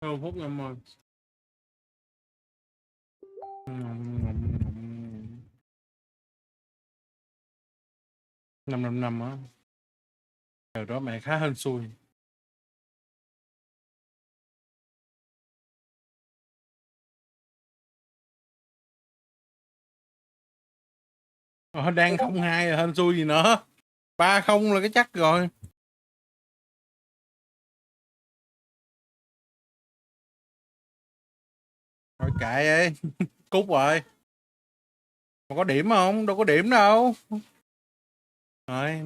Phút em ơi. 555 á. Điều đó mẹ khá hên xui. Đang 0-2 là hên xui gì nữa. 3-0 là cái chắc rồi. Rồi kệ ấy. Cút rồi. Mà có điểm không? Đâu có điểm đâu. Rồi,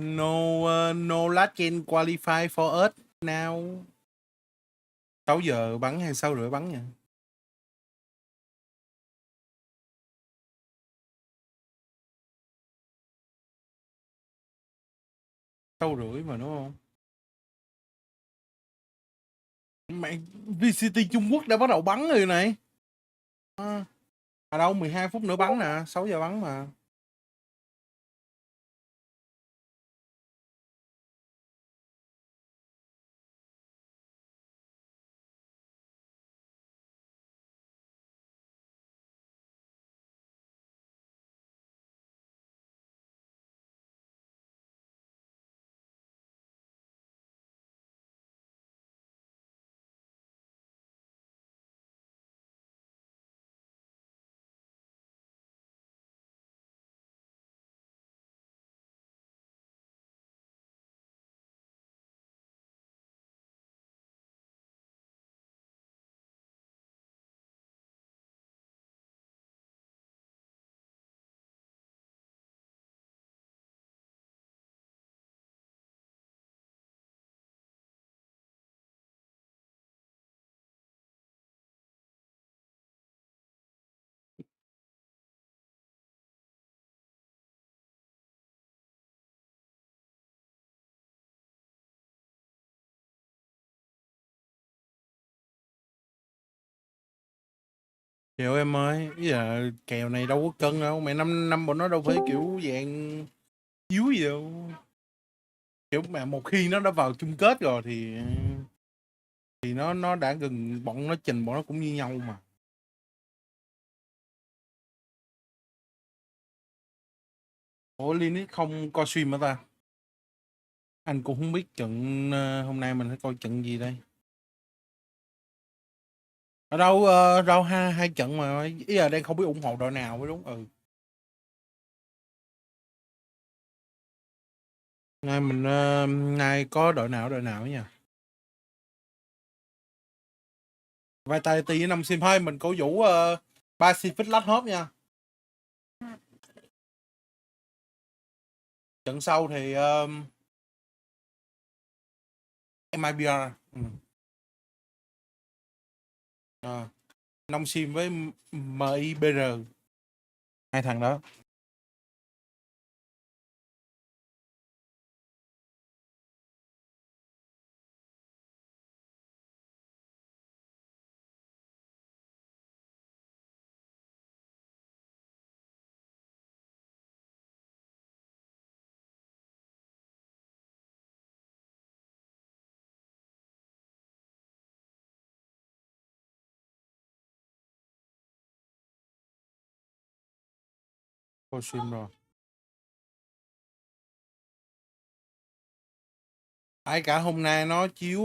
no last gen qualify for us now. 6 giờ bắn hay 6 rưỡi bắn nha. Sáu rưỡi mà đúng không? Mẹ, VCT Trung Quốc đã bắt đầu bắn rồi này. Đâu 12 phút nữa bắn nè, 6 giờ bắn mà. Chịu em ơi, bây giờ kèo này đâu có cân đâu, mẹ 5 năm bọn nó đâu phải kiểu dạng yếu gì đâu. Kiểu mà một khi nó đã vào chung kết rồi thì nó đã gần, bọn nó trình bọn nó cũng như nhau mà. Ủa Linux không coi stream hả ta? Anh cũng không biết trận hôm nay mình phải coi trận gì đây. Ở đâu đâu hai trận mà ý là đang không biết ủng hộ đội nào mới đúng. Nay mình nay có đội nào nha. Vitality với 5 sim thôi, mình cổ vũ Pacific Last Hope nha. Trận sau thì MIBR. Nông sim với MIBR, hai thằng đó. Coi stream rồi. Ai cả hôm nay nó chiếu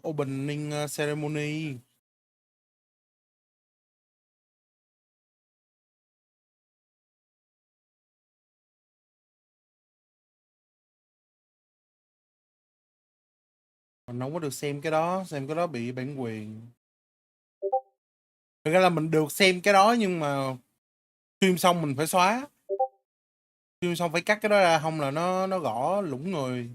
opening ceremony. Mình không có được xem cái đó bị bản quyền. Thực ra là mình được xem cái đó nhưng mà stream xong mình phải xóa. Stream xong phải cắt cái đó ra, không là nó gõ lũng người.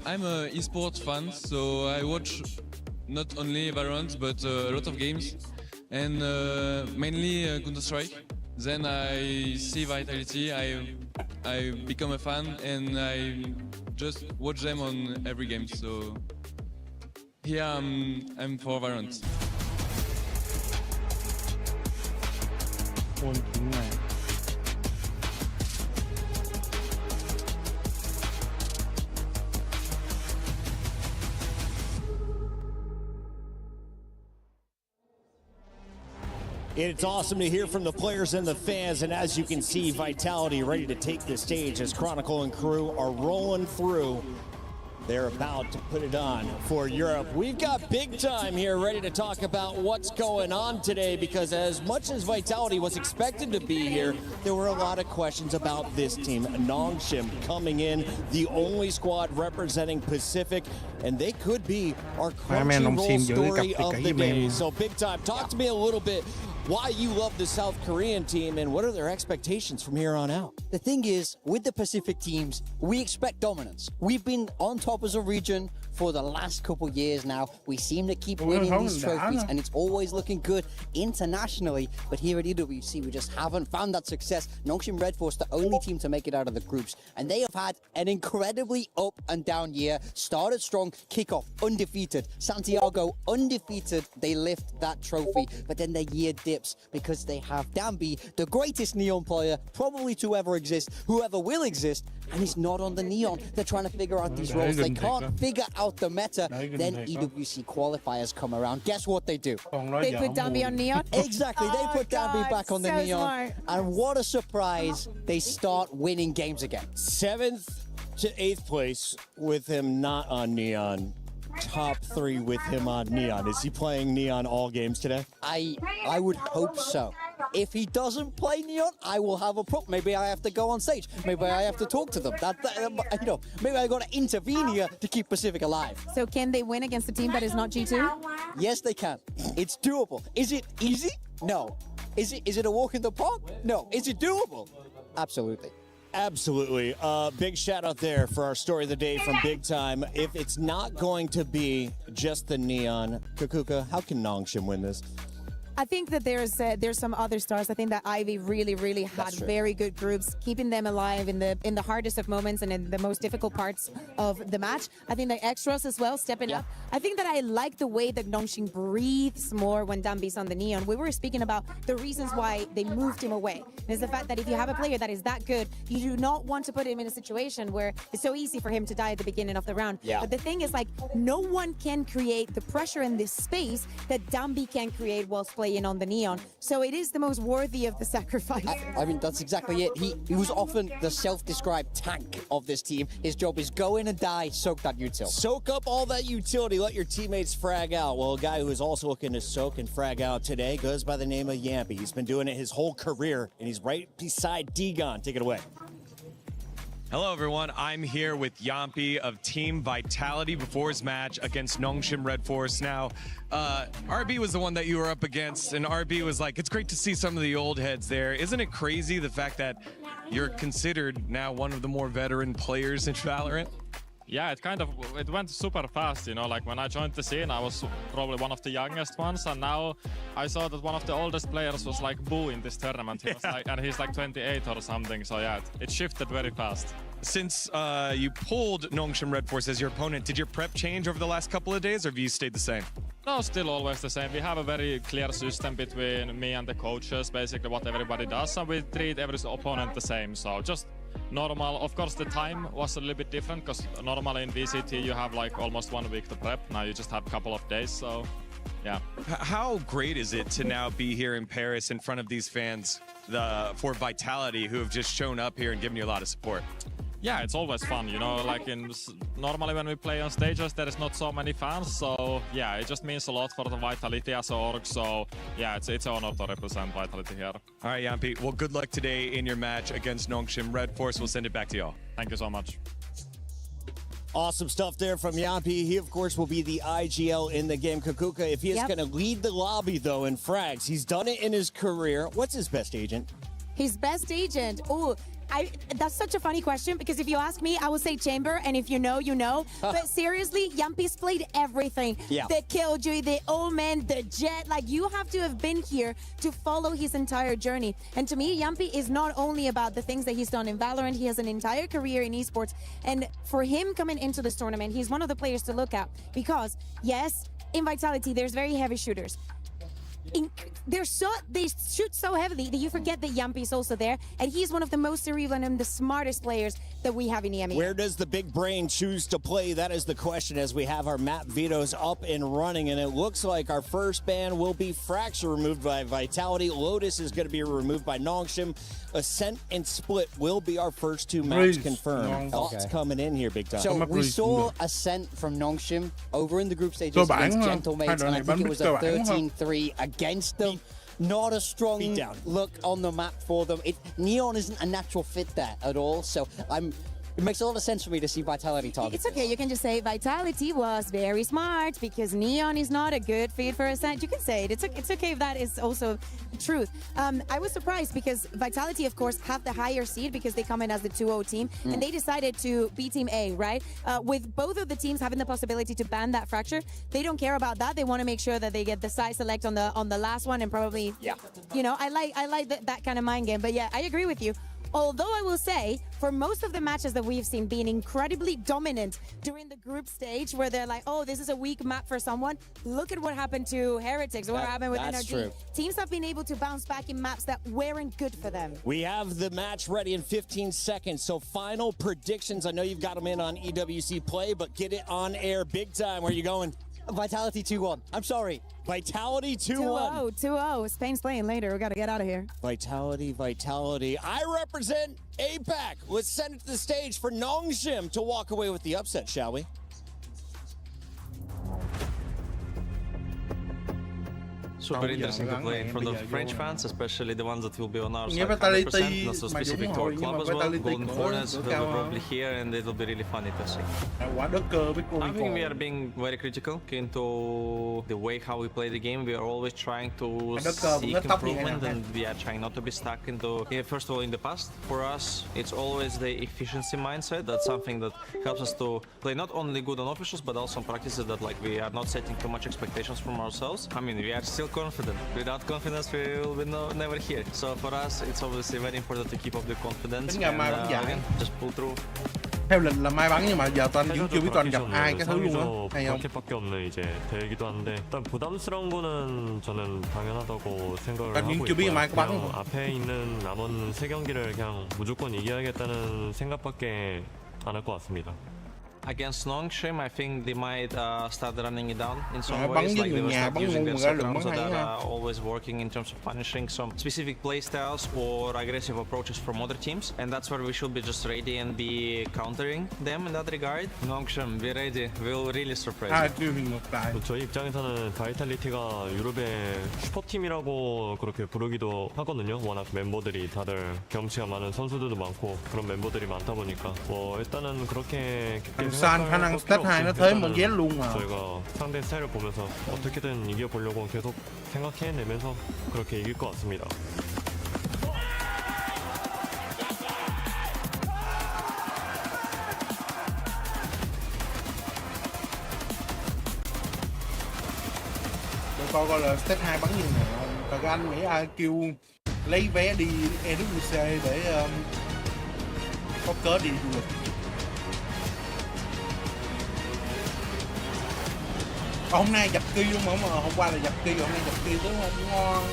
I'm an esports fan, so I watch not only Valorant but a lot of games, and mainly Counter-Strike. Then I see Vitality, I become a fan, and I just watch them on every game. So here I'm for VALORANT. Ôi, chính này. It's awesome to hear from the players and the fans, and as you can see, Vitality ready to take the stage as Chronicle and crew are rolling through. They're about to put it on for Europe. We've got Big Time here ready to talk about what's going on today, because as much as Vitality was expected to be here, there were a lot of questions about this team. Nongshim coming in, the only squad representing Pacific, and they could be our Crunchyroll story of the day. So Big Time, talk to me a little bit why you love the South Korean team and what are their expectations from here on out. The thing is, with the Pacific teams, we expect dominance. We've been on top as a region for the last couple years now. We seem to keep winning these trophies, and it's always looking good internationally. But here at EWC, we just haven't found that success. Nongshim Red Force, the only team to make it out of the groups, and they have had an incredibly up and down year. Started strong, kickoff undefeated, Santiago undefeated. They lift that trophy, but then their year dips because they have Danby, the greatest Neon player probably to ever exist, whoever will exist, and he's not on the Neon. They're trying to figure out these roles. They can't figure out the meta. Then EWC qualifiers come around. Guess what they do? They put Danby on Neon? Exactly, they put Danby back on the so Neon. Smart. And what a surprise, they start winning games again. 7th to 8th place with him not on Neon. Top 3 with him on Neon. Is he playing Neon all games today? I would hope so. If he doesn't play Neon, I will have a problem. Maybe I have to go on stage. Maybe I have to talk to them. You know, maybe I got to intervene here to keep Pacific alive. So can they win against a team that is not G2? Yes, they can. It's doable. Is it easy? No. Is it a walk in the park? No. Is it doable? Absolutely. Absolutely. Big shout out there for our story of the day from Big Time. If it's not going to be just the Neon, Kakuka, how can Nongshim win this? I think that there's some other stars. I think that Ivy really had very good groups, keeping them alive in the hardest of moments and in the most difficult parts of the match. I think the extras as well stepping up. I think that I like the way that Nongshim breathes more when Danby's on the Neon. We were speaking about the reasons why they moved him away. And it's the fact that if you have a player that is that good, you do not want to put him in a situation where it's so easy for him to die at the beginning of the round. But the thing is, like, no one can create the pressure in this space that Danby can create whilst playing on the Neon. So it is the most worthy of the sacrifice. I mean, that's exactly it. He was often the self-described tank of this team. His job is go in and die, soak that util. Soak up all that utility, let your teammates frag out. Well, a guy who is also looking to soak and frag out today goes by the name of Yampy. He's been doing it his whole career, and he's right beside Digon. Take it away. Hello, everyone. I'm here with Yampy of Team Vitality before his match against Nongshim Red Force. Now, RB was the one that you were up against, and RB was like, it's great to see some of the old heads there. Isn't it crazy the fact that you're considered now one of the more veteran players in Valorant? Yeah, it went super fast, you know, like when I joined the scene, I was probably one of the youngest ones, and now I saw that one of the oldest players was like Boo in this tournament. He was like, and he's like 28 or something, so yeah, it shifted very fast. Since you pulled Nongshim Red Force as your opponent, did your prep change over the last couple of days, or have you stayed the same? No, still always the same. We have a very clear system between me and the coaches, basically what everybody does, and we treat every opponent the same, so just normal. Of course, the time was a little bit different because normally in VCT you have like almost 1 week to prep. Now you just have a couple of days, so yeah. How great is it to now be here in Paris in front of these fans for Vitality who have just shown up here and given you a lot of support? Yeah, it's always fun, you know, like normally when we play on stages there is not so many fans, so yeah, it just means a lot for the Vitality as an org, so yeah, it's an honor to represent Vitality here. All right, Yampy, well, good luck today in your match against Nongshim Red Force. We'll send it back to y'all. Thank you so much. Awesome stuff there from Yampy. He, of course, will be the IGL in the game. Kakuka, if he is going to lead the lobby, though, in frags, he's done it in his career. What's his best agent? His best agent? Oh, That's such a funny question because if you ask me, I would say Chamber, and if you know, you know. But seriously, Yampi's played everything. Yeah. The Killjoy, the Omen, the Jet. Like, you have to have been here to follow his entire journey. And to me, Yampy is not only about the things that he's done in Valorant, he has an entire career in esports. And for him coming into this tournament, he's one of the players to look at because, yes, in Vitality, there's very heavy shooters. They shoot so heavily that you forget that Yampy is also there, and he's one of the most cerebral and the smartest players that we have in EMEA. Where does the big brain choose to play? That is the question as we have our map vetoes up and running, and it looks like our first ban will be Fracture removed by Vitality. Lotus is going to be removed by Nongshim. Ascent and Split will be our first two maps confirmed. Thoughts coming in here, big time. So we saw Ascent from Nongshim over in the group stages against Gentlemates, and I think it was a 13-3 against them. Not a strong look on the map for them. Neon isn't a natural fit there at all, so it makes a lot of sense for me to see Vitality target. It's okay, you can just say Vitality was very smart because Neon is not a good fit for Ascent. You can say it. It's okay if that is also truth. I was surprised because Vitality, of course, have the higher seed because they come in as the 2-0 team, and they decided to be Team A, right? With both of the teams having the possibility to ban that Fracture, they don't care about that. They want to make sure that they get the side select on the last one and probably, you know, I like that kind of mind game. But yeah, I agree with you. Although I will say, for most of the matches that we've seen being incredibly dominant during the group stage, where they're like, oh, this is a weak map for someone, look at what happened to Heretics, what happened with NRG. Teams have been able to bounce back in maps that weren't good for them. We have the match ready in 15 seconds, so final predictions. I know you've got them in on EWC Play, but get it on air big time. Where are you going? Vitality 2-1. I'm sorry. Vitality 2-1. 2-0. Spain's playing later. We got to get out of here. Vitality. I represent APAC. Let's send it to the stage for Nongshim to walk away with the upset, shall we? Super interesting to play in front of French fans, especially the ones that will be on our side 100%, not so specific to our club as well. Golden Hornets will be probably here, and it will be really funny to see. I think we are being very critical into the way how we play the game. We are always trying to seek improvement, and we are trying not to be stuck into, first of all, in the past. For us, it's always the efficiency mindset. That's something that helps us to play not only good on officials, but also on practices that like we are not setting too much expectations from ourselves. I mean, we are still confident. Without confidence, we will be never here. So for us, it's obviously very important to keep up the confidence and again, just pull through. Theo lịch là may bắn nhưng mà giờ toàn vẫn chưa biết toàn gặp ai cái thứ luôn á. Hay không? 밖에 없는 이제 대회이기도 한데 일단 부담스러운 거는 저는 당연하다고 생각을 하고 있고요. 앞에 있는 남은 3경기를 그냥 무조건 이겨야겠다는 생각밖에 안 할 것 같습니다. Against Nongshim, I think they might start running it down in some ways, like they were not using their set rounds that are always working in terms of punishing some specific playstyles or aggressive approaches from other teams, and that's where we should be just ready and be countering them in that regard. Nongshim, be ready, we'll really surprise you. 저희 입장에서는 바이탈리티가 유럽의 슈퍼팀이라고 그렇게 부르기도 하거든요. 워낙 멤버들이 다들 경험치가 많은 선수들도 많고 그런 멤버들이 많다 보니까 일단은 그렇게 San khả năng step 2 nó thế một jet luôn mà. 저희가 상대 스타일을 보면서 어떻게든 이겨보려고 계속 생각해내면서 그렇게 이길 것 같습니다. Để coi là step 2 bắn như nào. Các anh nghĩ ai kêu lấy vé đi EWC để có cớ đi du lịch. Hôm nay dập kỳ luôn mà hôm qua là dập kỳ, hôm nay dập kỳ tới không ngon.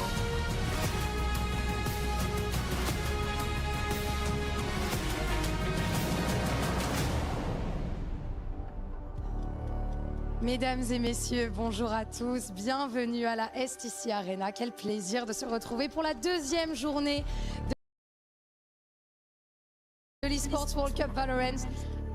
Mesdames et messieurs, bonjour à tous, bienvenue à la STC Arena. Quel plaisir de se retrouver pour la deuxième journée de l'Esports World Cup Valorant.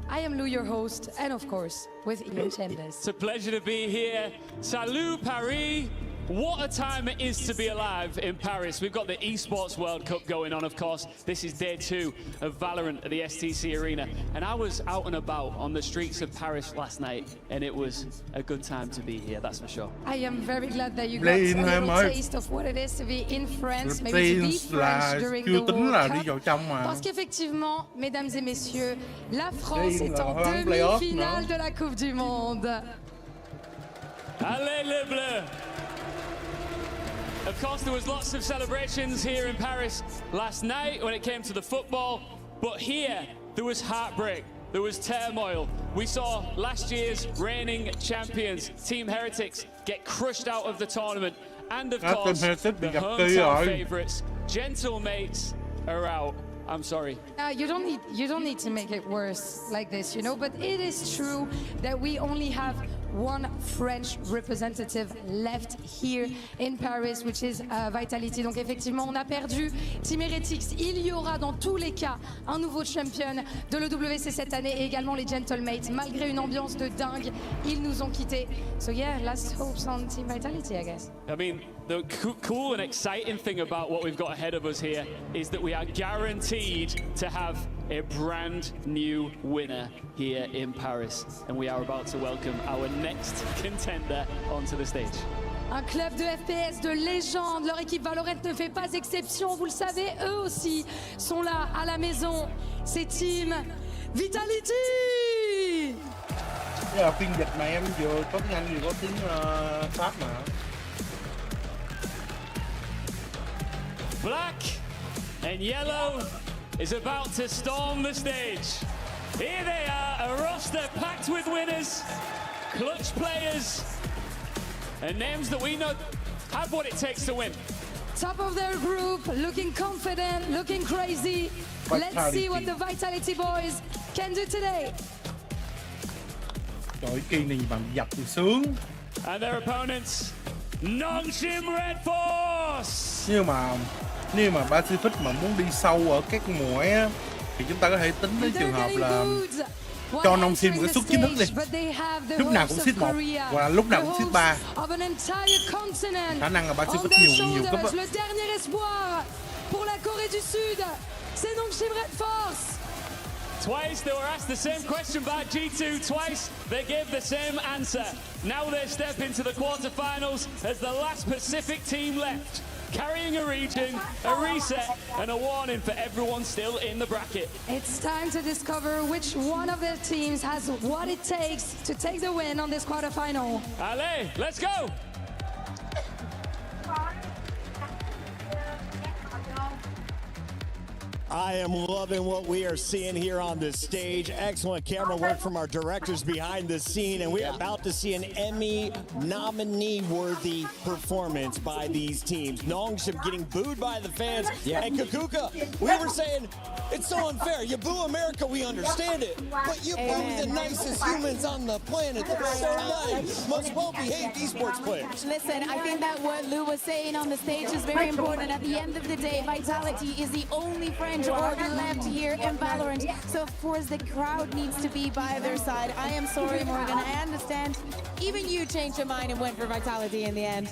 I am Lou, your host, and of course, with Ian Chambers. It's a pleasure to be here. Salut Paris, What a time it is to be alive in Paris. We've got the Esports World Cup going on, of course. This is day 2 of Valorant at the STC Arena. And I was out and about on the streets of Paris last night, and it was a good time to be here, that's for sure. I am very glad that you got a little taste of what it is to be in France, maybe to be French during the World Cup. Parce qu'effectivement, mesdames et messieurs, la France est en demi-finale de la Coupe du Monde. Allez les Bleus! Of course, there was lots of celebrations here in Paris last night when it came to the football, but here there was heartbreak, there was turmoil. We saw last year's reigning champions, Team Heretics, get crushed out of the tournament, and of course, the hometown favourites, Gentle Mates, are out. I'm sorry. You don't need to make it worse like this, you know, but it is true that we only have one French representative left here in Paris, which is Vitality. Donc effectivement, on a perdu Team Heretics. Il y aura dans tous les cas un nouveau champion de l'EWC cette année et également les Gentlemates. Malgré une ambiance de dingue, ils nous ont quittés. So yeah, last hopes on Team Vitality, I guess. I mean, the cool and exciting thing about what we've got ahead of us here is that we are guaranteed to have a brand new winner here in Paris, and we are about to welcome our next contender onto the stage. Un club de FPS de légende, leur équipe Valorant ne fait pas exception, vous le savez, eux aussi sont là à la maison. C'est Team Vitality. Là, phiên dịch mà em vừa có tiếng Anh vừa có tiếng Pháp mà. Black and yellow is about to storm the stage. Here they are, a roster packed with winners, clutch players, and names that we know have what it takes to win. Top of their group, looking confident, looking crazy. Let's see what the Vitality boys can do today. Trời, kỳ này bằng dập thì sướng. And their opponents, Nongshim Red Force. Nếu mà Pacific mà muốn đi sâu ở các mùa á, thì chúng ta có thể tính đến trường hợp là cho Nongshim một cái suất chính thức đi. Lúc nào cũng seed 1 hoặc là lúc nào cũng seed 3. Khả năng là Pacific nhiều cấp á. Le dernier espoir pour la Corée du Sud, c'est Nongshim Red Force. Twice they were asked the same question by G2, twice they gave the same answer. Now they step into the quarterfinals as the last Pacific team left, carrying a region, a reset, and a warning for everyone still in the bracket. It's time to discover which one of their teams has what it takes to take the win on this quarterfinal. Allez, let's go! I am loving what we are seeing here on this stage. Excellent camera work from our directors behind the scene, and we're about to see an Emmy nominee-worthy performance by these teams. Nongshim getting booed by the fans, and Kakuka, we were saying, it's so unfair. You boo America, we understand it, but you boo the nicest humans on the planet. They're so nice, most well-behaved esports players. Listen, I think that what Lou was saying on the stage is very important. At the end of the day, Vitality is the only French organ left here in Valorant. So of course the crowd needs to be by their side. I am sorry, Morgan. I understand. Even you changed your mind and went for Vitality in the end.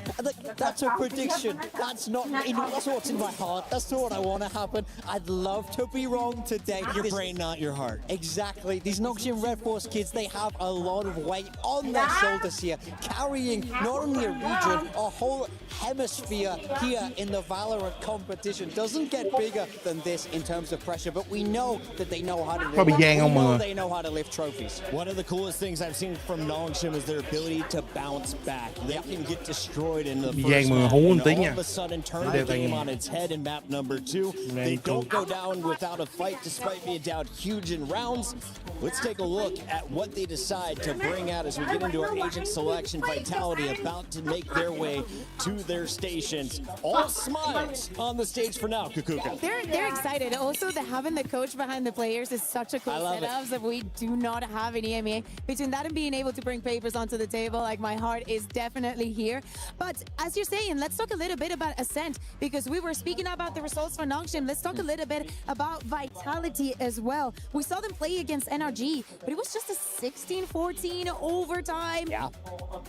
That's a prediction. That's what's in my heart. That's not what I want to happen. I'd love to be wrong today. Your brain, not your heart. Exactly. These Nongshim Red Force kids, they have a lot of weight on their shoulders here, carrying not only a region, a whole hemisphere here in the Valorant competition. Doesn't get bigger than this in terms of pressure, but we know that they know how to they know how to lift trophies. One of the coolest things I've seen from Nongshim is their ability to bounce back. They can get destroyed in the first map, and all of a sudden turn the game on its head in map number 2. They don't go down without a fight despite being down huge in rounds. Let's take a look at what they decide to bring out as we get into our agent selection. Vitality about to make their way to their stations. All smiles on the stage for now, Kakuka. They're excited. And also, having the coach behind the players is such a cool setup that we do not have in EMEA. Between that and being able to bring papers onto the table, like, my heart is definitely here. But as you're saying, let's talk a little bit about Ascent, because we were speaking about the results for Nongshim. Let's talk a little bit about Vitality as well. We saw them play against NRG, but it was just a 16-14 overtime. Yeah.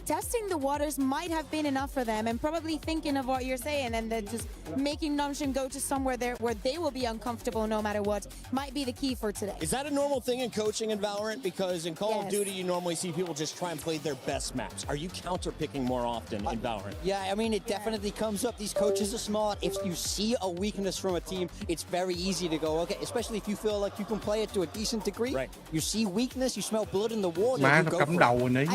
Testing the waters might have been enough for them, and probably thinking of what you're saying, and then just making Nongshim go to somewhere there where they will be uncomfortable no matter what might be the key for today. Is that a normal thing in coaching in Valorant? Because in Call of Duty, you normally see people just try and play their best maps. Are you counter-picking more often in Valorant? Yeah, I mean, it definitely comes up. These coaches are smart. If you see a weakness from a team, it's very easy to go, okay, especially if you feel like you can play it to a decent degree. Right. You see weakness, you smell blood in the water, Má you nó go cắm for đầu it. rồi ní.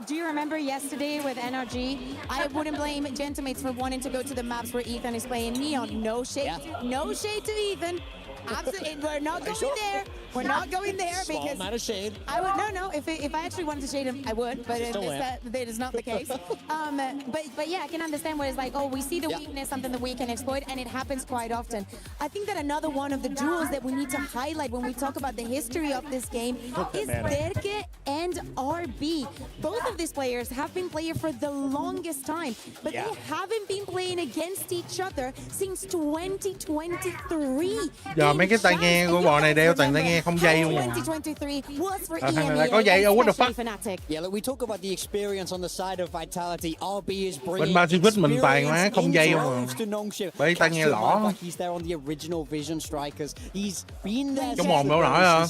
Do you remember yesterday with NRG? I wouldn't blame Gentimates for wanting to go to the maps where Ethan is playing Neon. No shade, no shade to Ethan. Absolutely, we're not going there. We're not going there Small because amount of shade. I would no. If I actually wanted to shade him, I would, but that is not the case. But yeah, I can understand where it's like, oh, we see the weakness, something that we can exploit, and it happens quite often. I think that another one of the duels that we need to highlight when we talk about the history of this game is Derke and RB. Both of these players have been playing for the longest time, but they haven't been playing against each other since 2023. Giờ mấy cái tai nghe của bọn này đeo toàn tai nghe không dây luôn. 2023 was for Thằng này EMEA, lại có dây, what the fuck? Fnatic. Yeah, look, we talk about the experience on the side of Vitality. RB is Bên bringing Pacific mình toàn má experience không dây in không droves to Nongshim. Bởi tai nghe lỏ. He's there on the original Vision Strikers. He's been there. Cái mồm đâu nổi hả?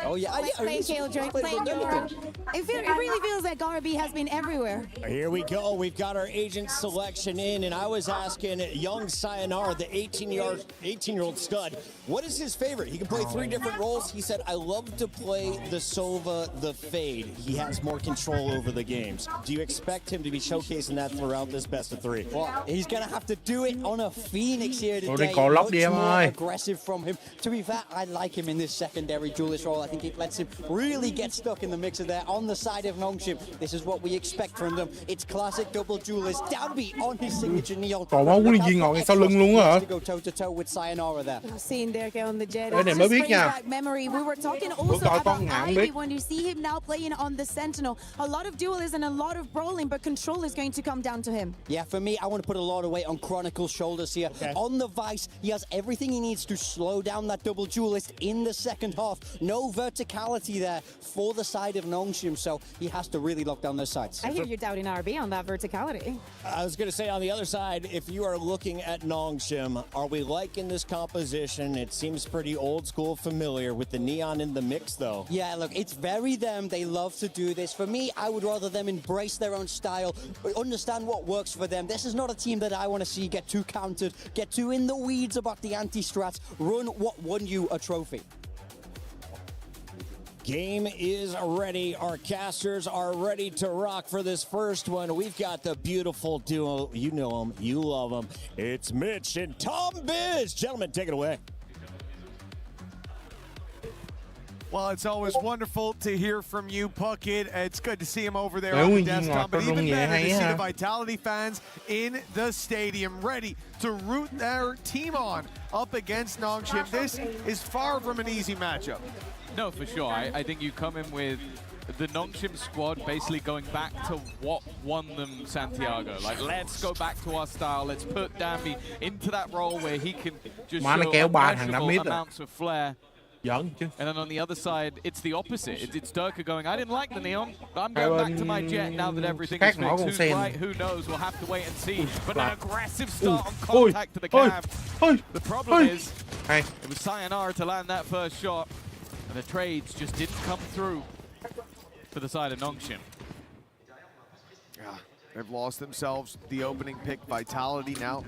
Oh yeah, Playing Killjoy, playing Yoru. It really feels like RB has been everywhere. Here we go. We've got our agent selection in, and I was asking young Sayonara, the 18-year-old stud, what is his favorite? He can play 3 different roles. He said, I love to play the Sova, the Fade. He has more control over the games. Do you expect him to be showcasing that throughout this best of 3? Well, he's going to have to do it on a Phoenix here today. Còn lóc Much đi em more ơi. aggressive from him. To be fair, I like him in this secondary duelist role. I think it lets him really get stuck in the mixer there on the side of Nongshim. This is what we expect from them. It's classic double duelist. Downbeat on his signature Neon. Còn máu của viên ngọt sau lưng luôn hả? To go toe to toe with Sayonara there. Seeing Derke on the jet. Cái này mới biết nha. Memory. We were talking also about Ivy when you see him now playing on the Sentinel. A lot of duelism and a lot of brawling, but control is going to come down to him. Yeah, for me, I want to put a lot of weight on Chronicle's shoulders here. Okay. On the Vice, he has everything he needs to slow down that double duelist in the second half. No verticality there for the side of Nongshim, so he has to really lock down those sides. I hear you're doubting RB on that verticality. I was going to say, on the other side, if you are looking at Nongshim, are we liking this composition? It seems pretty old school familiar with the Neon in the mix, though. Yeah, look, it's very them. They love to do this. For me, I would rather them embrace their own style, understand what works for them. This is not a team that I want to see get too countered, get too in the weeds about the anti-strats, run what won you a trophy. Game is ready. Our casters are ready to rock for this first one. We've got the beautiful duo. You know them. You love them. It's Mitch and Tom Biz. Gentlemen, take it away. Well, it's always wonderful to hear from you, Puckett. It's good to see him over there on the desktop, but even better to see the Vitality fans in the stadium ready to root their team on up against Nongshim. This is far from an easy matchup. No, for sure. I think you come in with the Nongshim squad basically going back to what won them Santiago. Like, let's go back to our style. Let's put Dambi into that role where he can just show unmeasurable amounts of flair. And then on the other side, it's the opposite. It's Derke going, I didn't like the Neon. I'm going back to my jet now that everything is fixed. Who's right? Who knows? We'll have to wait and see. But an aggressive start on contact to the cab. The problem is, it was Sayonara to land that first shot. And the trades just didn't come through for the side of Nongshim. Yeah, they've lost themselves the opening pick. Vitality now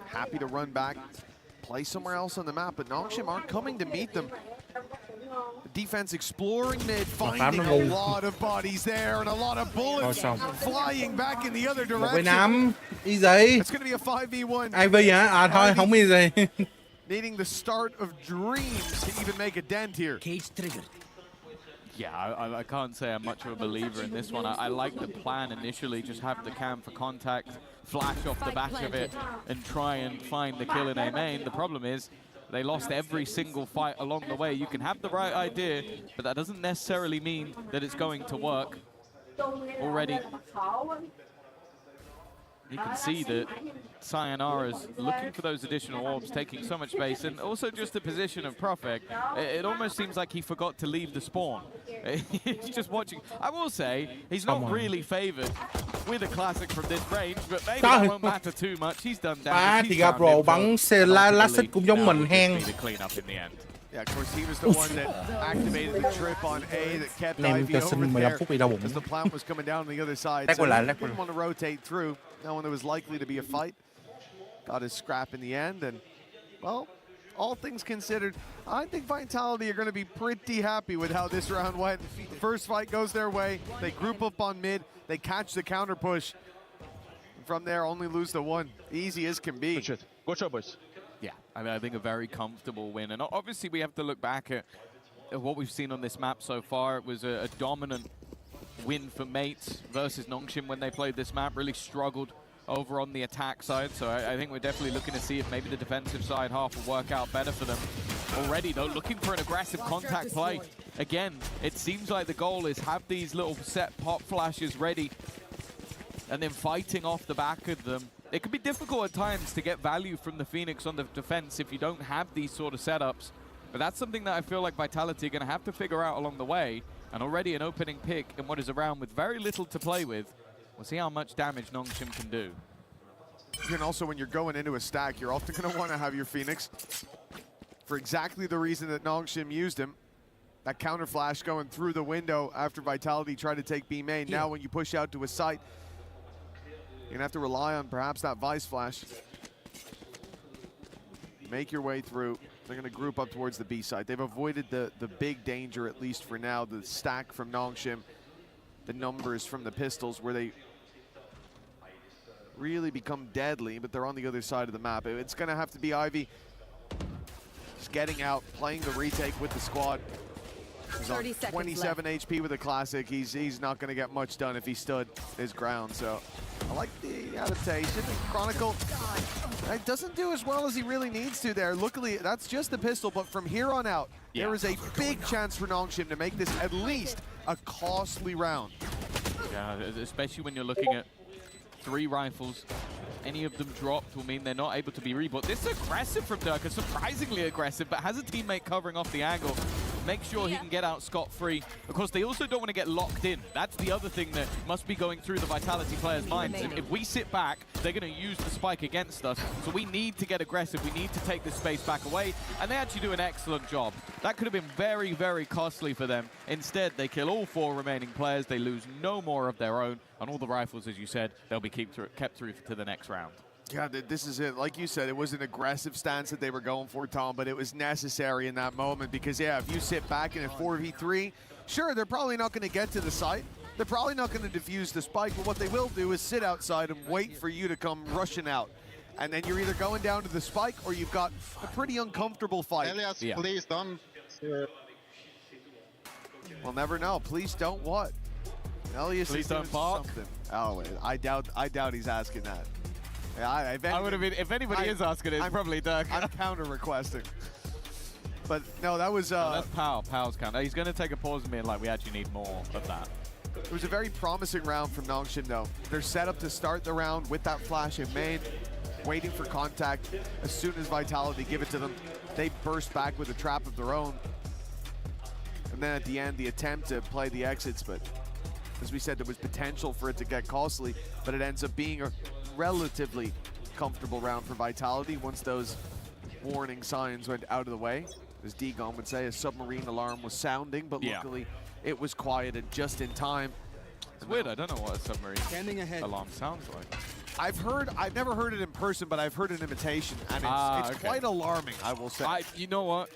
happy to run back, play somewhere else on the map, but Nongshim aren't coming to meet them. The defense exploring mid, finding a lot of bodies there and a lot of bullets flying back in the other direction. It's going to be a 5v1. IV hả? À thôi, không biết gì. Needing the start of dreams to even make a dent here. Cage triggered. Yeah, I can't say I'm much of a believer in this one. I like the plan initially, just have the cam for contact, flash off the back of it, and try and find the kill in A main. The problem is, they lost every single fight along the way. You can have the right idea, but that doesn't necessarily mean that it's going to work. Already, you can see that Sayonara's looking for those additional orbs, taking so much space, and also just the position of Profek. It almost seems like he forgot to leave the spawn. He's just watching. I will say, he's not really favored with a classic from this range, but maybe that won't matter too much. He's done damage. Thì gặp rồi bắn xe lá xích cũng giống mình hen. Yeah, of course, he was the one that activated the trip on A that kept Ivy over there as the plant was coming down on the other side. So he didn't want to rotate through, knowing there was likely to be a fight. Got his scrap in the end, and, well, all things considered, I think Vitality are going to be pretty happy with how this round went. The first fight goes their way. They group up on mid. They catch the counter push. From there, only lose to one. Easy as can be. Good job, boys. Yeah, I mean, I think a very comfortable win. And obviously, we have to look back at what we've seen on this map so far. It was a dominant win for Mates versus Nongshim when they played this map. Really struggled over on the attack side. So I think we're definitely looking to see if maybe the defensive side half will work out better for them. Already, though, looking for an aggressive contact play. Again, it seems like the goal is have these little set pop flashes ready and then fighting off the back of them. It can be difficult at times to get value from the Phoenix on the defense if you don't have these sort of setups. But that's something that I feel like Vitality are going to have to figure out along the way. And already an opening pick in what is a round with very little to play with. We'll see how much damage Nongshim can do. And also, when you're going into a stack, you're often going to want to have your Phoenix for exactly the reason that Nongshim used him. That counter flash going through the window after Vitality tried to take B main. Now when you push out to a site, you're going to have to rely on perhaps that Vice Flash. Make your way through. They're going to group up towards the B side. They've avoided the big danger, at least for now. The stack from Nongshim, the numbers from the pistols, where they really become deadly, but they're on the other side of the map. It's going to have to be Ivy just getting out, playing the retake with the squad. He's on 27 HP with a classic. He's not going to get much done if he stood his ground. So I like the adaptation. Chronicle doesn't do as well as he really needs to there. Luckily, that's just the pistol. But from here on out, there is a big chance for Nongshim to make this at least a costly round. Yeah, especially when you're looking at 3 rifles. Any of them dropped will mean they're not able to be rebought. This is aggressive from Durka, surprisingly aggressive, but has a teammate covering off the angle. Make sure he can get out scot-free. Of course, they also don't want to get locked in. That's the other thing that must be going through the Vitality players' minds. If we sit back, they're going to use the spike against us. So we need to get aggressive. We need to take this space back away. And they actually do an excellent job. That could have been very, very costly for them. Instead, they kill all 4 remaining players. They lose no more of their own. And all the rifles, as you said, they'll be kept through to the next round. Yeah, this is it. Like you said, it was an aggressive stance that they were going for, Tom, but it was necessary in that moment because, yeah, if you sit back in a 4v3, sure, they're probably not going to get to the site. They're probably not going to defuse the spike, but what they will do is sit outside and wait for you to come rushing out. And then you're either going down to the spike or you've got a pretty uncomfortable fight. Elias, please don't. We'll never know. Please don't what? Elias please is don't bark. Something. Oh, wait, I doubt he's asking that. Yeah, I would have been, if anybody is asking it, it's probably Dirk. I'm counter-requesting. But no, that was... no, that's Powell's counter. He's going to take a pause and be like, we actually need more of that. It was a very promising round from Nongshim, though. They're set up to start the round with that flash in main, waiting for contact. As soon as Vitality give it to them, they burst back with a trap of their own. And then at the end, the attempt to play the exits, but as we said, there was potential for it to get costly, but it ends up being a relatively comfortable round for Vitality once those warning signs went out of the way. As Degon would say, a submarine alarm was sounding, but luckily it was quieted just in time. It's weird, I don't know what a submarine alarm sounds like. I've never heard it in person, but I've heard an imitation, and it's quite alarming, I will say. You know what?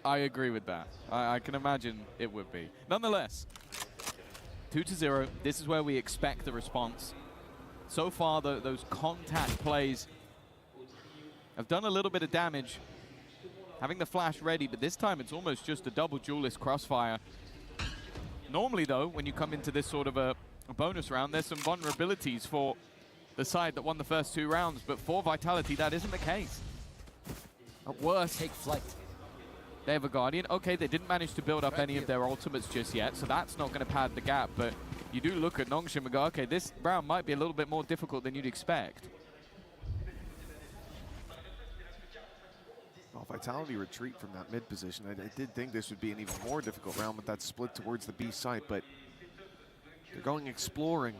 I agree with that. I can imagine it would be. Nonetheless, 2-0, this is where we expect the response. So far, those contact plays have done a little bit of damage. Having the flash ready, but this time it's almost just a double duelist crossfire. Normally, though, when you come into this sort of a bonus round, there's some vulnerabilities for the side that won the first 2 rounds, but for Vitality, that isn't the case. At worst, take flight. They have a Guardian. Okay, they didn't manage to build up any of their ultimates just yet, so that's not going to pad the gap, but you do look at Nongshim and go, okay, this round might be a little bit more difficult than you'd expect. Well, Vitality retreat from that mid position. I did think this would be an even more difficult round with that split towards the B site, but they're going exploring.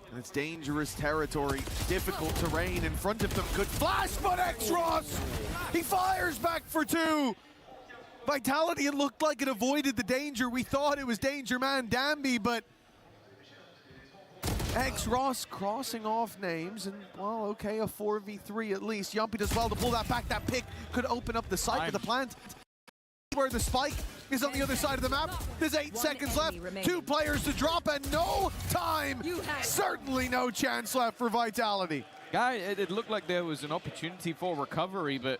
And it's dangerous territory, difficult terrain in front of them. Good flash, but X-Ross! He fires back for 2! Vitality, it looked like it avoided the danger. We thought it was Danger Man Danby, but X-Ross crossing off names, and, well, okay, a 4v3 at least. Yumpy does well to pull that back. That pick could open up the site of the plant. Where the spike is on the other side of the map. There's 8 seconds left. 2 players to drop and no time. Certainly no chance left for Vitality. Guy, it looked like there was an opportunity for recovery, but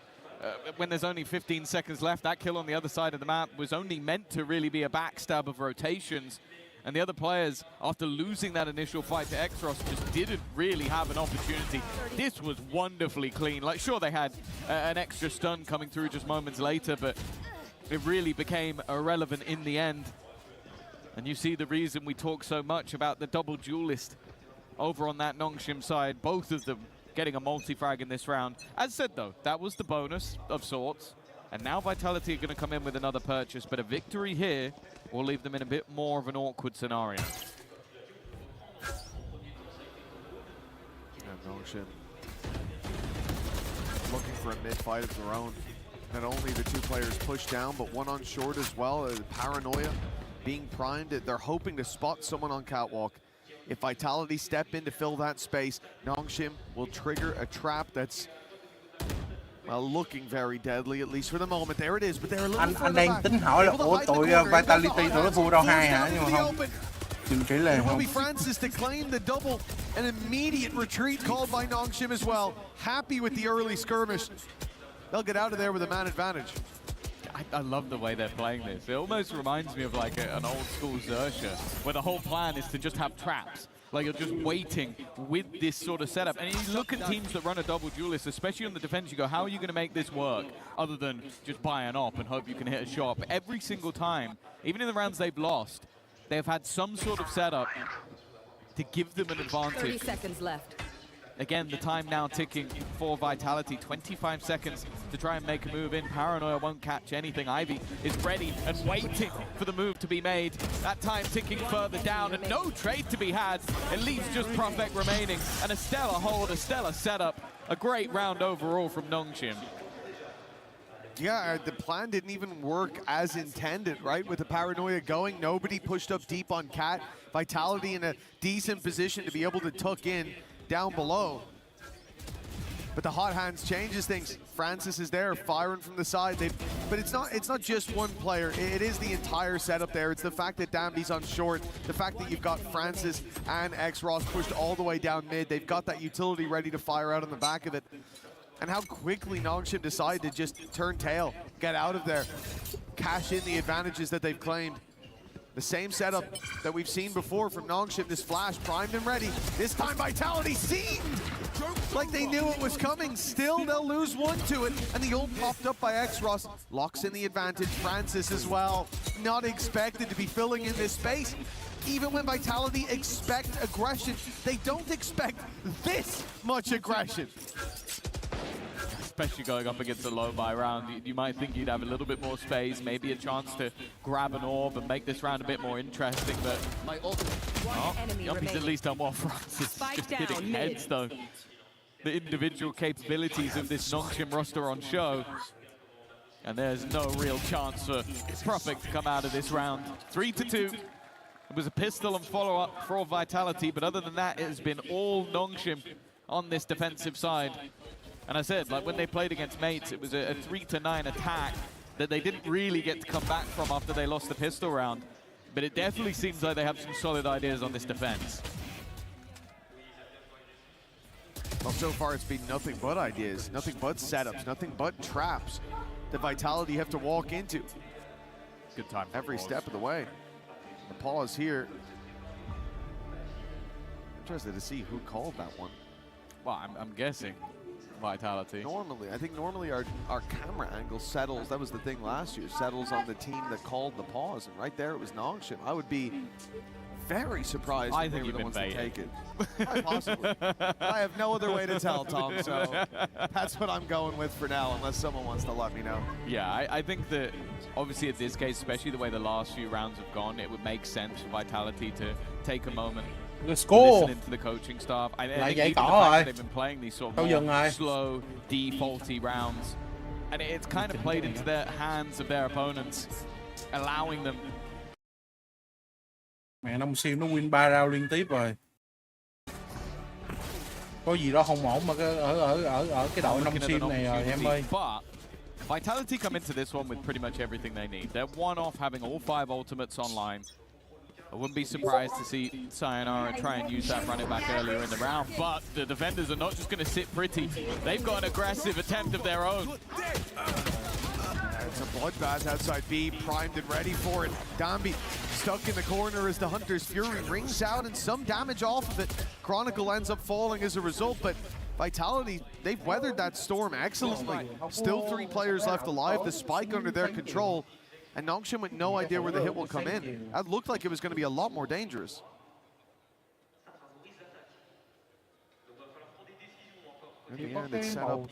when there's only 15 seconds left, that kill on the other side of the map was only meant to really be a backstab of rotations. And the other players, after losing that initial fight to X-Ross, just didn't really have an opportunity. This was wonderfully clean. Like, sure, they had an extra stun coming through just moments later, but it really became irrelevant in the end. And you see the reason we talk so much about the double duelist over on that Nongshim side, both of them getting a multi-frag in this round. As said, though, that was the bonus of sorts. And now Vitality are going to come in with another purchase, but a victory here will leave them in a bit more of an awkward scenario. And Nongshim looking for a mid-fight of their own. Not only the 2 players pushed down, but one on short as well. Paranoia being primed. They're hoping to spot someone on catwalk. If Vitality step in to fill that space, Nongshim will trigger a trap that's, well, looking very deadly, at least for the moment. There it is, but they're a little anh đang tính hỏi là ủa tụi Vitality tụi nó thua đâu 2 hả, nhưng mà không. Tìm kỹ là It will không. be Francis to claim the double. An immediate retreat called by Nongshim as well. Happy with the early skirmish. They'll get out of there with a man advantage. I love the way they're playing this. It almost reminds me of like an old school Xerxia, where the whole plan is to just have traps. Like you're just waiting with this sort of setup. And you look at teams that run a double duelist, especially on the defense, you go, how are you going to make this work other than just buy an op and hope you can hit a shot? But every single time, even in the rounds they've lost, they've had some sort of setup to give them an advantage. 30 seconds left. Again, the time now ticking for Vitality. 25 seconds to try and make a move in. Paranoia won't catch anything. Ivy is ready and waiting for the move to be made. That time ticking further down and no trade to be had. It leaves just Prophet remaining and a stellar hold, a stellar setup. A great round overall from Nongshim. Yeah, the plan didn't even work as intended, right? With the Paranoia going, nobody pushed up deep on Cat. Vitality in a decent position to be able to tuck in down below. But the hot hands changes things. Francis is there firing from the side. But it's not just one player. It is the entire setup there. It's the fact that Danby's on short, the fact that you've got Francis and X-Ross pushed all the way down mid. They've got that utility ready to fire out on the back of it. And how quickly Nongshim decided to just turn tail, get out of there, cash in the advantages that they've claimed. The same setup that we've seen before from Nongshim, this flash primed and ready. This time Vitality seemed like they knew it was coming. Still, they'll lose 1 to it. And the ult popped up by X-Ross, locks in the advantage. Francis as well, not expected to be filling in this space. Even when Vitality expect aggression, they don't expect this much aggression. Especially going up against a low buy round, you might think you'd have a little bit more space, maybe a chance to grab an orb and make this round a bit more interesting, but Yumpy's at least done well for us. It's just hitting heads though. The individual capabilities of this Nongshim roster on show, and there's no real chance for Prophet to come out of this round. 3-2. It was a pistol and follow-up for Vitality, but other than that, it has been all Nongshim on this defensive side. And I said, like when they played against mates, it was a 3-9 attack that they didn't really get to come back from after they lost the pistol round. But it definitely seems like they have some solid ideas on this defense. Well, so far it's been nothing but ideas, nothing but setups, nothing but traps that Vitality have to walk into. Good time. Every step of the way. The pause here. Interested to see who called that one. Well, I'm guessing Vitality. I think normally our camera angle settles. That was the thing last year. Settles on the team that called the pause, and right there it was Nongshim. I would be very surprised if they were the ones to take it. Quite possibly. I have no other way to tell, Tom. So that's what I'm going with for now, unless someone wants to let me know. Yeah, I think that obviously in this case, especially the way the last few rounds have gone, it would make sense for Vitality to take a moment. Let's go. Listen into the coaching staff. I think vậy even the có fact that rồi. they've been playing these sort of more slow, defaulty rounds, and it's kind of played into the hands of their opponents, allowing them. Mẹ Nông Sim nó win 3 round liên tiếp rồi. Có gì đó không ổn mà ở cái đội Nông Sim này rồi em ơi. But Vitality come into this one with pretty much everything they need. They're one off having all 5 ultimates online. I wouldn't be surprised to see Sayonara try and use that running back earlier in the round, but the defenders are not just going to sit pretty. They've got an aggressive attempt of their own. It's a bloodbath outside B, primed and ready for it. Dambi stuck in the corner as the Hunter's Fury rings out and some damage off of it. Chronicle ends up falling as a result, but Vitality, they've weathered that storm excellently. Still 3 players left alive, the spike under their control. And Nongshim with no idea where the hit will come in. That looked like it was going to be a lot more dangerous. In the end, it's set up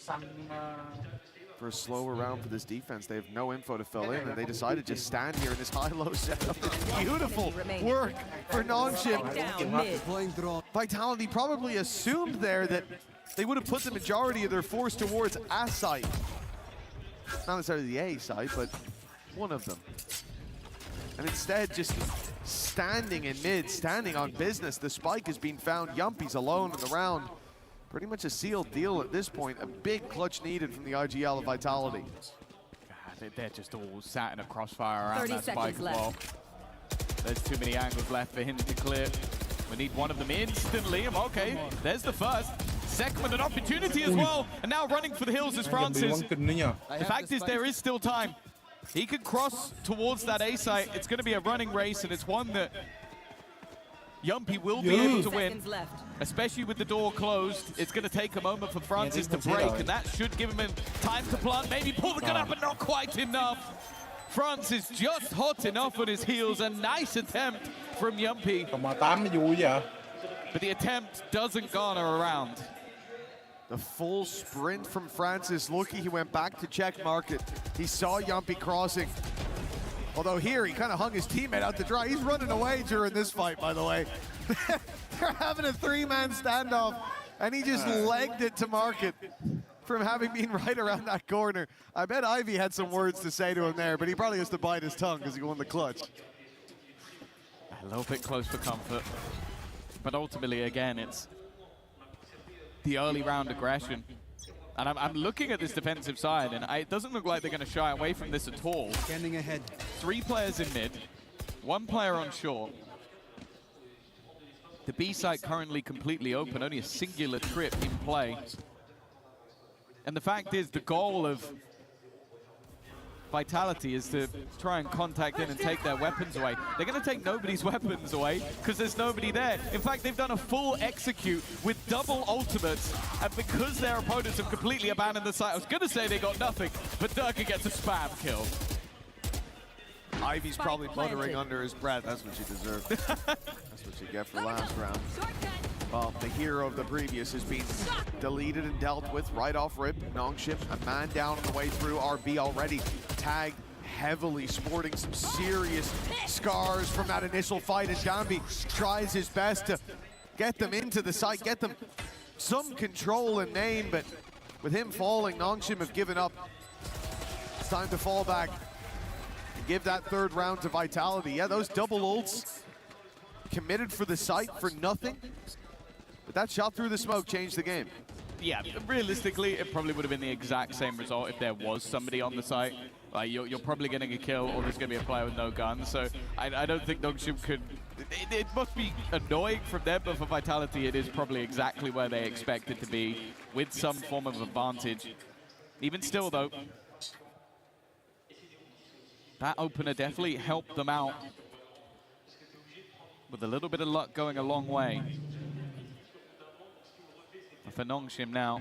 for a slower round for this defense. They have no info to fill in, and they decided to just stand here in this high-low setup. It's beautiful work for Nongshim. Vitality probably assumed there that they would have put the majority of their force towards A site. Not necessarily the A site, but one of them. And instead, just standing in mid, standing on business. The spike has been found. Yumpy's alone in the round. Pretty much a sealed deal at this point. A big clutch needed from the IGL of Vitality. God, they're just all sat in a crossfire around that spike as well. There's too many angles left for him to clear. We need one of them instantly. Okay, there's the first. Second with an opportunity as well. And now running for the hills is Francis. The fact is there is still time. He can cross towards that A site. It's going to be a running race, and it's one that Yumpy will be able to win, especially with the door closed. It's going to take a moment for Francis to break, and that should give him time to plant, maybe pull the gun up, but not quite enough. Francis just hot enough on his heels. A nice attempt from Yumpy. But the attempt doesn't garner around. The full sprint from Francis. Lucky he went back to check market. He saw Yumpy crossing. Although here, he kind of hung his teammate out to dry. He's running away during this fight, by the way. They're having a 3-man standoff, and he just legged it to market from having been right around that corner. I bet Ivy had some words to say to him there, but he probably has to bite his tongue because he won the clutch. A little bit close for comfort. But ultimately, again, it's the early round aggression. And I'm looking at this defensive side, and it doesn't look like they're going to shy away from this at all. Standing ahead. 3 players in mid, 1 player on short. The B site currently completely open, only a singular trip in play. And the fact is, the goal of Vitality is to try and contact in and take their weapons away. They're going to take nobody's weapons away because there's nobody there. In fact, they've done a full execute with double ultimates, and because their opponents have completely abandoned the site, I was going to say they got nothing, but Durka gets a spam kill. Ivy's probably muttering under his breath. That's what you deserve. That's what you get for last round. Well, the hero of the previous has been deleted and dealt with right off rip. Nongshim, a man down on the way through. RB already tagged heavily, sporting some serious scars from that initial fight. And Dambi tries his best to get them into the site, get them some control and name, but with him falling, Nongshim have given up. It's time to fall back and give that 3rd round to Vitality. Yeah, those double ults committed for the site for nothing. But that shot through the smoke changed the game. Yeah, realistically, it probably would have been the exact same result if there was somebody on the site. You're probably getting a kill, or there's going to be a player with no gun. So I don't think Nongshim could... It must be annoying from them, but for Vitality, it is probably exactly where they expect it to be, with some form of advantage. Even still, though, that opener definitely helped them out. With a little bit of luck going a long way. For Nongshim now.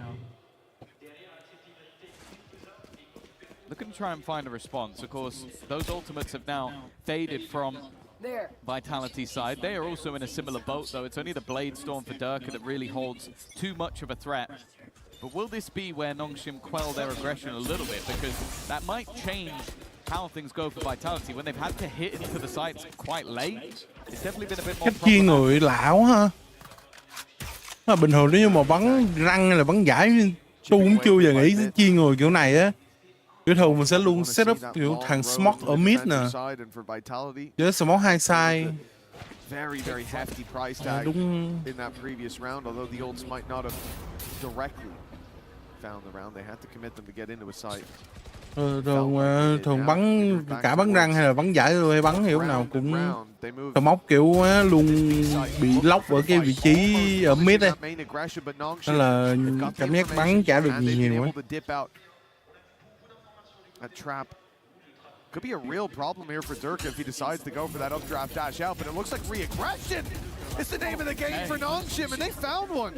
Looking to try and find a response. Of course, those ultimates have now faded from Vitality's side. They are also in a similar boat, though. It's only the Blade Storm for Durka that really holds too much of a threat. But will this be where Nongshim quell their aggression a little bit? Because that might change how things go for Vitality. When they've had to hit into the sites quite late, it's definitely been a bit more Cách chia người lạ quá ha. Bình thường nếu như mà bắn răng hay là bắn giải, tôi cũng chưa giờ nghĩ chia người kiểu này á. Kiểu thường mình sẽ luôn set up kiểu thằng Smoke ở mid nè, với Smoke hai side. Very, very hefty price tag in that previous round, although the ults might not have directly found the round. They had to commit them to get into a site. Thường bắn cả bắn răng hay là bắn giải hay bắn thì lúc nào cũng Smoke kiểu luôn bị lock ở cái vị trí ở mid ấy. Nên là cảm giác bắn chả được nhiều quá. That trap could be a real problem here for Durka if he decides to go for that updraft dash out, but it looks like re-aggression is the name of the game for Nongshim, and they found one.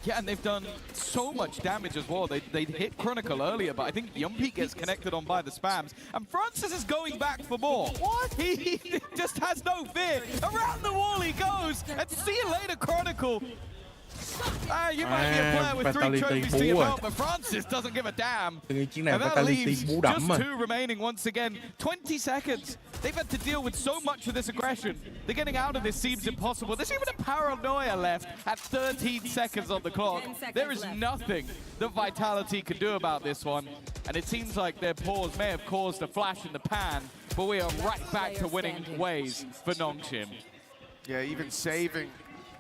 Yeah, and they've done so much damage as well. They hit Chronicle earlier, but I think Yumpy gets connected on by the spams, and Francis is going back for more. What? He just has no fear. Around the wall he goes, and see you later, Chronicle. You might be a player with 3 trophies to your belt, but Francis doesn't give a damn. And that leaves just 2 remaining once again. 20 seconds. They've had to deal with so much of this aggression. They're getting out of this seems impossible. There's even a paranoia left at 13 seconds on the clock. There is nothing that Vitality can do about this one. And it seems like their pause may have caused a flash in the pan, but we are right back to winning ways for Nongshim. Yeah, even saving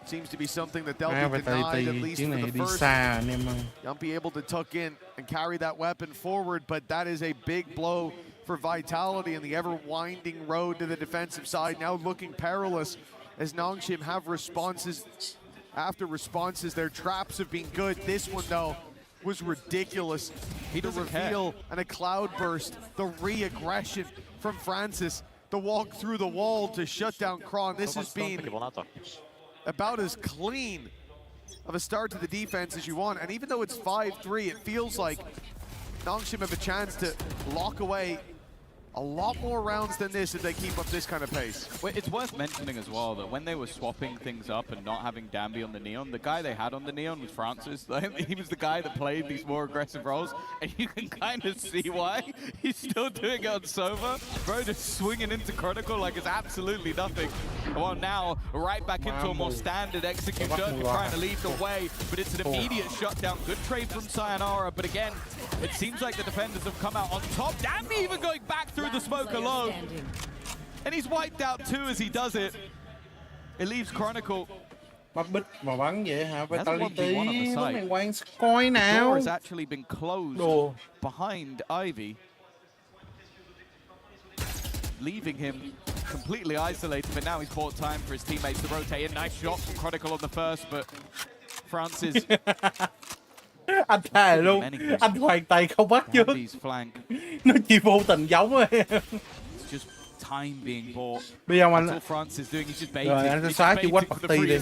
seems to be something that they'll be denied, at least for the first. Yumpy able to tuck in and carry that weapon forward, but that is a big blow for Vitality and the ever-winding road to the defensive side, now looking perilous as Nongshim have responses after responses. Their traps have been good. This one, though, was ridiculous. The reveal and a cloud burst, the re-aggression from Francis, the walk through the wall to shut down Kron. This has been about as clean of a start to the defense as you want. And even though it's 5-3, it feels like Nongshim have a chance to lock away a lot more rounds than this if they keep up this kind of pace. Well, it's worth mentioning as well that when they were swapping things up and not having Danby on the Neon, the guy they had on the Neon was Francis. He was the guy that played these more aggressive roles, and you can kind of see why. He's still doing it on Sova. Bro just swinging into Chronicle like it's absolutely nothing. Well, now right back into a more standard execute. Durka trying to lead the way, but it's an immediate shutdown. Good trade from Sayonara, but again, it seems like the defenders have come out on top. Danby even going back through the smoke alone. And he's wiped out too as he does it. It leaves Chronicle. Bắt bích mà bắn vậy hả? Vitality bắn mày quay coi nào. Door has actually been closed behind Ivy, leaving him completely isolated, but now he's bought time for his teammates to rotate in. Nice shot from Chronicle on the first, but Francis. Anh thề luôn, anh hoàn toàn không bắt trước. Nó chỉ vô tình giống thôi. Time being bought. Bây giờ anh Francis doing is just baiting. Rồi anh sẽ xóa chữ quách bật ti đi.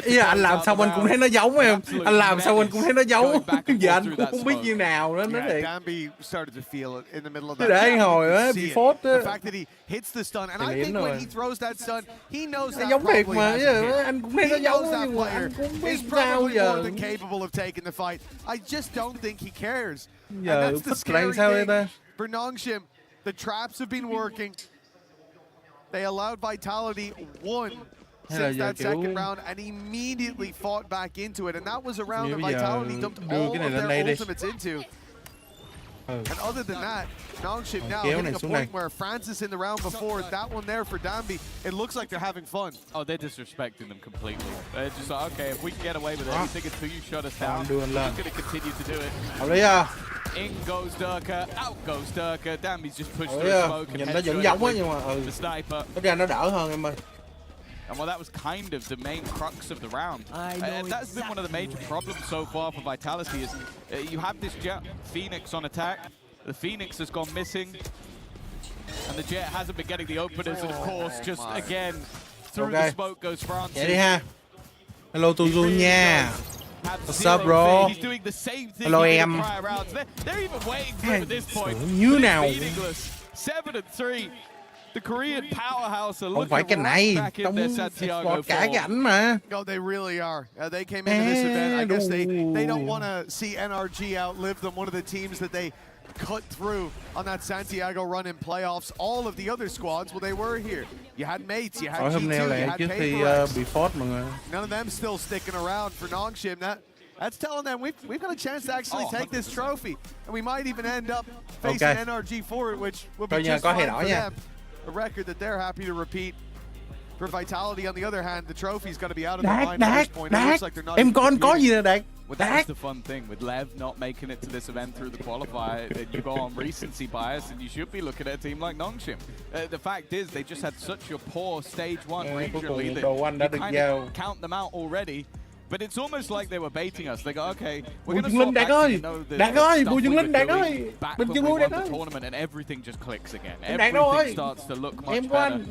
Ý là anh làm sao anh cũng thấy nó giống em. Anh làm sao anh cũng thấy nó giống. Giờ anh cũng không biết như nào nữa. Nó thiệt. Để anh hồi á, bị phốt á. Nó giống thiệt mà. Anh cũng thấy nó giống nhưng mà anh cũng biết sao giờ. Giờ phích lại sao đây ta? For Nongshim, the traps have been working. They allowed Vitality one since that second round and immediately fought back into it. And that was a round that Vitality dumped all of their ultimates into. And other than that, Nongshim now hitting a point where Francis in the round before, that one there for Danby, it looks like they're having fun. Oh, they're disrespecting them completely. They're just like, okay, if we can get away with anything until you shut us down, we're just going to continue to do it. In goes Durka, out goes Durka. Danby's just pushed through smoke and heads the sniper. Nó đỡ hơn em ơi. And well, that was kind of the main crux of the round. That's been one of the major problems so far for Vitality is you have this Phoenix on attack, The Phoenix has gone missing. And the Jet hasn't been getting the openers, and of course, just again, through the smoke goes Francis. Vậy đi ha. Hello Tuzu nha. What's up, bro? He's doing the same thing Hello he did em. in prior rounds. They're even waiting for him at this point. Như nào? 7-3. The Korean powerhouse are Không phải looking cái này, right back in trong their Santiago cả cái form. ảnh mà. Oh, they really are. They came into this event. I guess they don't want to see NRG outlive them. One of the teams that they cut through on that Santiago run in playoffs. All of the other squads, well, they were here. You had Mates, you had G2, Hôm nay you là had trước khi Paper bị phốt mọi người. None of them still sticking around for Nongshim. That's telling them we've got a chance to actually take this trophy, and we might even end up facing NRG for it, which would be just fine for them. A record that they're happy to repeat. For Vitality, on the other hand, the trophy's got to be out of their mind at this point. It looks like they're not Em even có gì nè Đạt? Well, that's the fun thing with Lev not making it to this event through the qualifier. You go on recency bias, and you should be looking at a team like Nongshim. The fact is, they just had such a poor stage one regionally that you kind of count them out already. But it's almost like they were baiting us. They go, okay, we're going to swap back to the stuff we were doing back when we won the tournament, and everything just clicks again. Everything starts to look much better.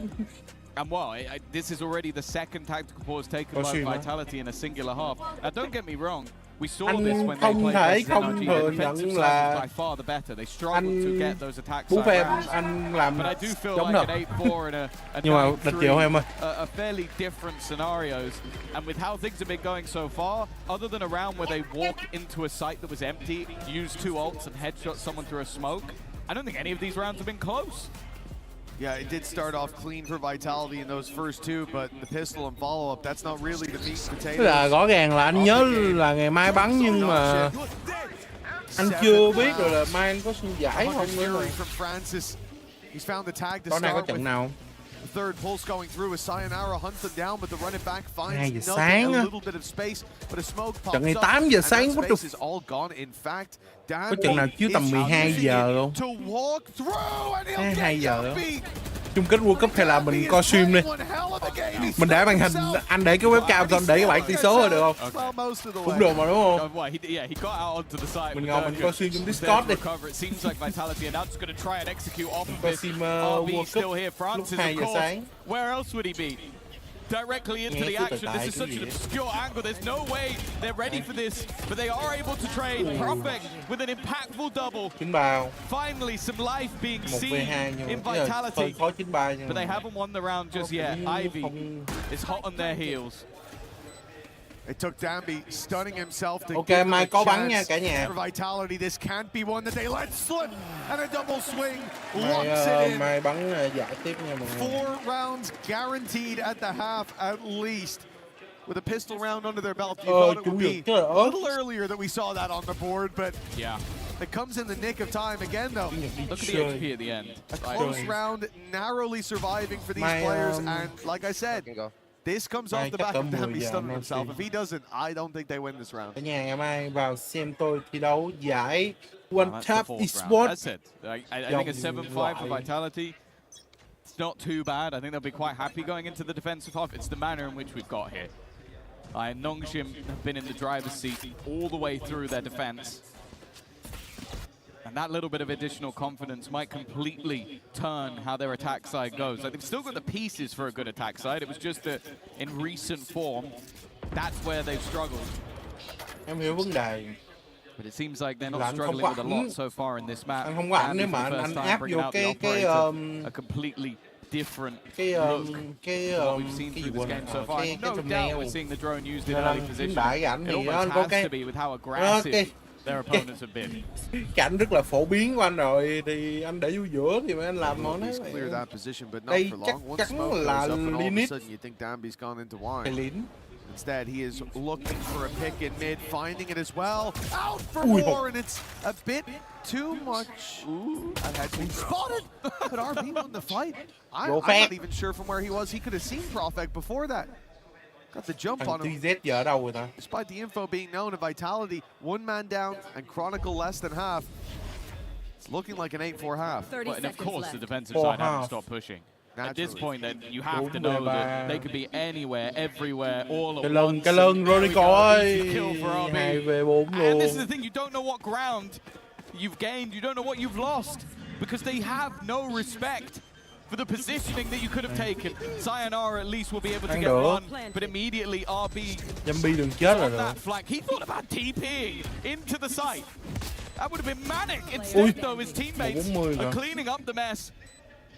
And well, this is already the second tactical pause taken by Vitality in a singular half. Now, don't get me wrong. We saw this when they played versus NRG. The defensive side was by far the better. They struggled to get those attacks side rounds. But I do feel like an 8-4 and a 9-3 are fairly different scenarios. And with how things have been going so far, other than a round where they walk into a site that was empty, use 2 ults and headshot someone through a smoke, I don't think any of these rounds have been close. Yeah, it did start off clean for Vitality in those first 2, but the pistol and follow-up, that's not really the meat and potatoes. Là rõ ràng là anh nhớ là ngày mai bắn, nhưng mà anh chưa biết rồi là mai anh có xin giải không nữa. Tối nay có trận nào? Third pulse going through with Sayonara hunts them down, but the run it back finds nothing, a little bit of space, but a smoke pops up, and that space is all gone. In fact, có trận nào chiếu tầm 12 giờ luôn? 12 giờ luôn. Chung kết World Cup hay là mình coi stream đi. Mình để màn hình, anh để cái webcam xong để cái bảng tỷ số rồi được không? Cũng được mà đúng không? Mình ngồi mình coi stream trong Discord đi. Coi stream World Cup lúc 2 giờ sáng. Where else would he be? Directly into the action. This is such an obscure angle. There's no way they're ready for this, but they are able to trade. Prophet with an impactful double. Finally, some life being seen in Vitality. But they haven't won the round just yet. Ivy is hot on their heels. It took Danby stunning himself to give mai có bắn nha cả nhà. For Vitality, this can't be one that they let slip. And a double swing locks it in. Mai bắn giải tiếp nha mọi người. 4 rounds guaranteed at the half at least. With a pistol round under their belt, you thought it would be a little earlier that we saw that on the board, but yeah, it comes in the nick of time again, though. Look at the HP at the end. A close round, narrowly surviving for these players, and like I said, this comes off the back of Danby stunning himself. If he doesn't, I don't think they win this round. Cả nhà ngày mai vào xem tôi thi đấu giải One Tap Esports. That's it. I think a 7-5 for Vitality. It's not too bad. I think they'll be quite happy going into the defensive half. It's the manner in which we've got here. Nongshim have been in the driver's seat all the way through their defense. And that little bit of additional confidence might completely turn how their attack side goes. Like, they've still got the pieces for a good attack side. It was just that in recent form, that's where they've struggled. Em hiểu vấn đề. But it seems like they're not struggling with a lot so far in this map. Anh không có ảnh nếu mà anh áp vô a completely different look what we've seen through this game so far. No doubt we're seeing the drone used in early position. It almost has to be with how aggressive their opponents have been. Cảnh rất là phổ biến của anh rồi, thì anh để vô giữa thì mà anh làm nó đây chắc chắn là Linux. Instead, he is looking for a pick in mid, finding it as well. Out for more, and it's a bit too much. Ooh, that had been spotted, but RB won the fight. I'm not even sure from where he was. He could have seen Profek before that. Got the jump on him. giờ ở đâu rồi ta? Despite the info being known of Vitality, 1 man down and Chronicle less than half. It's looking like an 8-4 half. Well, and of course, the defensive side haven't stopped pushing. At this point, then you have to know that they could be anywhere, everywhere, all at once. Cái lưng rồi đi coi. And this is the thing, you don't know what ground you've gained, you don't know what you've lost, because they have no respect for the positioning that you could have taken. Sayonara at least will be able to get one, but immediately RB on that flank. He thought about TPing into the site. That would have been manic. Instead, though, his teammates are cleaning up the mess,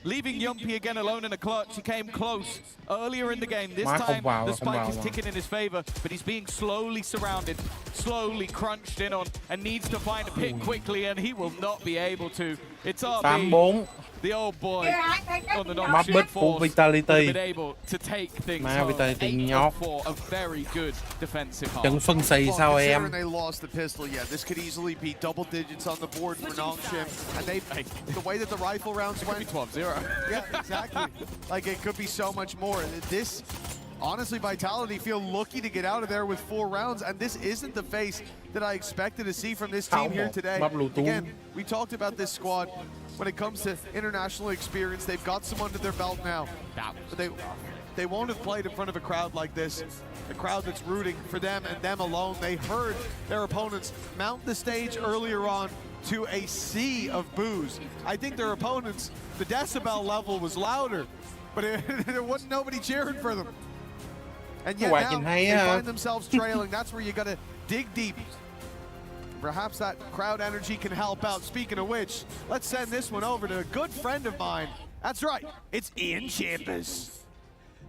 leaving Yumpy again alone in a clutch. He came close earlier in the game. This time, the spike is ticking in his favor, but he's being slowly surrounded, slowly crunched in on, and needs to find a pick quickly, and he will not be able to. It's RB. The old boy on the Nongshim force been able to take things home. 8-4, a very good defensive half. Considering they lost the pistol, yeah, this could easily be double digits on the board for Nongshim. And the way that the rifle rounds went, 12-0. Yeah, exactly. Like it could be so much more. This, honestly, Vitality feel lucky to get out of there with 4 rounds, and this isn't the face that I expected to see from this team here today. Again, we talked about this squad. When it comes to international experience, they've got some under their belt now. But they won't have played in front of a crowd like this, a crowd that's rooting for them and them alone. They heard their opponents mount the stage earlier on to a sea of boos. I think their opponents, the decibel level was louder, but there wasn't nobody cheering for them. And yet now they find themselves trailing. That's where you got to dig deep. Perhaps that crowd energy can help out. Speaking of which, let's send this one over to a good friend of mine. That's right, it's Ian Chambers.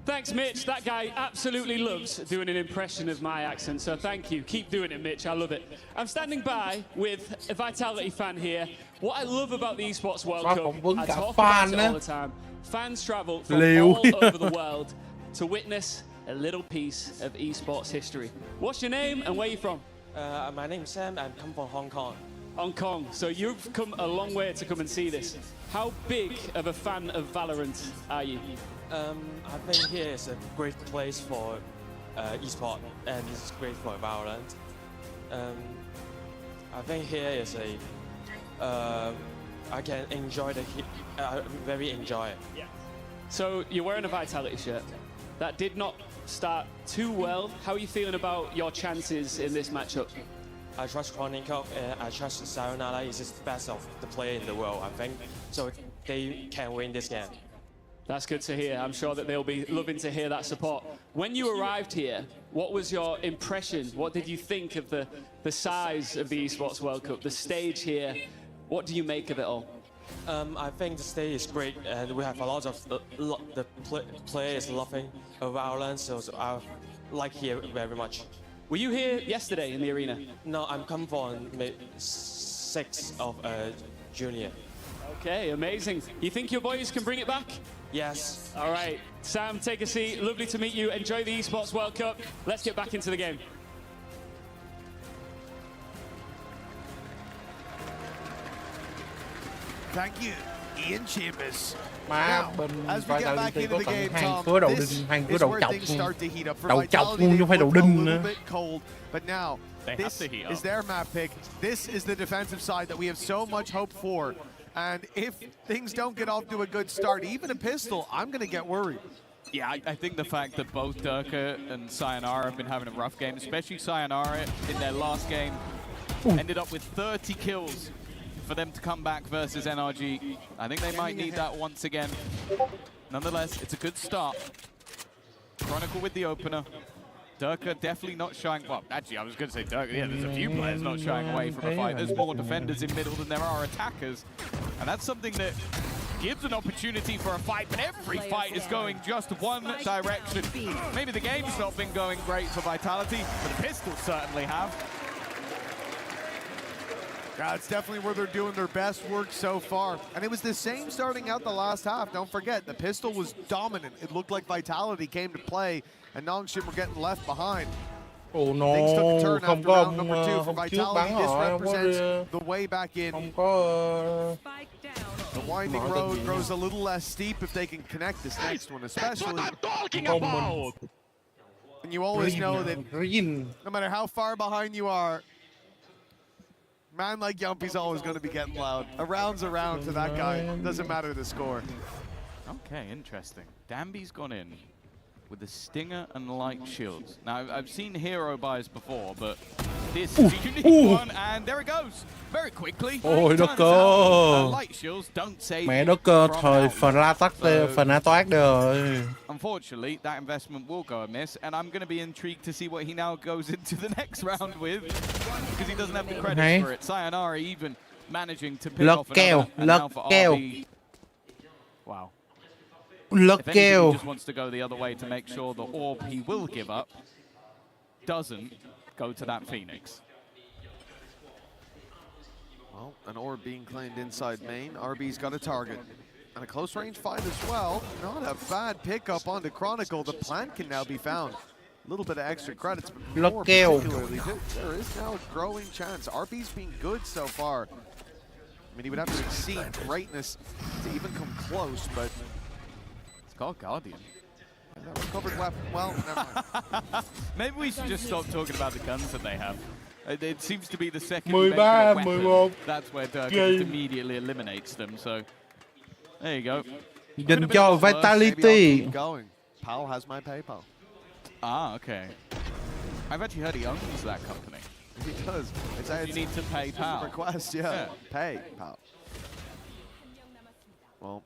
Thanks, Mitch. That guy absolutely loves doing an impression of my accent, so thank you. Keep doing it, Mitch. I love it. I'm standing by with a Vitality fan here. What I love about the Esports World Cup, I talk about it all the time. Fans travel from all over the world to witness a little piece of esports history. What's your name and where are you from? My name's Sam. I come from Hong Kong. Hong Kong. So you've come a long way to come and see this. How big of a fan of Valorant are you? I think here is a great place for esports, and it's great for Valorant. I think here is I can enjoy very enjoy it. Yeah. So you're wearing a Vitality shirt. That did not start too well. How are you feeling about your chances in this matchup? I trust Chronicle and I trust Sayonara is the best of the player in the world, I think. So they can win this game. That's good to hear. I'm sure that they'll be loving to hear that support. When you arrived here, what was your impression? What did you think of the size of the Esports World Cup, the stage here? What do you make of it all? I think the stage is great, and we have a lot of the players loving Valorant, so I like here very much. Were you here yesterday in the arena? No, I'm come from 6th of junior. Okay, amazing. You think your boys can bring it back? Yes. All right, Sam, take a seat. Lovely to meet you. Enjoy the Esports World Cup. Let's get back into the game. Thank you, Ian Chambers. Now, as we get back into the game, Tom, this is where things start to heat up. For Vitality, they look a little bit cold, but now this is their map pick. This is the defensive side that we have so much hope for. And if things don't get off to a good start, even a pistol, I'm going to get worried. Yeah, I think the fact that both Durka and Sayonara have been having a rough game, especially Sayonara in their last game, ended up with 30 kills. For them to come back versus NRG, I think they might need that once again. Nonetheless, it's a good start. Chronicle with the opener. Durka definitely not shying. Well, actually, I was going to say Durka. Yeah, there's a few players not shying away from a fight. There's more defenders in middle than there are attackers. And that's something that gives an opportunity for a fight, but every fight is going just one direction. Maybe the game's not been going great for Vitality, but the Pistols certainly have. Yeah, it's definitely where they're doing their best work so far. And it was the same starting out the last half. Don't forget, the pistol was dominant. It looked like Vitality came to play, and Nongshim were getting left behind. Oh no, things took a turn after round number 2 for Vitality. This represents the way back in. The winding road grows a little less steep if they can connect this next one, especially. That's what I'm talking about! And you always know that no matter how far behind you are, man like Yumpy's always going to be getting loud. A round's a round to that guy. Doesn't matter the score. Okay, interesting. Danby's gone in with the Stinger and Light Shields. Now, I've seen hero buys before, but This is a unique one, and there it goes. Very quickly. Ôi đất Turns cơ. out, light shields don't save Mẹ you đất cơ, from thời out. phần A toát đây rồi. Unfortunately, that investment will go amiss, and I'm going to be intrigued to see what he now goes into the next round with, because he doesn't have the credit for it. Sayonara even managing to pick off another, and now for RB. Wow. If anything, he just wants to go the other way to make sure the orb he will give up doesn't go to that Phoenix. Well, an orb being claimed inside main. RB's got a target. And a close range fight as well. Not a bad pickup onto Chronicle. The plant can now be found. A little bit of extra credits, but more particularly, there is now a growing chance. RB's been good so far. I mean, he would have to exceed greatness to even come close, but... It's called Guardian. And that recovered weapon, well, never mind. Maybe we should just stop talking about the guns that they have. It seems to be the second 13, weapon. That's where Dirk just immediately eliminates them, so... There you go. Dành cho Vitality. Going. Pal has my PayPal. Ah, okay. I've actually heard he owns that company. He does. You need to pay PAL. Request, yeah. Pay PAL. Well,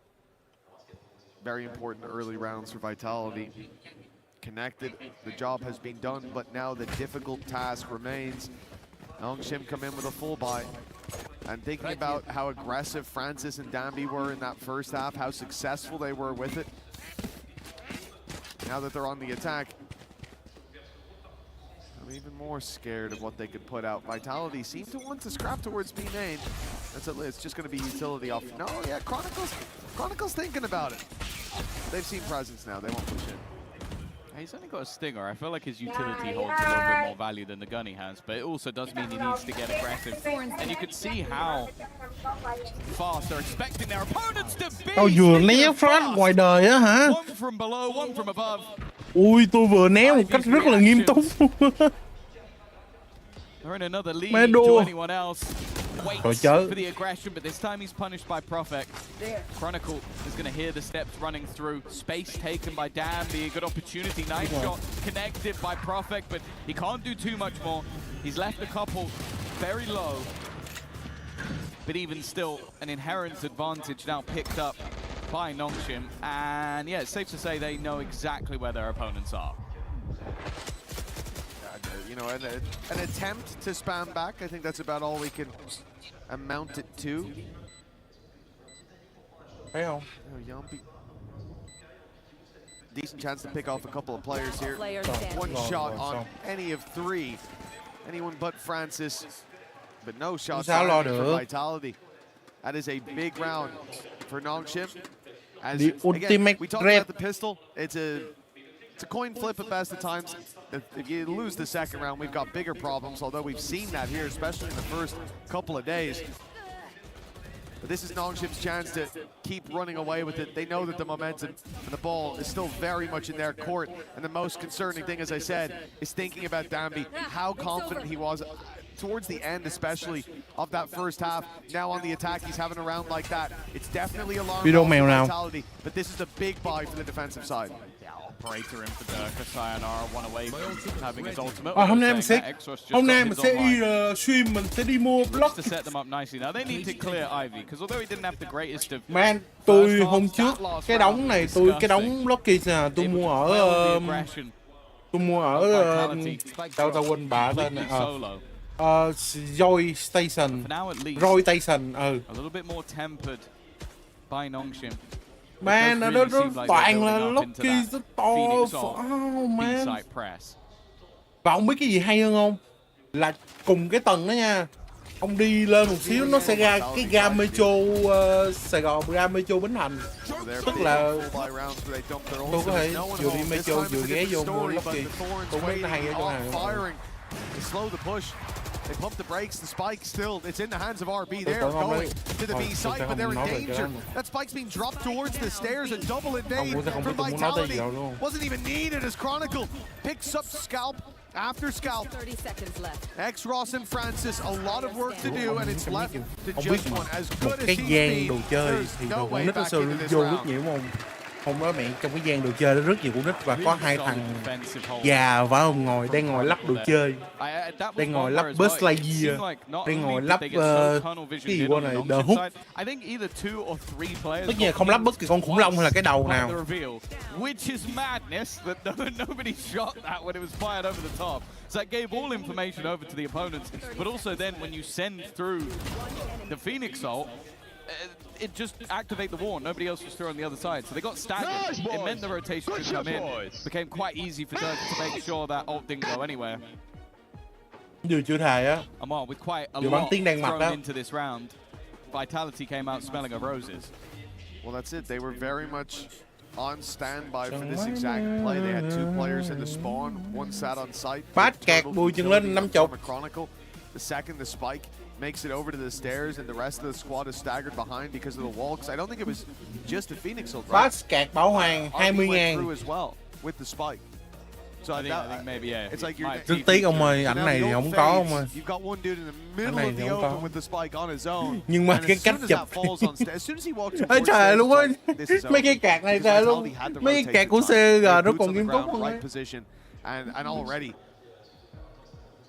very important early rounds for Vitality. Connected, the job has been done, but now the difficult task remains. Nongshim come in with a full buy. And thinking about how aggressive Francis and Danby were in that first half, how successful they were with it. Now that they're on the attack, I'm even more scared of what they could put out. Vitality seem to want to scrap towards B main. It's just going to be utility off. No, yeah, Chronicle's thinking about it. They've seen presence now. They won't push it. He's only got a stinger. I feel like his utility holds a little bit more value than the gun he has, but it also does mean he needs to get aggressive. And you can see how fast they're expecting their opponents to be. Tao vừa né flash ngoài đời á hả? One from below, one from above. Ui, tôi vừa né một cách rất là nghiêm túc. They're in another lead to anyone else. Waits for the aggression, but this time he's punished by Prophet. Chronicle is going to hear the steps running through. Space taken by Danby. Good opportunity. Nice shot connected by Prophet, but he can't do too much more. He's left a couple very low. But even still, an inherent advantage now picked up by Nongshim. And yeah, it's safe to say they know exactly where their opponents are. You know, an attempt to spam back. I think that's about all we can amount it to. Thấy không? Yampy. Decent chance to pick off a couple of players here. One shot on any of three. Anyone but Francis. But no shots for Vitality. That is a big round for Nongshim. The ultimate we talked about the pistol. It's a coin flip at best of times. If you lose the second round, we've got bigger problems, although we've seen that here, especially in the first couple of days. But this is Nongshim's chance to keep running away with it. They know that the momentum and the ball is still very much in their court. And the most concerning thing, as I said, is thinking about Danby, how confident he was towards the end, especially of that first half. Now on the attack, he's having a round like that. It's definitely alarming for Vitality, but this is a big buy for the defensive side. Operator in for Dirk. Sayonara one away from having his ultimate. Hôm nay mình sẽ stream, mình sẽ đi mua block to set them up nicely. Now they need to clear Ivy because although he didn't have the greatest of. Man, tôi hôm trước cái đống này, cái đống blocky nè, tôi mua ở tao quên bả tên này. Joy Station. Roy Station. A little bit more tempered by Nongshim. Man, nó toàn là Lucky rất to. Oh man. Và ông biết cái gì hay hơn không? Là cùng cái tầng đó nha. Ông đi lên một xíu nó sẽ ra cái ga Metro Sài Gòn, ga Metro Bến Thành. Tức là tôi có thể vừa đi Metro vừa ghé vô mua Lucky. Tôi biết nó hay ở chỗ này. They pump the brakes, the spike still, it's in the hands of RB. They're going to the B side, but they're in danger. That spike's being dropped towards the stairs, a double invade from Vitality. Wasn't even needed as Chronicle picks up scalp after scalp. 30 seconds left. X-Ross and Francis, a lot of work to do, and it's left to just one. As good as he's been, there's no way back into this round. Hôm đó mẹ trong cái gian đồ chơi đó rất nhiều con nít và có 2 thằng già và ông đang ngồi lắp đồ chơi, đang ngồi lắp Burst Lightyear, đang ngồi lắp cái gì qua này The Hook. Tất nhiên không lắp bất kỳ con khủng long hay là cái đầu nào. Which is madness that nobody shot that when it was fired over the top. So that gave all information over to the opponents, but also then when you send through the Phoenix ult, it just activated the wall. Nobody else was through on the other side, so they got staggered. Nice, it meant the rotation could come in. Became quite easy for Dirk to make sure that ult didn't go anywhere. Vừa chưa thề á. With quite a lot thrown into this round, Vitality came out smelling of roses. Well, that's it. They were very much on standby for this exact play. They had 2 players in the spawn, one sat on site. Bát kẹt bùi chân lên 50. The second the spike makes it over to the stairs, and the rest of the squad is staggered behind because of the wall. Because I don't think it was just a Phoenix ult, right? Bát kẹt bảo hoàng 20.000 through as well with the spike. So I think maybe it's like you're. Rất tiếc ông ơi, ảnh này thì không có ông ơi. You've got one dude in the middle of the open with the spike on his own. Nhưng mà cái cách chụp. As soon as he walks ơi trời luôn ơi, mấy cái kẹt này trời luôn, mấy cái kẹt của CG nó còn nghiêm túc hơn. And already,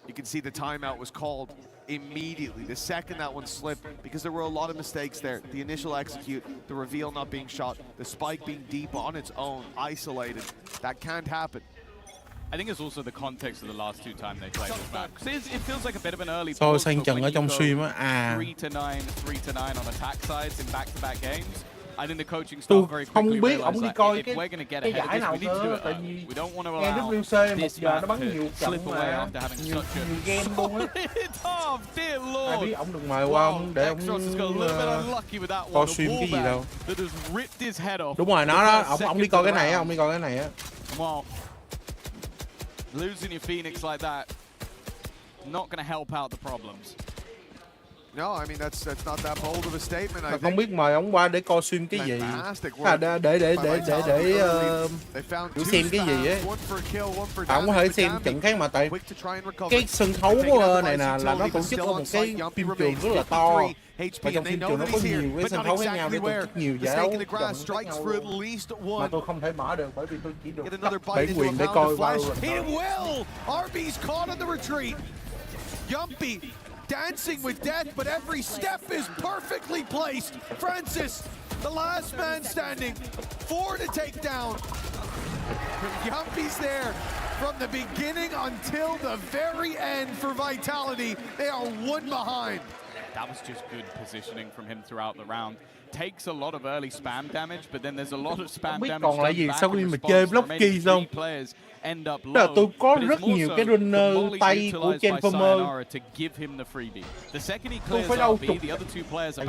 you can see the timeout was called immediately. The second that one slipped, because there were a lot of mistakes there. The initial execute, the reveal not being shot, the spike being deep on its own, isolated. That can't happen. I think it's also the context of the last 2 times they played this map. It feels like a bit of an early so sang trận ở trong stream á, 3-9, 3-9 on attack sides in back-to-back games. I think the coaching staff very quickly realized that if we're going to get ahead of this, we need to do it early. We don't want to allow this map to slip away after having such a solid half. Dear Lord! Ông đừng mời qua ông để ông coi stream cái gì đâu. Đúng rồi, nó đó, ông đi coi cái này á, ông đi coi cái này á. Losing your Phoenix like that, not going to help out the problems. No, I mean that's not that bold of a statement. I think. Không biết mời ông qua để coi stream cái gì. Để xem cái gì á. Ông có thể xem trận khác mà tại cái sân khấu này nè là nó tổ chức ở một cái phim trường rất là to. Và trong phim trường nó có nhiều cái sân khấu khác nhau để tổ chức nhiều giải đấu mà tôi không thể mở được bởi vì tôi chỉ được cấp bản quyền để coi VALORANT. Dancing with death, but every step is perfectly placed. Francis, the last man standing, 4 to take down. Yumpy's there from the beginning until the very end for Vitality. They are 1 behind. That was just good positioning from him throughout the round. Takes a lot of early spam damage, but then there's a lot of spam damage. Còn lại gì sau khi mà chơi Blocky xong? Là tôi có rất nhiều cái runner tay của Jennifer. Tôi phải đâu chục.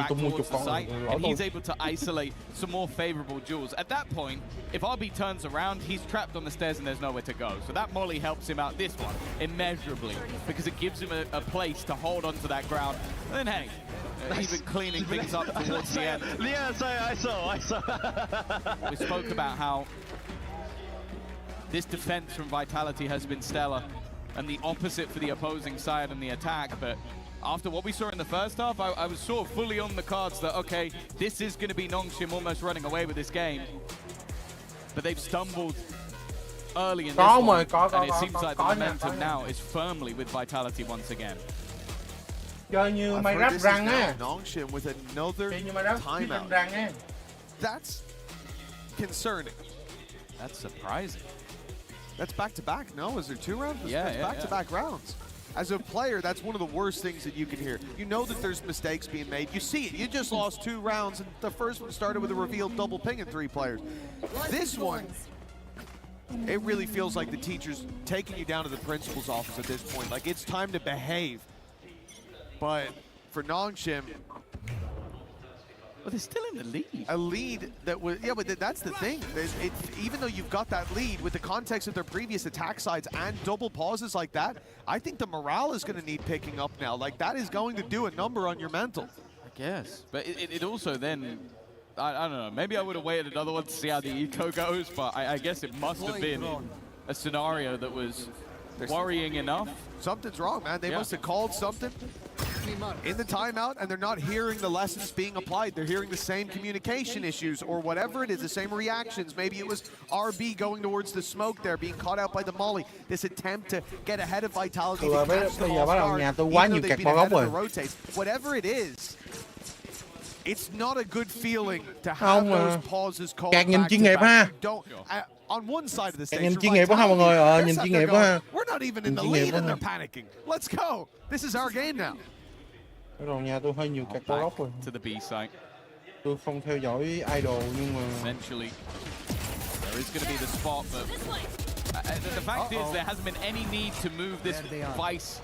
Tôi mua chục con rồi. And he's able to isolate some more favorable jewels. At that point, if RB turns around, he's trapped on the stairs and there's nowhere to go. So that molly helps him out this one immeasurably because it gives him a place to hold onto that ground. And then hey, even cleaning things up towards the end. Yes, I saw. We spoke about how this defense from Vitality has been stellar, and the opposite for the opposing side on the attack. But after what we saw in the first half, I was sort of fully on the cards that, okay, this is going to be Nongshim almost running away with this game. But they've stumbled early in this one, and it seems like the momentum now is firmly with Vitality once again. Chơi như mày ráp răng á. Nongshim with another timeout. That's concerning. That's surprising. That's back-to-back, no? Is there 2 rounds? Yeah, back-to-back rounds. As a player, that's one of the worst things that you can hear. You know that there's mistakes being made. You see it. You just lost 2 rounds, and the first one started with a revealed double ping and 3 players. This one, it really feels like the teacher's taking you down to the principal's office at this point. Like, it's time to behave. But for Nongshim, But they're still in the lead. A lead that was, yeah, but that's the thing. Even though you've got that lead with the context of their previous attack sides and double pauses like that, I think the morale is going to need picking up now. Like, that is going to do a number on your mental. I guess. But it also then, I don't know, maybe I would have waited another one to see how the eco goes, but I guess it must have been a scenario that was worrying enough. Something's wrong, man. They must have called something. in the timeout, and they're not hearing the lessons being applied. They're hearing the same communication issues or whatever it is, the same reactions. Maybe it was RB going towards the smoke there, being caught out by the molly. This attempt to get ahead of Vitality to catch them off guard, even though they've been ahead of the rotates. Whatever it is, it's not a good feeling to have those pauses called back to back. You don't, on one side of the stage, nhìn chuyên nghiệp quá ha mọi người, nhìn chuyên nghiệp quá ha. We're not even in the lead and they're panicking. Let's go. This is our game now. Rồi nha, tôi hơi nhiều cạc block rồi. To the B site. Tôi không theo dõi idol nhưng mà Eventually, there is going to be the spot, but the fact is there hasn't been any need to move this Vice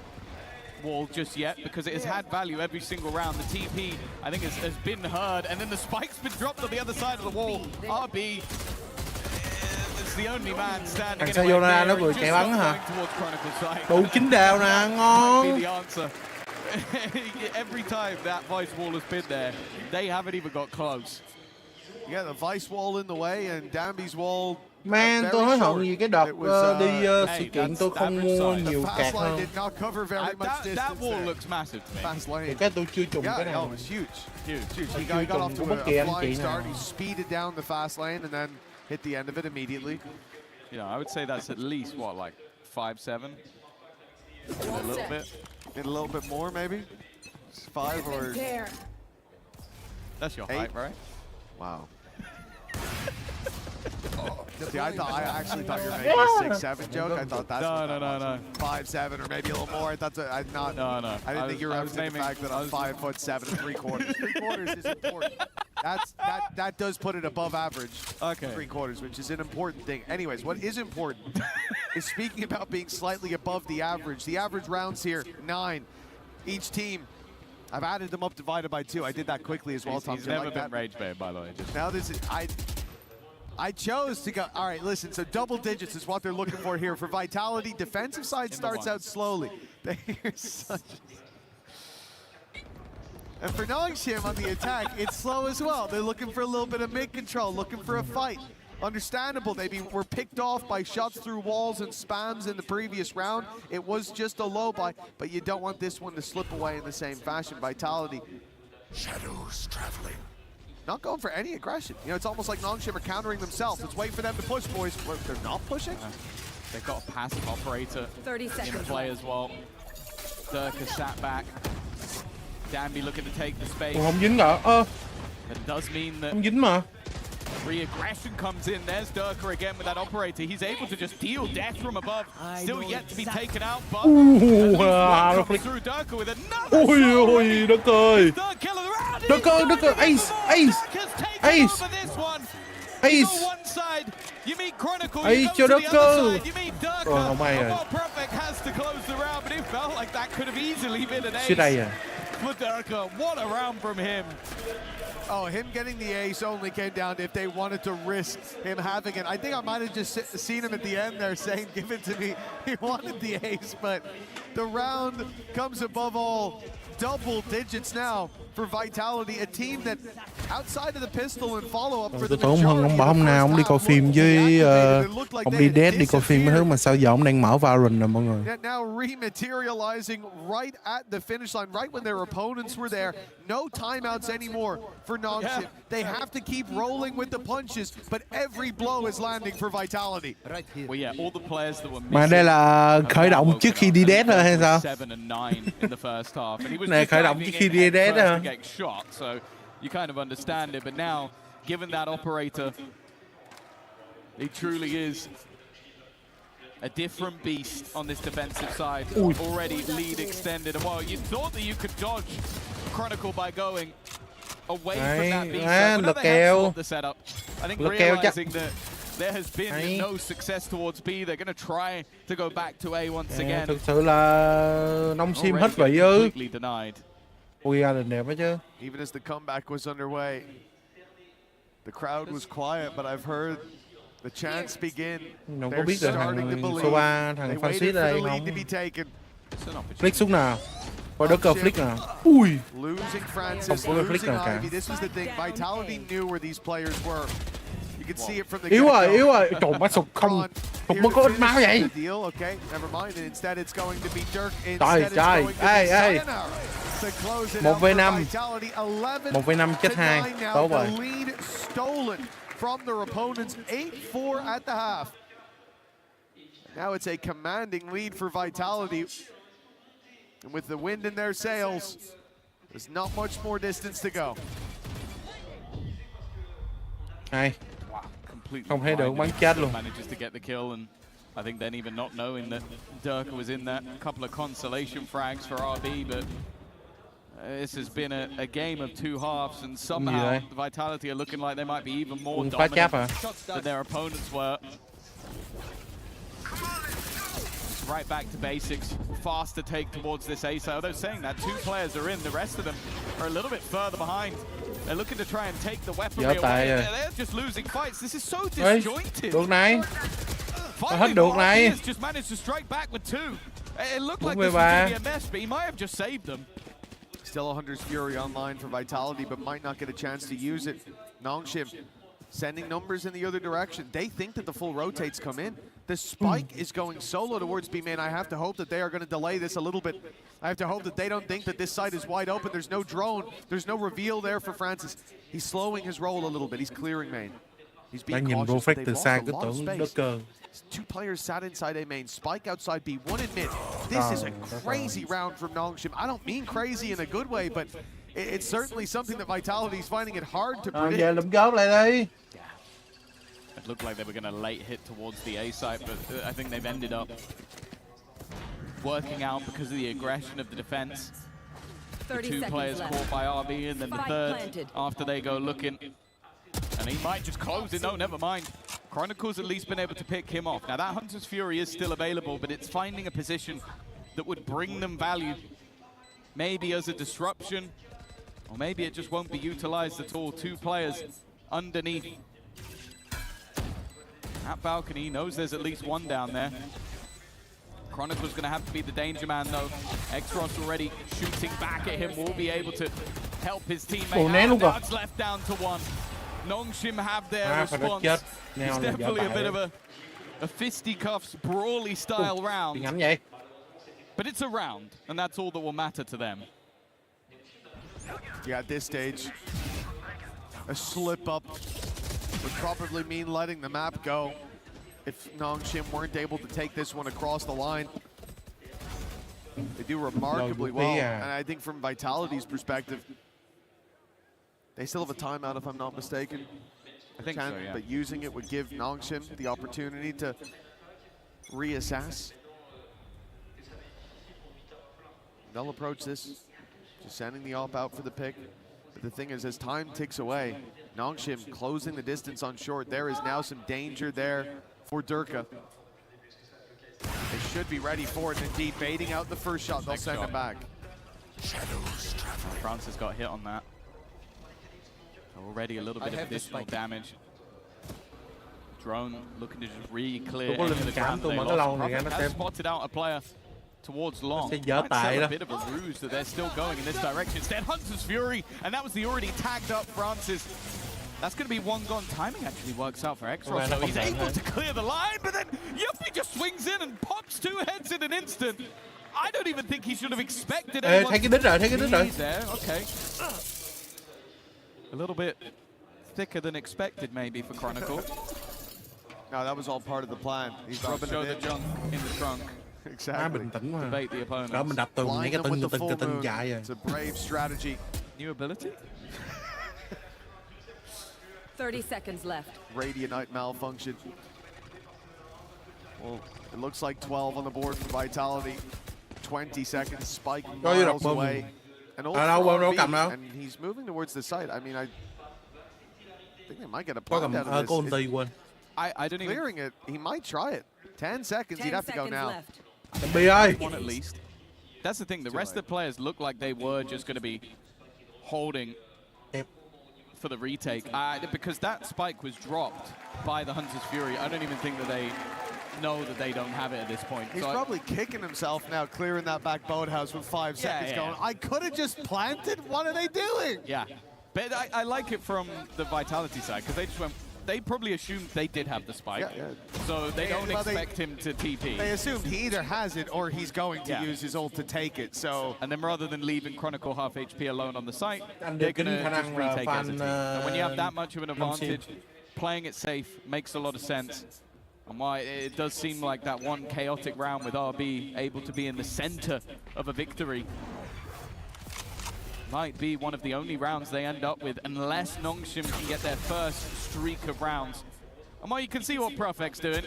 wall just yet because it has had value every single round. The TP, I think, has been heard, and then the spike's been dropped on the other side of the wall. RB is the only man standing in Sao ra nó vừa chạy bắn hả? Đủ 9 đào nè, ngon. Every time that Vice wall has been there, they haven't even got close. Yeah, the Vice wall in the way and Damby's wall. Man, tôi hối hận vì cái đợt đi sự kiện tôi không mua nhiều cạc hơn. That wall looks massive to me. Cái tôi chưa trùng cái này. Yeah, it was huge. He got off to a flying start. He speeded down the fast lane and then hit the end of it immediately. Yeah, I would say that's at least what, like 5-7. A little bit. A little bit more, maybe. 5 or. That's your height, right? Wow. See, I actually thought you were making a 6'7" joke. I thought that's no. 5'7" or maybe a little more. I didn't think you were referencing the fact that I'm 5'7" and 3/4. 3/4 is important. That does put it above average. Okay. 3/4, which is an important thing. Anyways, what is important is speaking about being slightly above the average. The average rounds here 9. Each team. I've added them up divided by 2. I did that quickly as well. He's never been rage bait, by the way. Now this is I chose to go, all right, listen, so double digits is what they're looking for here. For Vitality, defensive side starts out slowly. And for Nongshim on the attack, it's slow as well. They're looking for a little bit of mid-control, looking for a fight. Understandable, they were picked off by shots through walls and spams in the previous round. It was just a low buy, but you don't want this one to slip away in the same fashion. Vitality. Shadows traveling. Not going for any aggression. You know, it's almost like Nongshim are countering themselves. Let's wait for them to push, boys. They're not pushing? They've got a passive operator 30 seconds in play as well. Dirk has sat back. Danby looking to take the space. Ủa, không dính hả? That does mean that không dính mà. Re-aggression comes in. There's Durka again with that operator. He's able to just deal death from above. Still yet to be taken out, but comes through Durka with another Ôi, đất ơi. Đất ơi, ace. Ace. You meet Chronicle, Ace you cho go to đất the other cơ. side, you meet Durka. Rồi, không may rồi. Perfect has to close the round, but it felt like that could have easily been an ace. Xưa đây à. For Durka, what a round from him. Oh, him getting the ace only came down to if they wanted to risk him having it. I think I might have just seen him at the end there saying, give it to me. He wanted the ace, but the round comes above all. Double digits now for Vitality, a team that outside of the pistol and follow up for the Tôi ông bảo hôm nào ông đi coi phim với ông đi date đi coi phim mấy thứ mà sao giờ ông đang mở VALORANT nè mọi người. Now rematerializing right at the finish line, right when their opponents were there. No timeouts anymore for Nongshim. They have to keep rolling with the punches, but every blow is landing for Vitality. Well, yeah, all the players that were Mà đây là khởi động trước khi đi date rồi hay sao? 7 and 9 in the first half, and he was Này khởi động trước khi đi date hả? to get shot, so you kind of understand it. But now, given that operator, he truly is a different beast on this defensive side. Already lead extended, and while you thought that you could dodge Chronicle by going away from that beast, but they have swapped the setup. I think realizing that there has been no success towards B, they're going to try to go back to A once again. Thực sự là Nongshim hết vị ư. Ui, ra đẹp đó chứ. Even as the comeback was underway, the crowd was quiet, but I've heard the chants begin. They're starting to believe. They waited for the lead to be taken. Flick xuống nào. Coi đất cơ flick nào. Ui. Losing Francis, losing Ivy. This was the thing. Vitality knew where these players were. You could see it from the Yếu rồi. Trời, mắt sụp không. Phục mất có ít máu vậy. Okay, never mind. And instead it's going to be Dirk. Trời trời, ê 1v5 1v5 chết 2. Tốt rồi. Stolen from their opponents, 8-4 at the half. Now it's a commanding lead for Vitality. And with the wind in their sails, there's not much more distance to go. Hay. Wow, completely không thấy được, bắn chết luôn. Manages to get the kill, and I think then even not knowing that Durka was in that, couple of consolation frags for RB, but this has been a game of two halves, and somehow Vitality are looking like they might be even more dominant than their opponents were. It's right back to basics, faster take towards this A side. Although saying that, 2 players are in, the rest of them are a little bit further behind. They're looking to try and take the weaponry away. They're just losing fights. This is so disjointed. Được này. Hết được này. Just managed to strike back with 2. It looked like this was going to be a mess, but he might have just saved them. Still a Hunter's Fury online for Vitality, but might not get a chance to use it. Nongshim sending numbers in the other direction. They think that the full rotates come in. The spike is going solo towards B main. I have to hope that they are going to delay this a little bit. I have to hope that they don't think that this site is wide open. There's no drone. There's no reveal there for Francis. He's slowing his roll a little bit. He's clearing main. He's being cautious. They've lost a lot of space. 2 players sat inside A main. Spike outside B, 1 in mid. This is a crazy round from Nongshim. I don't mean crazy in a good way, but it's certainly something that Vitality is finding it hard to predict. Giờ lụm gấu lại đi. It looked like they were going to late hit towards the A site, but I think they've ended up working out because of the aggression of the defense. The 2 players caught by RB, and then the third after they go looking. And he might just close it. No, never mind. Chronicle's at least been able to pick him off. Now that Hunter's Fury is still available, but it's finding a position that would bring them value. Maybe as a disruption, or maybe it just won't be utilized at all. 2 players underneath. At balcony, knows there's at least 1 down there. Chronicle's going to have to be the danger man, though. X-Ross already shooting back at him, will be able to help his teammate out. Now it's left down to 1. Nongshim have their response. It's definitely a bit of a fisticuffs, brawly style round. But it's a round, and that's all that will matter to them. Yeah, at this stage, a slip up would probably mean letting the map go if Nongshim weren't able to take this one across the line. They do remarkably well, and I think from Vitality's perspective, they still have a timeout if I'm not mistaken. I think so, yeah. But using it would give Nongshim the opportunity to reassess. They'll approach this, just sending the op out for the pick. But the thing is, as time ticks away, Nongshim closing the distance on short. There is now some danger there for Durka. They should be ready for it. Indeed, baiting out the first shot, they'll send him back. Francis got hit on that. Already a little bit of additional damage. Drone looking to just re-clear any of the ground they lost. Has spotted out a player towards long. Might sell a bit of a ruse that they're still going in this direction. Instead, Hunter's Fury, and that was the already tagged up Francis. That's going to be 1 gone. Timing actually works out for X-Ross, so he's able to clear the line, but then Yuppie just swings in and pops 2 heads in an instant. I don't even think he should have expected anyone to be there. Okay. A little bit thicker than expected, maybe, for Chronicle. No, that was all part of the plan. He's rubbing show the junk in the trunk. Exactly. Debate the opponent. Blind them with the full moon. It's a brave strategy. New ability? 30 seconds left. Radianite malfunction. Well, it looks like 12 on the board for Vitality. 20 seconds. Spike miles away. And he's moving towards the site. I mean, I think they might get a plant out of this. I don't even... Clearing it, he might try it. 10 seconds, he'd have to go now. One at least. That's the thing, the rest of the players look like they were just going to be holding for the retake. Because that spike was dropped by the Hunter's Fury. I don't even think that they know that they don't have it at this point. He's probably kicking himself now, clearing that back boathouse with 5 seconds going, I could have just planted, what are they doing? Yeah, but I like it from the Vitality side, because they just went, they probably assumed they did have the spike. So they don't expect him to TP. They assumed he either has it or he's going to use his ult to take it. So and then rather than leaving Chronicle half HP alone on the site, they're going to just retake as a team. And when you have that much of an advantage, playing it safe makes a lot of sense. And why it does seem like that one chaotic round with RB able to be in the center of a victory might be one of the only rounds they end up with, unless Nongshim can get their first streak of rounds. And while you can see what Profek's doing,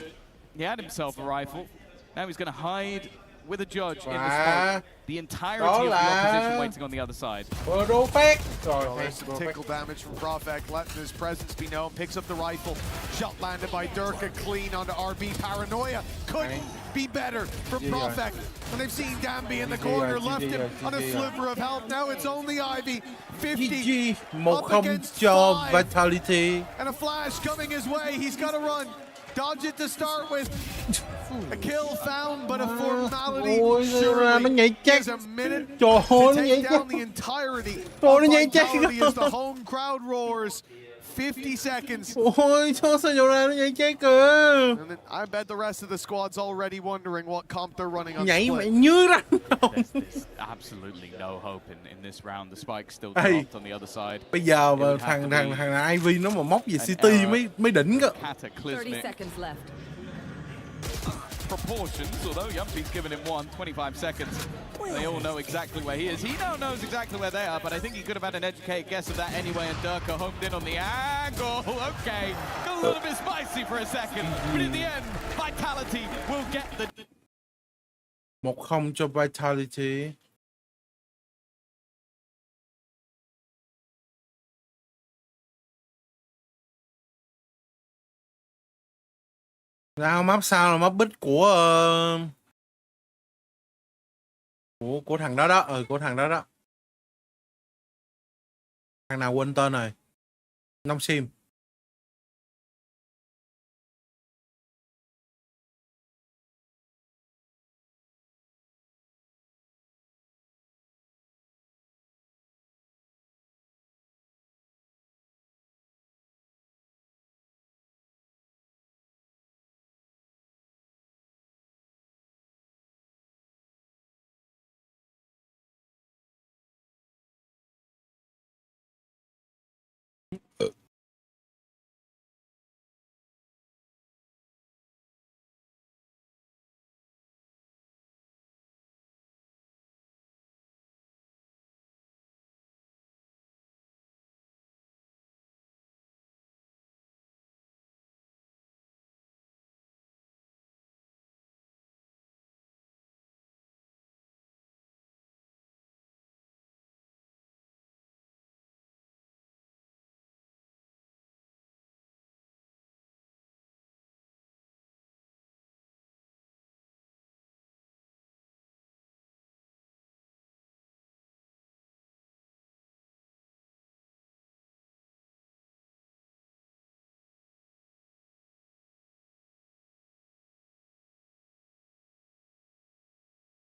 he had himself a rifle. Now he's going to hide with a judge in the smoke. The entirety of the opposition waiting on the other side. There's some tickle damage from Profek, letting his presence be known. Picks up the rifle. Shot landed by Durka, clean onto RB. Paranoia couldn't be better from Profek. And they've seen Dambi in the corner, left him on a sliver of health. Now it's only Ivy. 50 up against 5. Vitality. And a flash coming his way. He's got to run. Dodge it to start with. A kill found, but a formality. Surely is a minute to take down the entirety of Vitality as the home crowd roars. 50 seconds. Ôi, sao vô ra nó nhảy chết kìa. And then I bet the rest of the squad's already wondering what comp they're running on Nhảy split. mẹ như ra. There's absolutely no hope in this round. The spike's still dropped on the other side. Bây giờ mà thằng Ivy nó mà móc về City mới đỉnh cơ. 30 seconds left. Proportions, although Yumpy's given him 25 seconds. They all know exactly where he is. He now knows exactly where they are, but I think he could have had an educated guess of that anyway, and Durka homed in on the angle. Okay, got a little bit spicy for a second, but in the end, Vitality will get the... 1-0 cho Vitality. Nào, map sau là map bích của thằng đó đó, của thằng đó đó. Thằng nào quên tên rồi. Nongshim.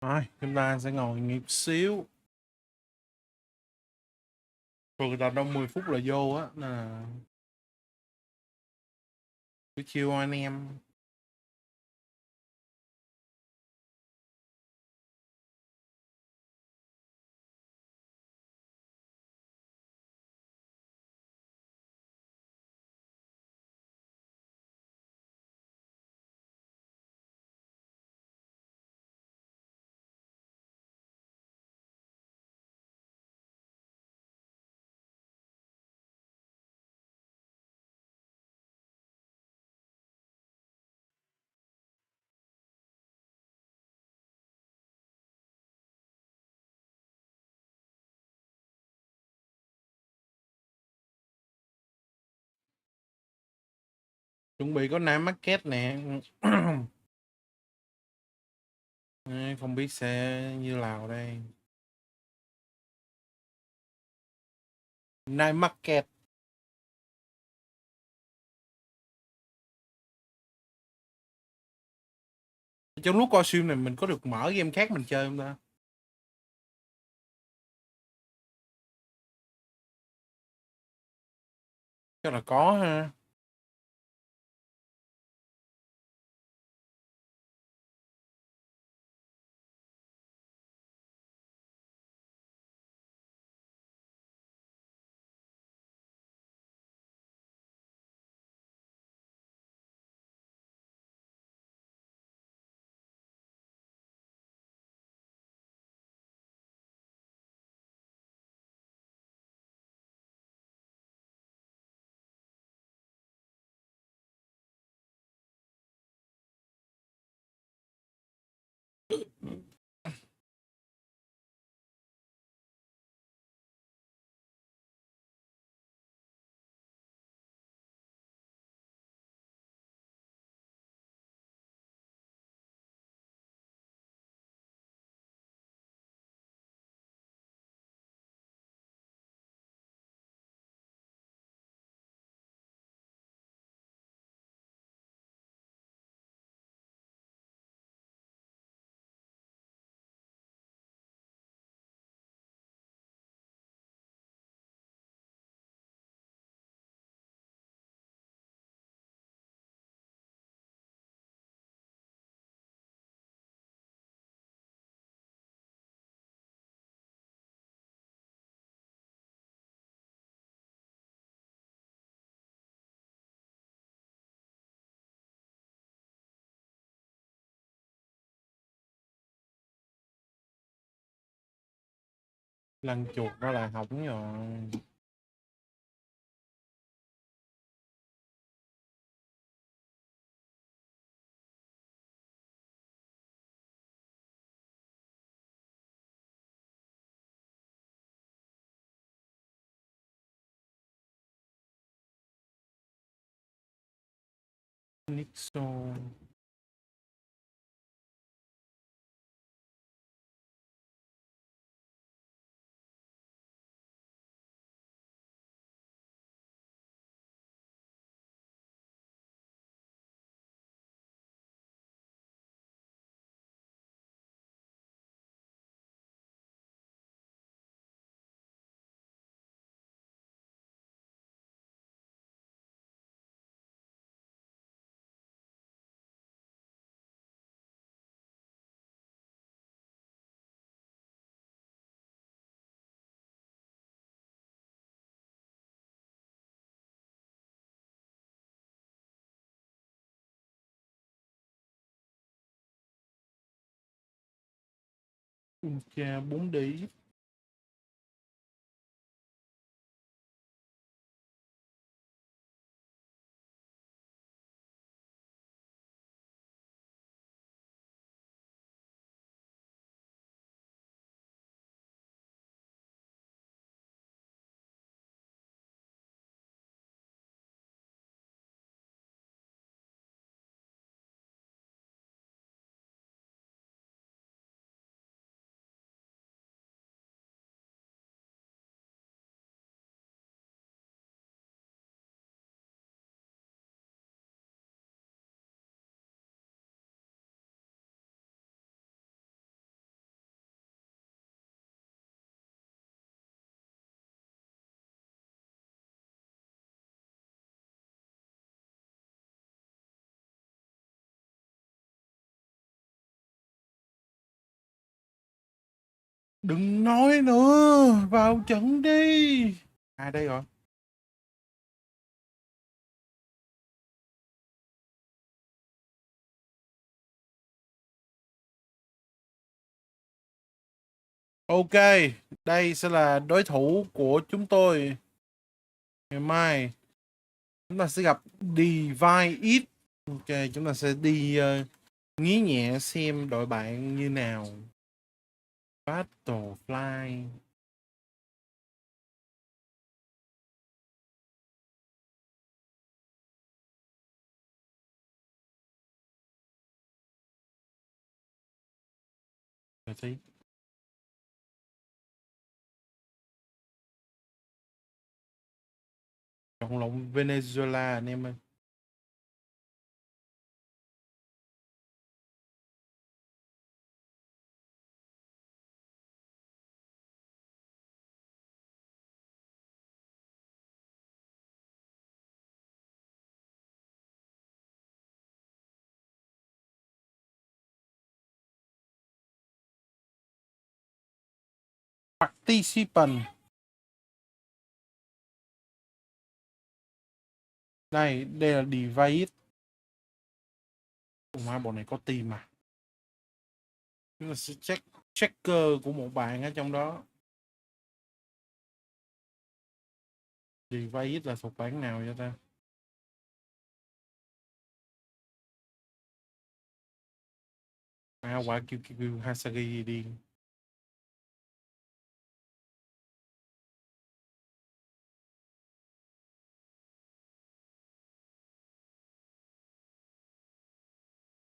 Rồi, chúng ta sẽ ngồi nghỉ xíu. Rồi đợt đâu 10 phút là vô á, nên là cứ chiều anh em. Chuẩn bị có Nam Market nè. Không biết sẽ như nào đây. Nam Market. Trong lúc coi stream này mình có được mở game khác mình chơi không ta? Chắc là có ha. Lăn chuột đó là hỏng rồi. Nixon. Cha 4 đi. Đừng nói nữa, vào trận đi. À đây rồi. Ok, đây sẽ là đối thủ của chúng tôi. Ngày mai chúng ta sẽ gặp Divine It. Ok, chúng ta sẽ đi nghí nhẹ xem đội bạn như nào. Battlefly. Rồi tí. Chọn lộn Venezuela anh em ơi. Participant. Đây là device. Ủa, bộ này có team à? Chúng ta sẽ checker của một bạn ở trong đó. Device là thuộc bản nào vậy ta? Quả kêu Hasagi điên.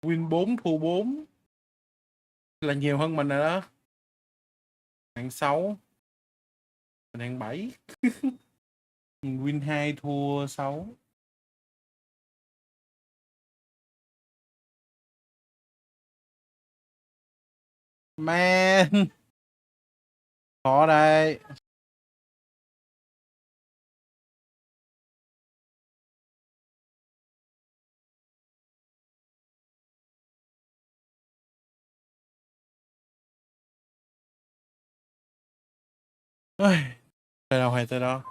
Win 4 thua 4 là nhiều hơn mình rồi đó. Hạng 6, mình hạng 7. Win 2 thua 6. Man, khó đây. Tới đâu hay tới đó.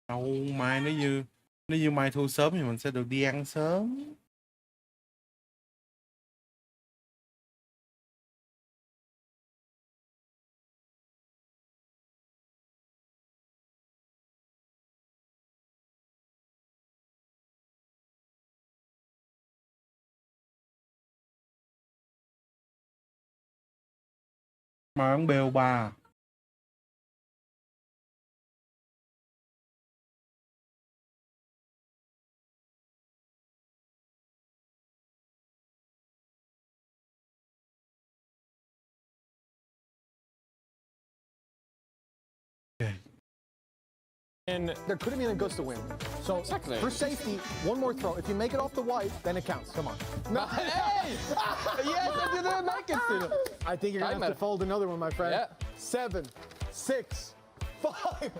Đâu mai nếu như mai thua sớm thì mình sẽ được đi ăn sớm. Mà ăn BO3. And there could have been a ghost to win. So for safety, one more throw. If you make it off the white, then it counts. Come on. No. Hey! Yes, I didn't make it still. I think you're going to have to fold another one, my friend. Yeah. 7, 6, 5.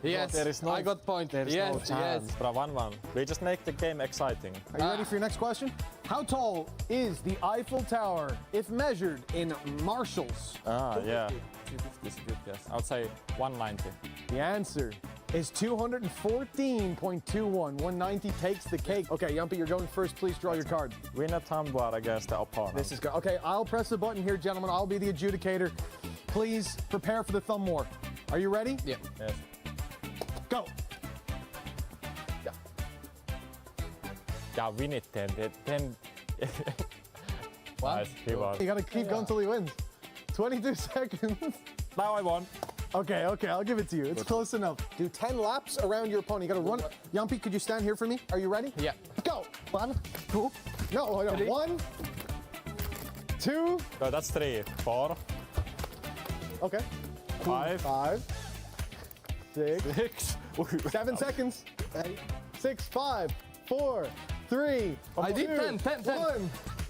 Yes, there is no, I got point. There is no chance. Bro, 1-1. We just make the game exciting. Are you ready for your next question? How tall is the Eiffel Tower if measured in marshals? Yeah. 250 is a good guess. I would say 190. The answer is 214.21. 190 takes the cake. Okay, Yumpy, you're going first. Please draw your card. Win a tumbler against the opponent. This is good. Okay, I'll press the button here, gentlemen. I'll be the adjudicator. Please prepare for the thumb war. Are you ready? Yeah. Yes. Go. Yeah, win it 10. Nice, he won. You gotta keep going till he wins. 22 seconds. Now I won. Okay, I'll give it to you. It's close enough. Do 10 laps around your opponent. You gotta run. Yumpy, could you stand here for me? Are you ready? Yeah. Go. 1, 2. No, 1, 2. No, that's 3. 4. Okay. 5. 6. 7 seconds. 6, 5, 4, 3. I did 10.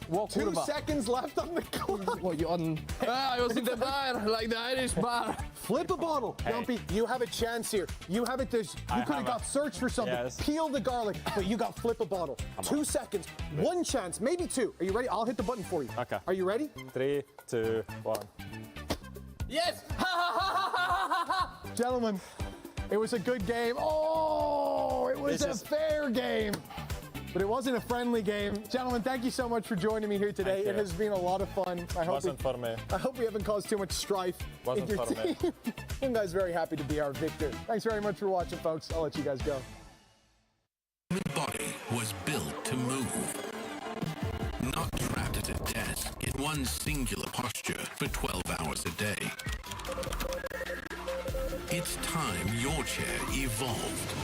1. 2 seconds left on the clock. What, you on? I was in the bar, like the Irish bar. Flip a bottle. Hey. Yumpy, you have a chance here. You have it. You could have got search for something. Yes. Peel the garlic, but you got flip a bottle. 2 seconds. 1 chance, maybe 2. Are you ready? I'll hit the button for you. Okay. Are you ready? 3, 2, 1. Yes! Gentlemen, it was a good game. Oh, it was a fair game. But it wasn't a friendly game. Gentlemen, thank you so much for joining me here today. It has been a lot of fun. I hope for me. I hope we haven't caused too much strife in your team. I'm guys very happy to be our victor. Thanks very much for watching, folks. I'll let you guys go. The body was built to move, not trapped at a desk in one singular posture for 12 hours a day. It's time your chair evolved.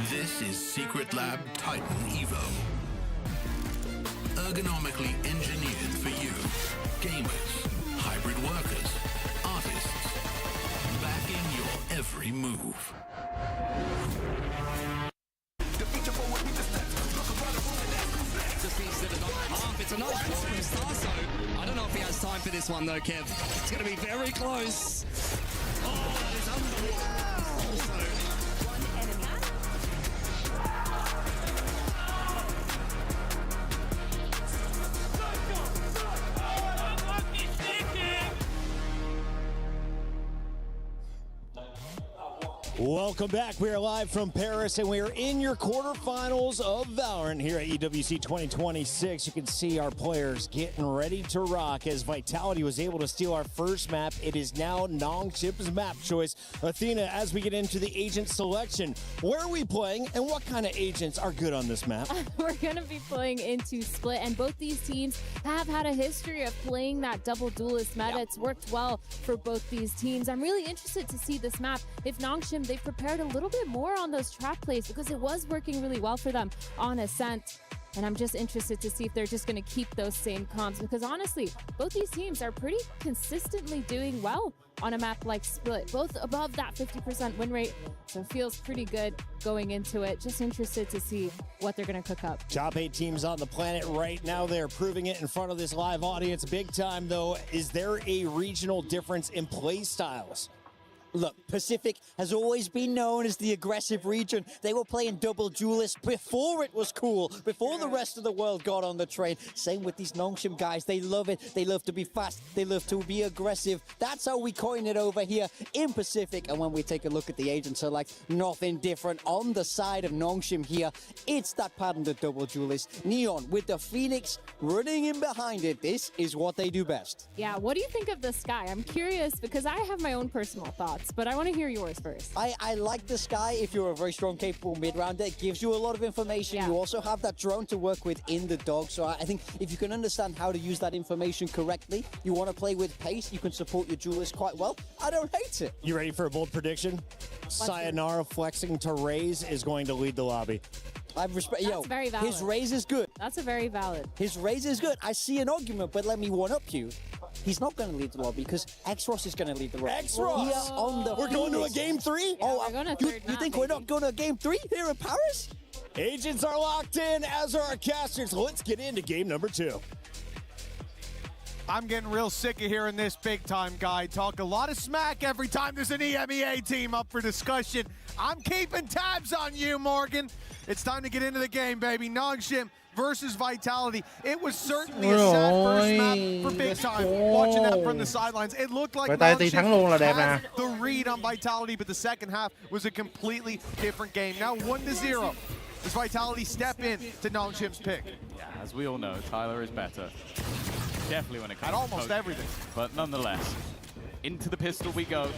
This is Secret Lab Titan Evo. Ergonomically engineered for you, gamers, hybrid workers, artists, backing your every move. It's a nice block from Starso. I don't know if he has time for this one though, Kev. It's going to be very close. Oh, that is unbelievable. Welcome back. We are live from Paris, and we are in your quarterfinals of Valorant here at EWC 2026. You can see our players getting ready to rock as Vitality was able to steal our first map. It is now Nongshim's map choice. Athena, as we get into the agent selection, where are we playing, and what kind of agents are good on this map? We're going to be playing into Split, and both these teams have had a history of playing that double duelist meta. It's worked well for both these teams. I'm really interested to see this map. If Nongshim, they've prepared a little bit more on those trap plays because it was working really well for them on Ascent. And I'm just interested to see if they're just going to keep those same comps, because honestly, both these teams are pretty consistently doing well on a map like Split, both above that 50% win rate. So it feels pretty good going into it. Just interested to see what they're going to cook up. Top 8 teams on the planet right now. They're proving it in front of this live audience. Big time, though. Is there a regional difference in play styles? Look, Pacific has always been known as the aggressive region. They were playing double duelist before it was cool, before the rest of the world got on the train. Same with these Nongshim guys. They love it. They love to be fast. They love to be aggressive. That's how we coin it over here in Pacific. And when we take a look at the agents, so like nothing different on the side of Nongshim here. It's that pattern, the double duelist. Neon with the Phoenix running in behind it. This is what they do best. Yeah, what do you think of the Sky? I'm curious because I have my own personal thoughts, but I want to hear yours first. I like the Sky if you're a very strong, capable mid-rounder. It gives you a lot of information. You also have that drone to work with in the dog. So I think if you can understand how to use that information correctly, you want to play with pace, you can support your duelist quite well. I don't hate it. You ready for a bold prediction? Sayonara flexing to Raze is going to lead the lobby. I respect. That's very valid. His raise is good. That's a very valid. His raise is good. I see an argument, but let me one up you. He's not going to lead the lobby because X-Ross is going to lead the lobby. X-Ross! We're going to a game 3? Yeah, we're going to third you think we're not going to a game 3 here in Paris? Agents are locked in, as are our casters. Let's get into game number 2. I'm getting real sick of hearing this big-time guy talk a lot of smack every time there's an EMEA team up for discussion. I'm keeping tabs on you, Morgan. It's time to get into the game, baby. Nongshim versus Vitality. It was certainly a sad first map for big time. Watching that from the sidelines, it looked like Nongshim had the read on Vitality, but the second half was a completely different game. Now 1-0. Does Vitality step in to Nongshim's pick? Yeah, as we all know, Tyler is better. Definitely when it comes at almost to everything. But nonetheless, into the pistol we go.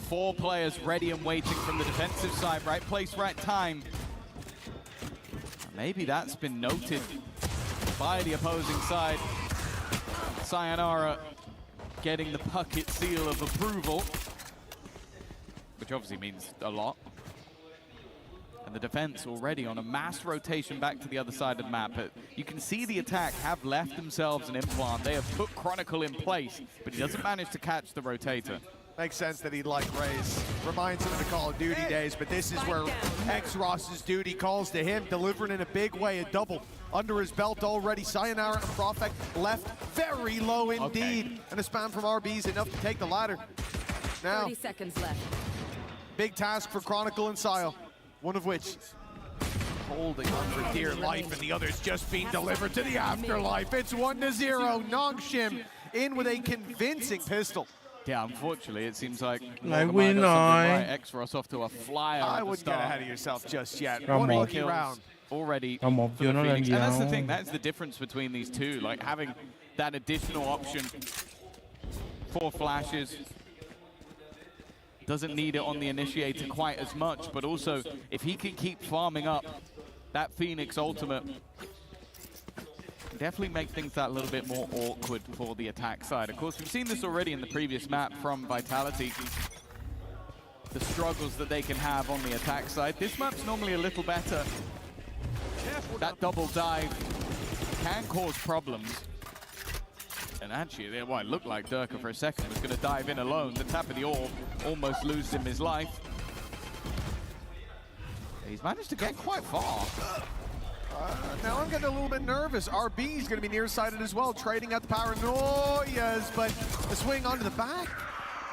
4 players ready and waiting from the defensive side. Right place, right time. Maybe that's been noted by the opposing side. Sayonara getting the bucket seal of approval, which obviously means a lot. And the defense already on a mass rotation back to the other side of the map. But you can see the attack have left themselves an implant. They have put Chronicle in place, but he doesn't manage to catch the rotator. Makes sense that he'd like Raze. Reminds him of the Call of Duty days, but this is where X-Ross's duty calls to him, delivering in a big way, a double under his belt already. Sayonara and Prophet left very low indeed. And a spam from RB is enough to take the ladder. Now, 30 seconds left. Big task for Chronicle and Sile, one of which holding on for dear life, and the other's just being delivered to the afterlife. It's 1-0. Nongshim in with a convincing pistol. Yeah, unfortunately, it seems like X-Ross off to a flyer. I wouldn't get ahead of yourself just yet. One One lucky round. Already for the Phoenix. And that's the thing, that's the difference between these two, like having that additional option for flashes. Doesn't need it on the initiator quite as much, but also if he can keep farming up that Phoenix ultimate, definitely make things that little bit more awkward for the attack side. Of course, we've seen this already in the previous map from Vitality, the struggles that they can have on the attack side. This map's normally a little better. That double dive can cause problems. And actually, well, it looked like Durka for a second was going to dive in alone. The tap of the orb almost loses him his life. He's managed to get quite far. Now I'm getting a little bit nervous. RB is going to be nearsighted as well, trading out the paranoias, but the swing onto the back,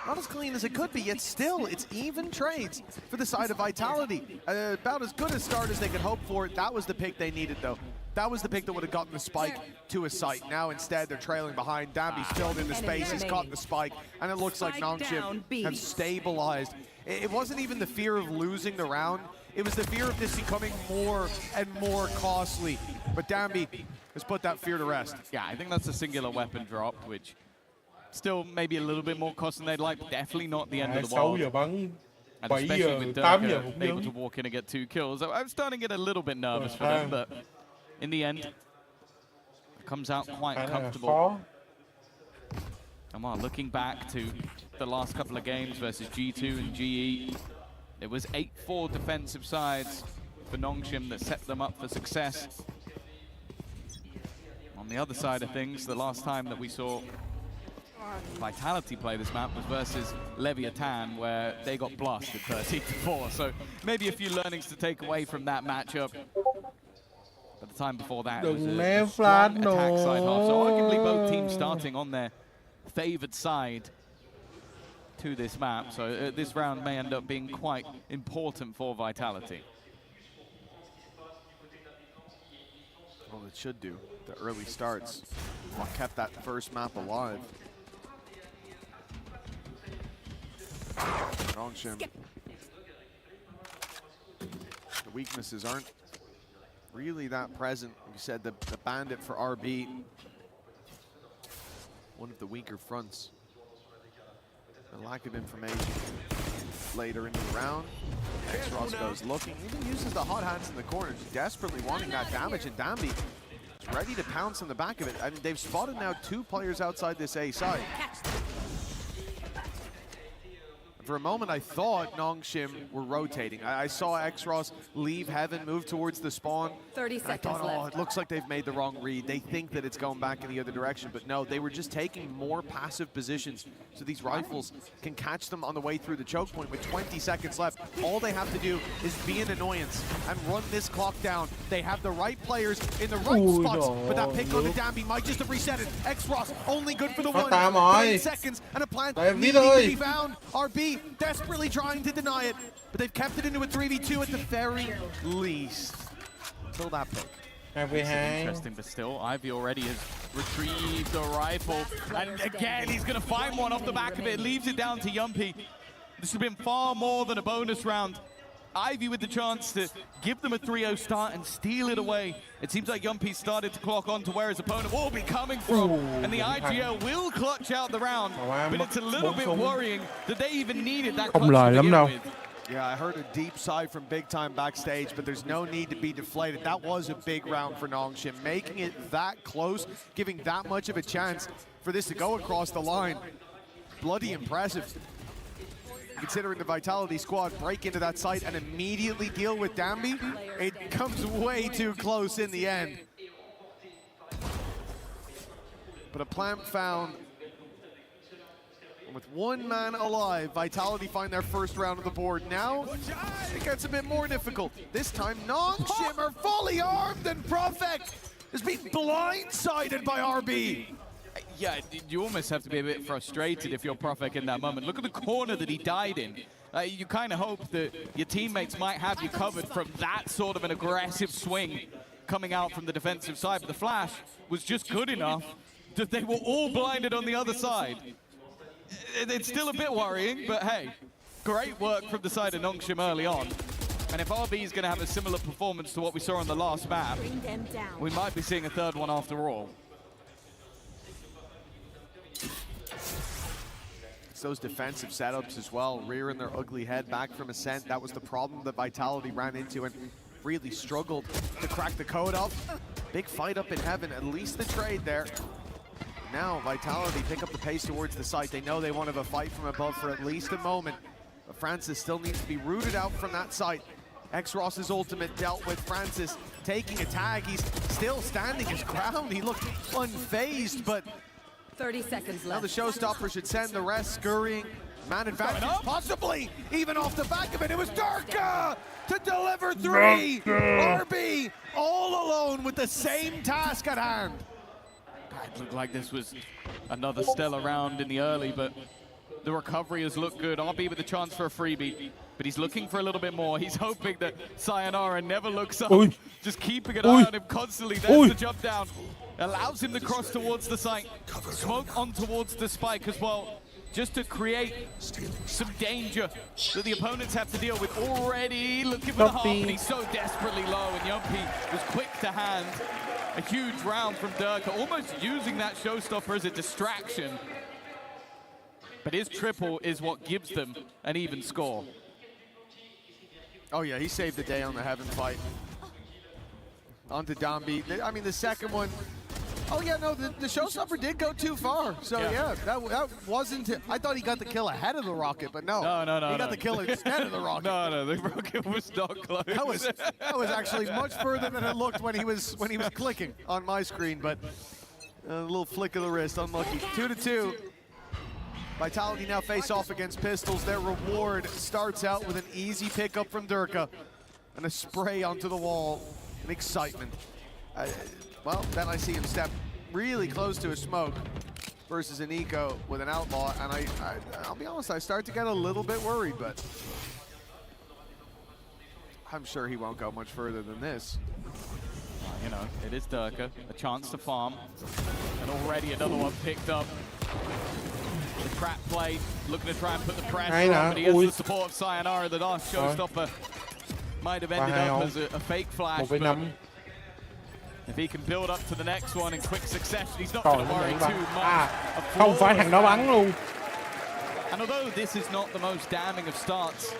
not as clean as it could be, yet still, it's even trades for the side of Vitality. About as good a start as they could hope for. That was the pick they needed, though. That was the pick that would have gotten the spike to a site. Now instead they're trailing behind. Dambi's filled in the space, he's caught the spike, and it looks like Nongshim have stabilized. It wasn't even the fear of losing the round, it was the fear of this becoming more and more costly. But Dambi has put that fear to rest. Yeah, I think that's a singular weapon drop, which still maybe a little bit more cost than they'd like, but definitely not the end of the world. And especially with Durka able to walk in and get 2 kills. I'm starting to get a little bit nervous for them, but in the end, it comes out quite comfortable. Come on, looking back to the last couple of games versus G2 and GE, it was 8-4 defensive sides for Nongshim that set them up for success. On the other side of things, the last time that we saw Vitality play this map was versus Leviathan, where they got blasted 13-4. So maybe a few learnings to take away from that matchup. But the time before that, it was a strong attack side half. So arguably both teams starting on their favored side to this map. So this round may end up being quite important for Vitality. Well, it should do. The early starts what kept that first map alive. Nongshim. The weaknesses aren't really that present. Like you said, the bandit for RB, one of the weaker fronts. The lack of information later into the round. X-Ross goes looking, even uses the hot hands in the corners, desperately wanting that damage, and Dambi is ready to pounce on the back of it. I mean, they've spotted now 2 players outside this A side. For a moment, I thought Nongshim were rotating. I saw X-Ross leave Heaven, move towards the spawn. 30 seconds left. Oh, it looks like they've made the wrong read. They think that it's going back in the other direction, but no, they were just taking more passive positions so these rifles can catch them on the way through the choke point with 20 seconds left. All they have to do is be an annoyance and run this clock down. They have the right players in the right spots, but that pick on the Dambi might just have reset it. X-Ross only good for the 1. 10 seconds and a plant needing to be found. RB desperately trying to deny it, but they've kept it into a 3v2 at the very least. Until that pick. Interesting, but still, Ivy already has retrieved a rifle, and again, he's going to find one off the back of it, leaves it down to Yumpy. This has been far more than a bonus round. Ivy with the chance to give them a 3-0 start and steal it away. It seems like Yumpy started to clock on to where his opponent will be coming from, and the IGL will clutch out the round, but it's a little bit worrying that they even needed that clutch to begin with. Yeah, I heard a deep sigh from Big Time backstage, but there's no need to be deflated. That was a big round for Nongshim. Making it that close, giving that much of a chance for this to go across the line. Bloody impressive. Considering the Vitality squad break into that site and immediately deal with Dambi, it comes way too close in the end. But a plant found. And with 1 man alive, Vitality find their first round of the board. Now, it gets a bit more difficult. This time, Nongshim are fully armed, and Profect is being blindsided by RB. Yeah, you almost have to be a bit frustrated if you're Profek in that moment. Look at the corner that he died in. You kind of hope that your teammates might have you covered from that sort of an aggressive swing coming out from the defensive side, but the flash was just good enough that they were all blinded on the other side. It's still a bit worrying, but hey, great work from the side of Nongshim early on. And if RB is going to have a similar performance to what we saw on the last map, we might be seeing a third one after all. It's those defensive setups as well, rearing their ugly head back from Ascent. That was the problem that Vitality ran into and really struggled to crack the code up. Big fight up in Heaven, at least the trade there. Now Vitality pick up the pace towards the site. They know they want to have a fight from above for at least a moment, but Francis still needs to be rooted out from that site. X-Ross's ultimate dealt with. Francis taking a tag. He's still standing his ground. He looked unfazed, but 30 seconds left. now the showstopper should send the rest scurrying. Man advantage, possibly even off the back of it. It was Durka to deliver 3. RB all alone with the same task at hand. It looked like this was another stellar round in the early, but The recovery has looked good. RB with the chance for a freebie, but he's looking for a little bit more. He's hoping that Sayonara never looks up, just keeping an eye on him constantly. There's the jump down. Allows him to cross towards the site. Smoke on towards the spike as well, just to create some danger that the opponents have to deal with. Already looking for the half, and he's so desperately low, and Yumpy was quick to hand. A huge round from Durka, almost using that showstopper as a distraction. But his triple is what gives them an even score. Oh yeah, he saved the day on the Heaven fight. On to Dambi. I mean, the second one, oh yeah, no, the showstopper did go too far. So yeah, that wasn't, I thought he got the kill ahead of the rocket, but no. He got the kill instead of the rocket. No, the rocket was not close. That was actually much further than it looked when he was clicking on my screen, but a little flick of the wrist, unlucky. 2-2. Vitality now face off against Pistols. Their reward starts out with an easy pickup from Durka and a spray onto the wall. An excitement. Well, then I see him step really close to a smoke versus an eco with an outlaw, and I'll be honest, I start to get a little bit worried, but I'm sure he won't go much further than this. You know, it is Durka, a chance to farm, and already another one picked up. The trap play, looking to try and put the pressure on, but he has the support of Sayonara. The last showstopper might have ended up as a fake flash, but if he can build up to the next one in quick succession, he's not going to worry too much. Không phải thằng đó bắn luôn. And although this is not the most damning of starts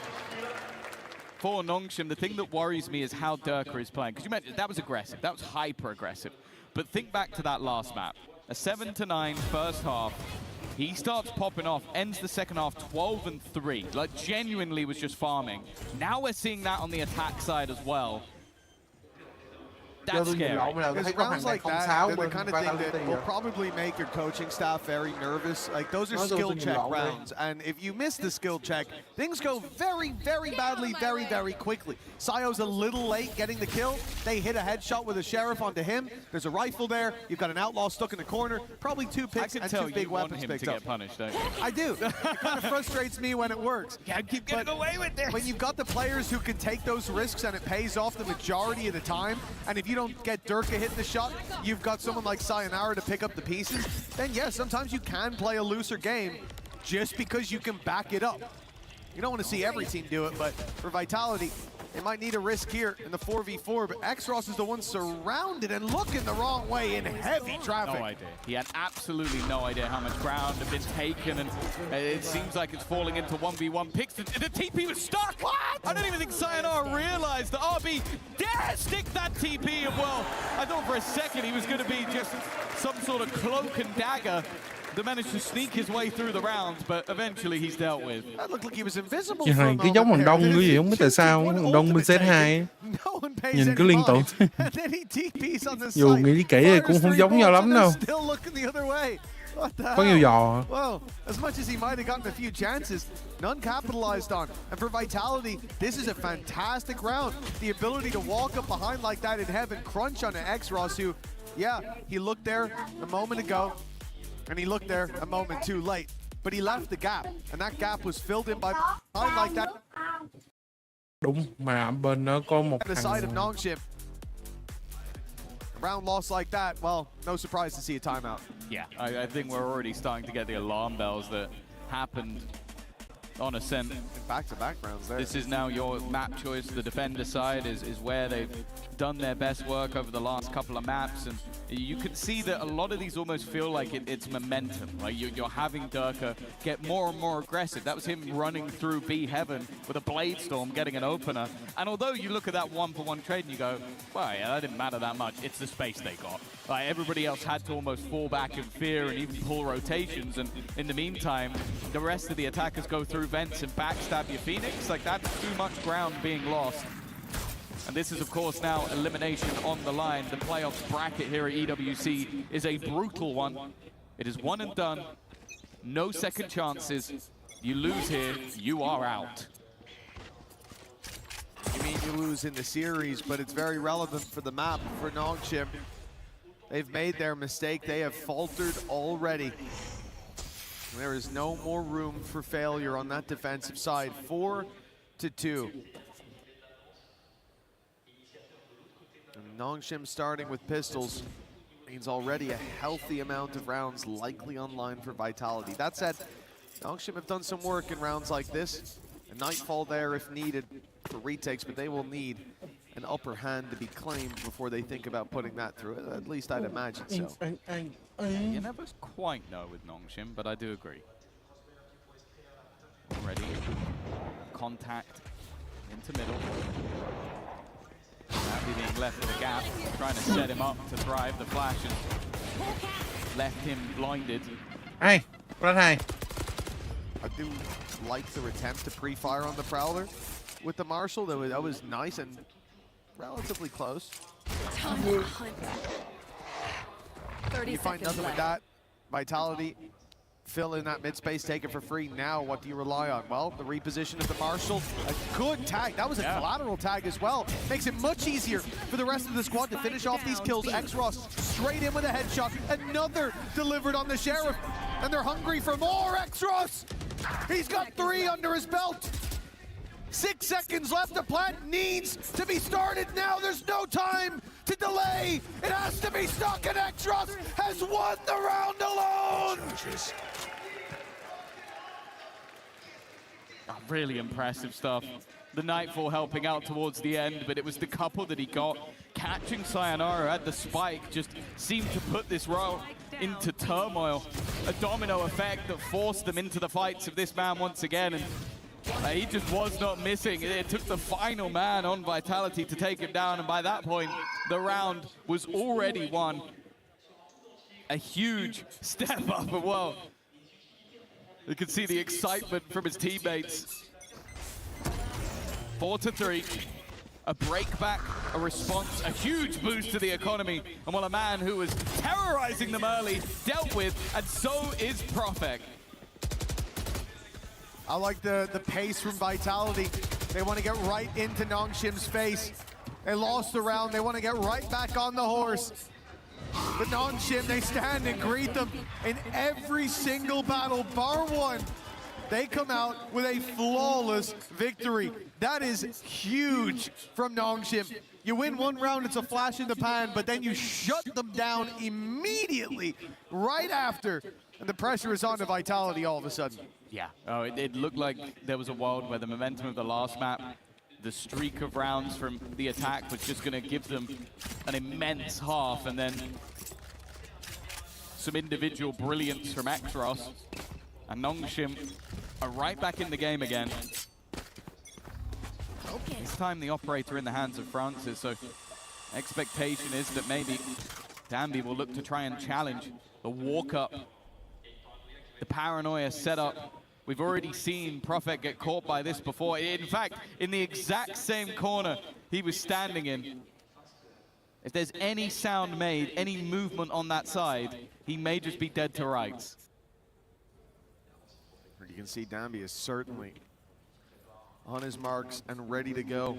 for Nongshim, the thing that worries me is how Durka is playing. Because you mentioned that was aggressive, that was hyper-aggressive. But think back to that last map. A 7-9 first half. He starts popping off, ends the second half 12-3. Like, genuinely was just farming. Now we're seeing that on the attack side as well. That's scary. Because rounds like that, they're the kind of thing that will probably make your coaching staff very nervous. Like, those are skill check rounds, and if you miss the skill check, things go very, very badly, very, very quickly. Sayo's a little late getting the kill. They hit a headshot with a sheriff onto him. There's a rifle there. You've got an outlaw stuck in the corner. Probably 2 picks and 2 big weapons picked up. Get punished, don't you? I do. It kind of frustrates me when it works. Can't keep getting away with this. When you've got the players who can take those risks and it pays off the majority of the time, and if you don't get Durka hitting the shot, you've got someone like Sayonara to pick up the pieces, then yes, sometimes you can play a looser game just because you can back it up. You don't want to see every team do it, but for Vitality, they might need a risk here in the 4v4, but X-Ross is the one surrounded and looking the wrong way in heavy traffic. No idea. He had absolutely no idea how much ground had been taken, and it seems like it's falling into 1v1 picks. The TP was stuck! What? I don't even think Sayonara realized that RB dare stick that TP, and well, I thought for a second he was going to be just some sort of cloak and dagger that managed to sneak his way through the rounds, but eventually he's dealt with. That looked like he was invisible. Này cứ giống thằng Đông cái gì không biết tại sao, thằng Đông bên Z2 nhìn cứ liên tưởng. Dù nghĩ kỹ thì cũng không giống nhau lắm đâu. Có nhiều giò. Well, as much as he might have gotten a few chances, none capitalized on. And for Vitality, this is a fantastic round. The ability to walk up behind like that in heaven, crunch on an X-Ross who, yeah, he looked there a moment ago. And he looked there a moment too late, but he left the gap, and that gap was filled in by like that. Đúng, mà bên nó có một the side of Nongshim. A round loss like that, well, no surprise to see a timeout. Yeah, I think we're already starting to get the alarm bells that happened on Ascent. Back-to-back rounds there. This is now your map choice. The defender side is where they've done their best work over the last couple of maps, and you can see that a lot of these almost feel like it's momentum. Like you're having Durka get more and more aggressive. That was him running through B Heaven with a Blade Storm, getting an opener. And although you look at that 1-for-1 trade and you go, well, yeah, that didn't matter that much. It's the space they got. Like everybody else had to almost fall back in fear and even pull rotations. And in the meantime, the rest of the attackers go through vents and backstab your Phoenix. Like that's too much ground being lost. And this is, of course, now elimination on the line. The playoffs bracket here at EWC is a brutal one. It is one and done. No second chances. You lose here, you are out. You mean you lose in the series, but it's very relevant for the map for Nongshim. They've made their mistake. They have faltered already. There is no more room for failure on that defensive side. 4-2. And Nongshim starting with pistols means already a healthy amount of rounds likely online for Vitality. That said, Nongshim have done some work in rounds like this. A Nightfall there if needed for retakes, but they will need an upper hand to be claimed before they think about putting that through. At least I'd imagine so. You never quite know with Nongshim, but I do agree. Already contact into middle. Andy being left in the gap, trying to set him up to thrive. The flash has left him blinded. Hey, right hey. I do like their attempt to pre-fire on the Prowler with the Marshal. That was nice and relatively close. You find nothing with that. Vitality fill in that mid space, take it for free. Now what do you rely on? Well, the reposition of the Marshal. A good tag. That was a collateral tag as well. Makes it much easier for the rest of the squad to finish off these kills. X-Ross straight in with a headshot. Another delivered on the Sheriff. And they're hungry for more. X-Ross! He's got 3 under his belt. 6 seconds left. The plant needs to be started now. There's no time to delay. It has to be stuck, and X-Ross has won the round alone. Oh, really impressive stuff. The Nightfall helping out towards the end, but it was the couple that he got. Catching Sayonara at the spike just seemed to put this round into turmoil. A domino effect that forced them into the fights of this man once again. And he just was not missing. It took the final man on Vitality to take him down, and by that point, the round was already won. A huge step up as well. You can see the excitement from his teammates. 4-3. A breakback, a response, a huge boost to the economy. And while a man who was terrorizing them early dealt with, and so is Profek. I like the pace from Vitality. They want to get right into Nongshim's face. They lost the round. They want to get right back on the horse. But Nongshim, they stand and greet them in every single battle, bar one. They come out with a flawless victory. That is huge from Nongshim. You win one round, it's a flash in the pan, but then you shut them down immediately right after. And the pressure is on to Vitality all of a sudden. Yeah, oh, it looked like there was a world where the momentum of the last map, the streak of rounds from the attack was just going to give them an immense half, and then some individual brilliance from X-Ross. And Nongshim are right back in the game again. This time the operator in the hands of Francis, so expectation is that maybe Danby will look to try and challenge the walk-up, the paranoia setup. We've already seen Profek get caught by this before. In fact, in the exact same corner he was standing in. If there's any sound made, any movement on that side, he may just be dead to rights. You can see Danby is certainly on his marks and ready to go.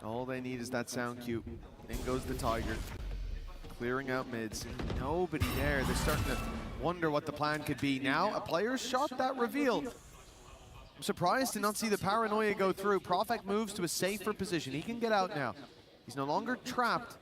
All they need is that sound cue. In goes the Tiger, clearing out mids. Nobody there. They're starting to wonder what the plan could be. Now a player's shot that reveal. I'm surprised to not see the paranoia go through. Profek moves to a safer position. He can get out now. He's no longer trapped.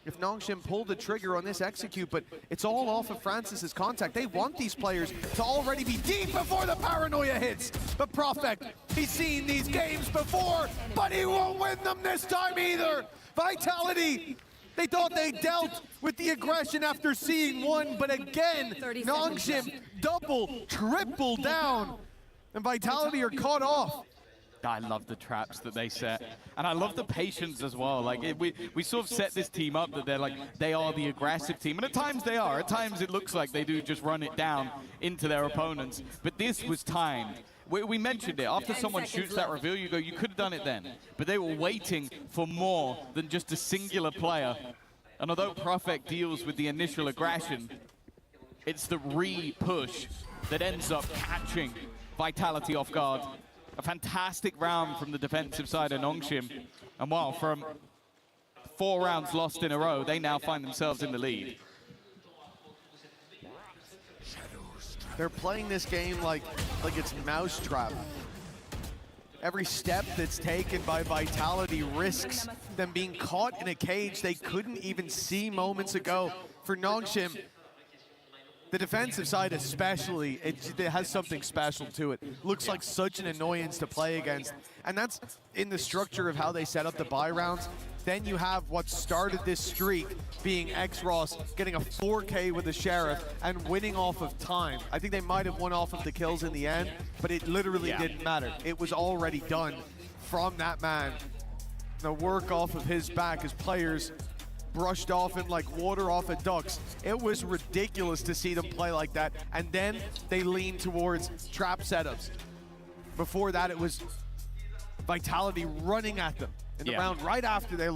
If Nongshim pulled the trigger on this execute, but it's all off of Francis's contact. They want these players to already be deep before the paranoia hits. But Profek, he's seen these games before, but he won't win them this time either. Vitality, they thought they dealt with the aggression after seeing one, but again, Nongshim double, triple down, and Vitality are caught off. I love the traps that they set, and I love the patience as well. Like we sort of set this team up that they are the aggressive team, and at times they are. At times it looks like they do just run it down into their opponents. But this was timed. We mentioned it. After someone shoots that reveal, you go, you could have done it then. But they were waiting for more than just a singular player. And although Profek deals with the initial aggression, it's the re-push that ends up catching Vitality off guard. A fantastic round from the defensive side of Nongshim. And while from 4 rounds lost in a row, they now find themselves in the lead. They're playing this game like it's Mousetrap. Every step that's taken by Vitality risks them being caught in a cage they couldn't even see moments ago. For Nongshim, the defensive side especially, it has something special to it. Looks like such an annoyance to play against. And that's in the structure of how they set up the buy rounds. Then you have what started this streak being X-Ross getting a 4K with the Sheriff and winning off of time. I think they might have won off of the kills in the end, but it literally didn't matter. It was already done from that man. The work off of his back as players brushed off him like water off a duck's. It was ridiculous to see them play like that. And then they leaned towards trap setups. Before that, it was Vitality running at them in the round right after they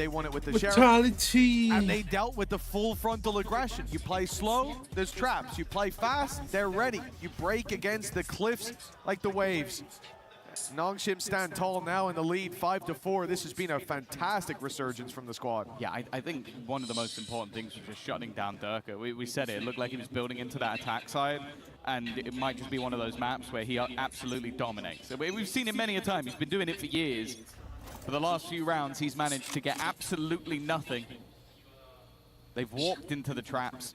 won it with the Sheriff. And they dealt with the full frontal aggression. You play slow, there's traps. You play fast, they're ready. You break against the cliffs like the waves. Nongshim stand tall now in the lead, 5-4. This has been a fantastic resurgence from the squad. Yeah, I think one of the most important things was just shutting down Durka. We said it looked like he was building into that attack side, and it might just be one of those maps where he absolutely dominates. We've seen it many a time. He's been doing it for years. For the last few rounds, he's managed to get absolutely nothing. They've walked into the traps.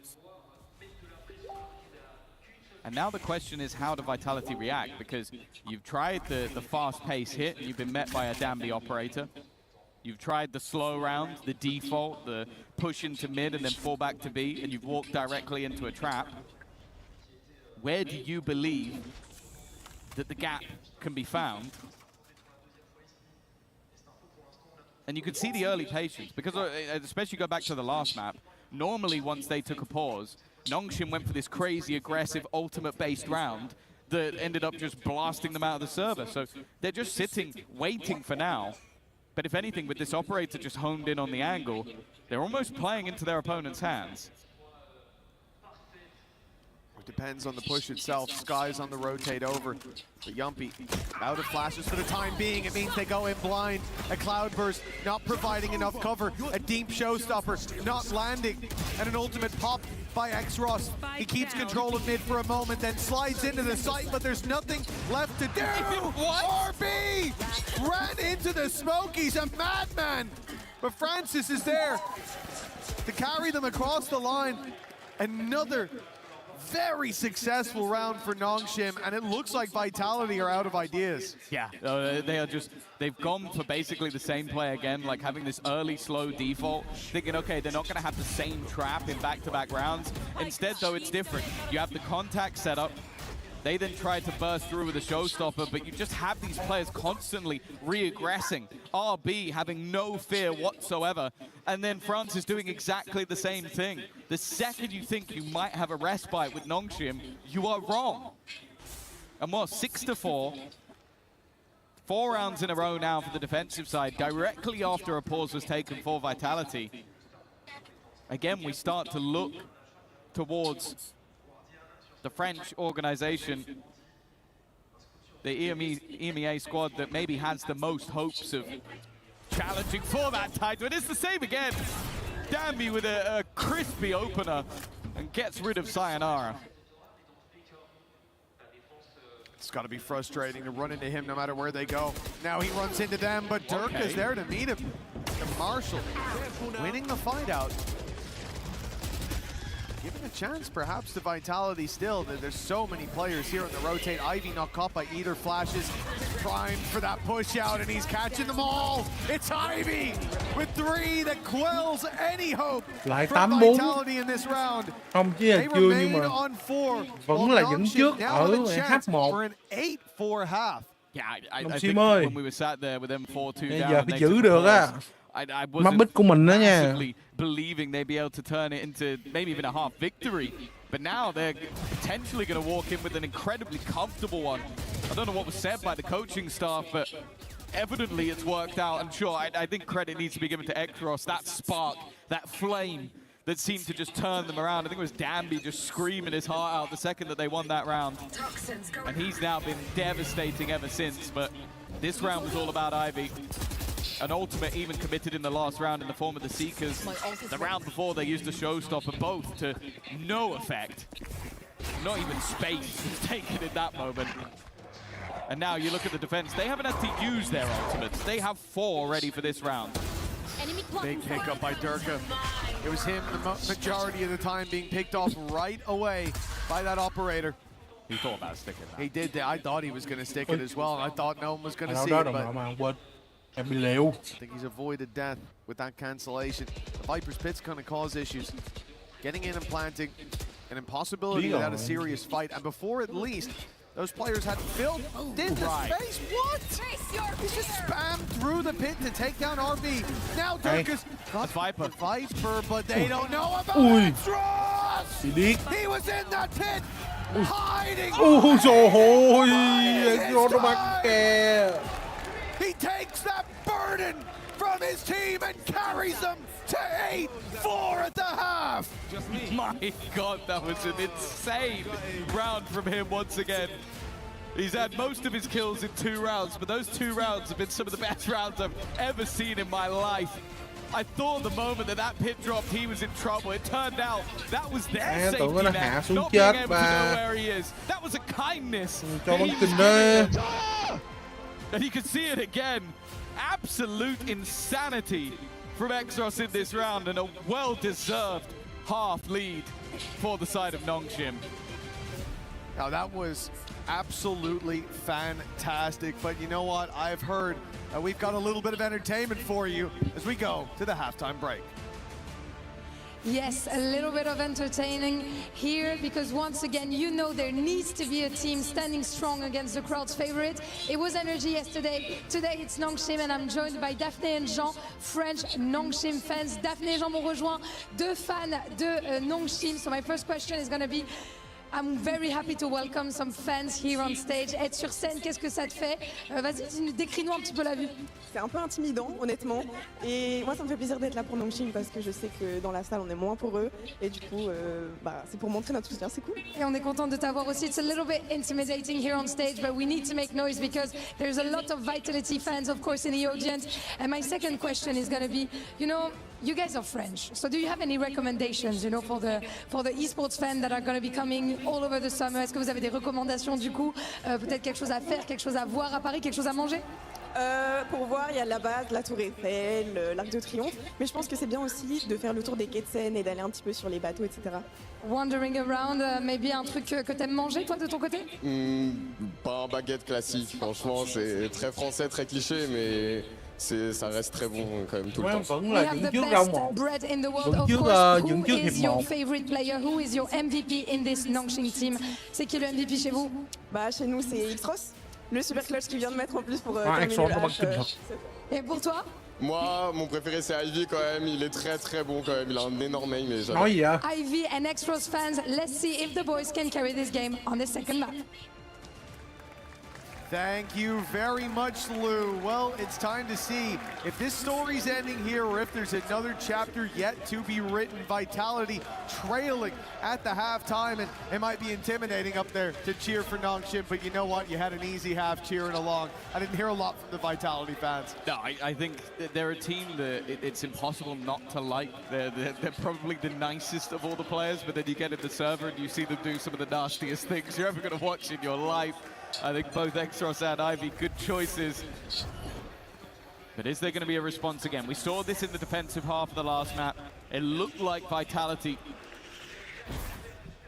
And now the question is, how do Vitality react? Because you've tried the fast-paced hit, and you've been met by a Danby operator. You've tried the slow round, the default, the push into mid and then fall back to B, and you've walked directly into a trap. Where do you believe that the gap can be found? And you could see the early patience, because especially go back to the last map, normally once they took a pause, Nongshim went for this crazy, aggressive, ultimate-based round that ended up just blasting them out of the server. So they're just sitting, waiting for now. But if anything, with this operator just honed in on the angle, they're almost playing into their opponent's hands. It depends on the push itself. Sky's on the rotate over. But Yumpy out of flashes for the time being. It means they go in blind. A cloudburst not providing enough cover. A deep showstopper not landing. And an ultimate pop by X-Ross. He keeps control of mid for a moment, then slides into the site, but there's nothing left to do. What? RB ran into the smoke. He's a madman. But Francis is there to carry them across the line. Another very successful round for Nongshim, and it looks like Vitality are out of ideas. Yeah, they've gone for basically the same play again, like having this early slow default, thinking, okay, they're not going to have the same trap in back-to-back rounds. Instead, though, it's different. You have the contact set up. They then try to burst through with a showstopper, but you just have these players constantly re-aggressing. RB having no fear whatsoever. And then France is doing exactly the same thing. The second you think you might have a respite with Nongshim, you are wrong. And what, 6-4? 4 rounds in a row now for the defensive side, directly after a pause was taken for Vitality. Again, we start to look towards the French organization, the EMEA squad that maybe has the most hopes of challenging for that title. And it's the same again. Danby with a crispy opener and gets rid of Sayonara. It's got to be frustrating to run into him no matter where they go. Now he runs into them, but Dirk is there to meet him. And Marshall winning the fight out. Giving a chance, perhaps, to Vitality still. There's so many players here on the rotate. Ivy not caught by either flashes. Primed for that push out, and he's catching them all. It's Ivy with 3 that quells any hope from Vitality in this round. Không chỉ là chưa nhưng mà vẫn là dẫn trước ở H1. For an 8-4 half. Yeah, I think when we were sat there with them 4-2 down, giờ phải giữ được á. Mắt bích của mình đó nha. Believing they'd be able to turn it into maybe even a half victory. But now they're potentially going to walk in with an incredibly comfortable one. I don't know what was said by the coaching staff, but evidently it's worked out. I'm sure, I think credit needs to be given to X-Ross. That spark, that flame that seemed to just turn them around. I think it was Danby just screaming his heart out the second that they won that round. And he's now been devastating ever since. But this round was all about Ivy. An ultimate even committed in the last round in the form of the Seekers. The round before they used a showstopper, both to no effect. not even space was taken in that moment. And now you look at the defense, they haven't had to use their ultimates. They have 4 ready for this round. Big pickup by Durka. It was him the majority of the time being picked off right away by that operator. He thought about sticking that. He did. I thought he was going to stick it as well, and I thought no one was going to see it, but I think he's avoided death with that cancellation. The Viper's Pit's going to cause issues. Getting in and planting, an impossibility without a serious fight, and before at least, those players had filled in the space. What? He just spammed through the pit to take down RB. Now Durka's got Viper, but they don't know about Extras! He was in that pit, hiding. He takes that burden from his team and carries them to 8-4 at the half. Just me. My God, that was an insane round from him once again. He's had most of his kills in 2 rounds, but those 2 rounds have been some of the best rounds I've ever seen in my life. I thought the moment that pit dropped, he was in trouble. It turned out that was their safety net, not being able to know where he is. That was a kindness. And you can see it again. Absolute insanity from Extras in this round, and a well-deserved half lead for the side of Nongshim. Now that was absolutely fantastic, but you know what? I've heard we've got a little bit of entertainment for you as we go to the halftime break. Yes, a little bit of entertaining here, because once again, you know there needs to be a team standing strong against the crowd's favorite. It was Energy yesterday. Today it's Nongshim, and I'm joined by Daphné and Jean, French Nongshim fans. Daphné et Jean m'ont rejoint, 2 fans de Nongshim. So my first question is going to be, I'm very happy to welcome some fans here on stage. Être sur scène, qu'est-ce que ça te fait? Vas-y, décris-nous un petit peu la vue. C'est un peu intimidant, honnêtement. Et moi, ça me fait plaisir d'être là pour Nongshim parce que je sais que dans la salle, on est moins pour eux. Et du coup, c'est pour montrer notre soutien, c'est cool. Et on est content de t'avoir aussi. It's a little bit intimidating here on stage, but we need to make noise because there's a lot of Vitality fans, of course, in the audience. And my second question is going to be, you guys are French, so do you have any recommendations, for the esports fans that are going to be coming all over the summer? Est-ce que vous avez des recommandations du coup? Peut-être quelque chose à faire, quelque chose à voir à Paris, quelque chose à manger? Pour voir, il y a la base, la Tour Eiffel, l'Arc de Triomphe, mais je pense que c'est bien aussi de faire le tour des quais de Seine et d'aller un petit peu sur les bateaux, etc. Wandering around, maybe un truc que t'aimes manger, toi, de ton côté? Pas un baguette classique, franchement, c'est très français, très cliché, mais ça reste très bon quand même tout le temps. We have the best bread in the world, of course. Who is your favorite player? Who is your MVP in this Nongshim team? C'est qui le MVP chez vous? Chez nous, c'est Xtros, le super clutch qui vient de mettre en plus pour terminer le H. Et pour toi? Moi, mon préféré c'est Ivy quand même, il est très très bon quand même, il a un énorme aim et Oh yeah. Ivy and Extras fans, let's see if the boys can carry this game on the second map. Thank you very much, Lou. Well, it's time to see if this story's ending here or if there's another chapter yet to be written. Vitality trailing at the halftime, and it might be intimidating up there to cheer for Nongshim, but you know what? You had an easy half cheering along. I didn't hear a lot from the Vitality fans. No, I think that they're a team that it's impossible not to like. They're probably the nicest of all the players, but then you get in the server and you see them do some of the nastiest things you're ever going to watch in your life. I think both Extras and Ivy, good choices. But is there going to be a response again? We saw this in the defensive half of the last map. It looked like Vitality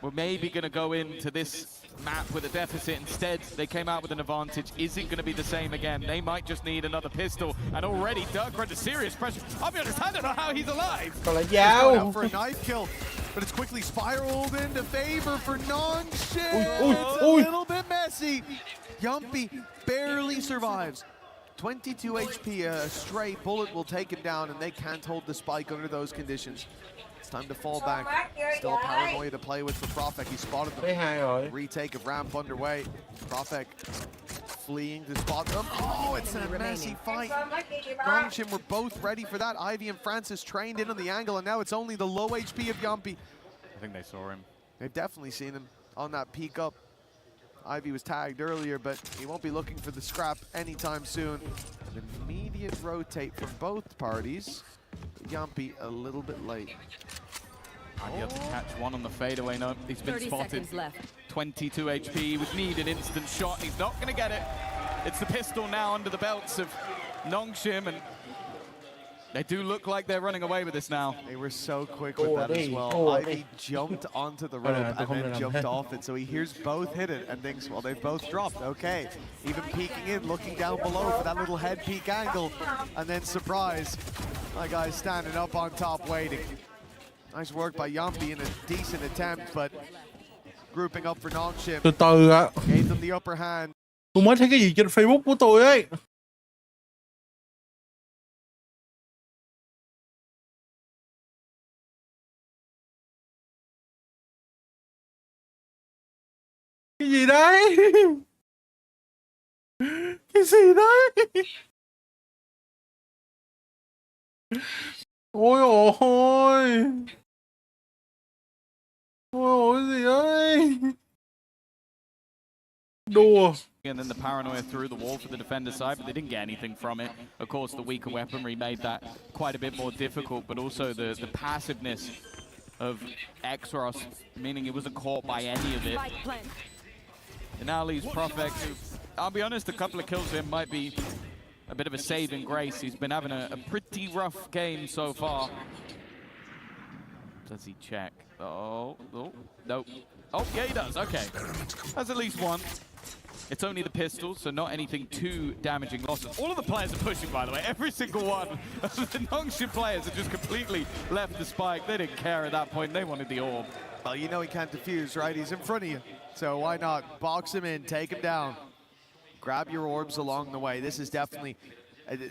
were maybe going to go into this map with a deficit. Instead, they came out with an advantage. Is it going to be the same again? They might just need another pistol. And already, Dirk under serious pressure. I'll be honest, I don't know how he's alive. He's going out for a knife kill, but it's quickly spiraled into favor for Nongshim. It's a little bit messy. Yumpy barely survives. 22 HP, a stray bullet will take him down, and they can't hold the spike under those conditions. It's time to fall back. Still a paranoia to play with for Profek. He spotted them. Retake of ramp underway. Profek fleeing to spot them. Oh, it's a messy fight. Nongshim were both ready for that. Ivy and Francis trained in on the angle, and now it's only the low HP of Yumpy. I think they saw him. They've definitely seen him on that peek up. Ivy was tagged earlier, but he won't be looking for the scrap anytime soon. An immediate rotate from both parties. Yumpy a little bit late. Might be able to catch one on the fadeaway. No, he's been 30 spotted. seconds left. 22 HP. He would need an instant shot. He's not going to get it. It's the pistol now under the belts of Nongshim, and they do look like they're running away with this now. They were so quick with that as well. Ivy jumped onto the rope and then jumped off it, so he hears both hit it and thinks, well, they've both dropped. Okay, even peeking in, looking down below for that little head peek angle, and then surprise, my guy's standing up on top waiting. Nice work by Yampi in a decent attempt, but grouping up for Nongshim. Từ từ ạ. Gave them the upper hand. Tôi mới thấy cái gì trên Facebook của tôi ấy. Cái gì đấy? Cái gì đấy? Ôi ôi. Ôi cái gì đấy? Đùa. And then the paranoia through the wall for the defender side, but they didn't get anything from it. Of course, the weaker weaponry made that quite a bit more difficult, but also the passiveness of Exros, meaning he wasn't caught by any of it. And now leaves Profek, who, I'll be honest, a couple of kills for him might be a bit of a saving grace. He's been having a pretty rough game so far. Does he check? Oh, no. Oh, yeah, he does. Okay. That's at least one. It's only the pistols, so not anything too damaging losses. All of the players are pushing, by the way. Every single one of the Nongshim players have just completely left the spike. They didn't care at that point. They wanted the orb. Well, you know he can't defuse, right? He's in front of you. So why not box him in, take him down. Grab your orbs along the way. This is definitely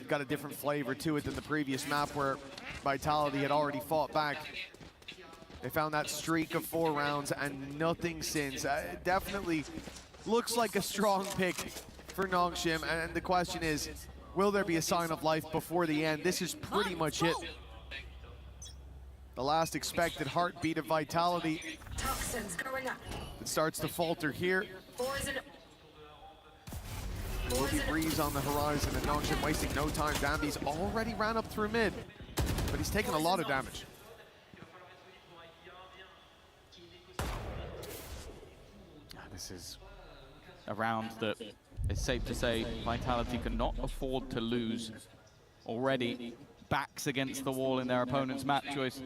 got a different flavor to it than the previous map where Vitality had already fought back. They found that streak of 4 rounds and nothing since. Definitely looks like a strong pick for Nongshim, and the question is, will there be a sign of life before the end? This is pretty much it. The last expected heartbeat of Vitality. It starts to falter here. There will be breeze on the horizon, and Nongshim wasting no time. Dambi's already ran up through mid, but he's taken a lot of damage. This is a round that it's safe to say Vitality cannot afford to lose. Already backs against the wall in their opponent's map choice.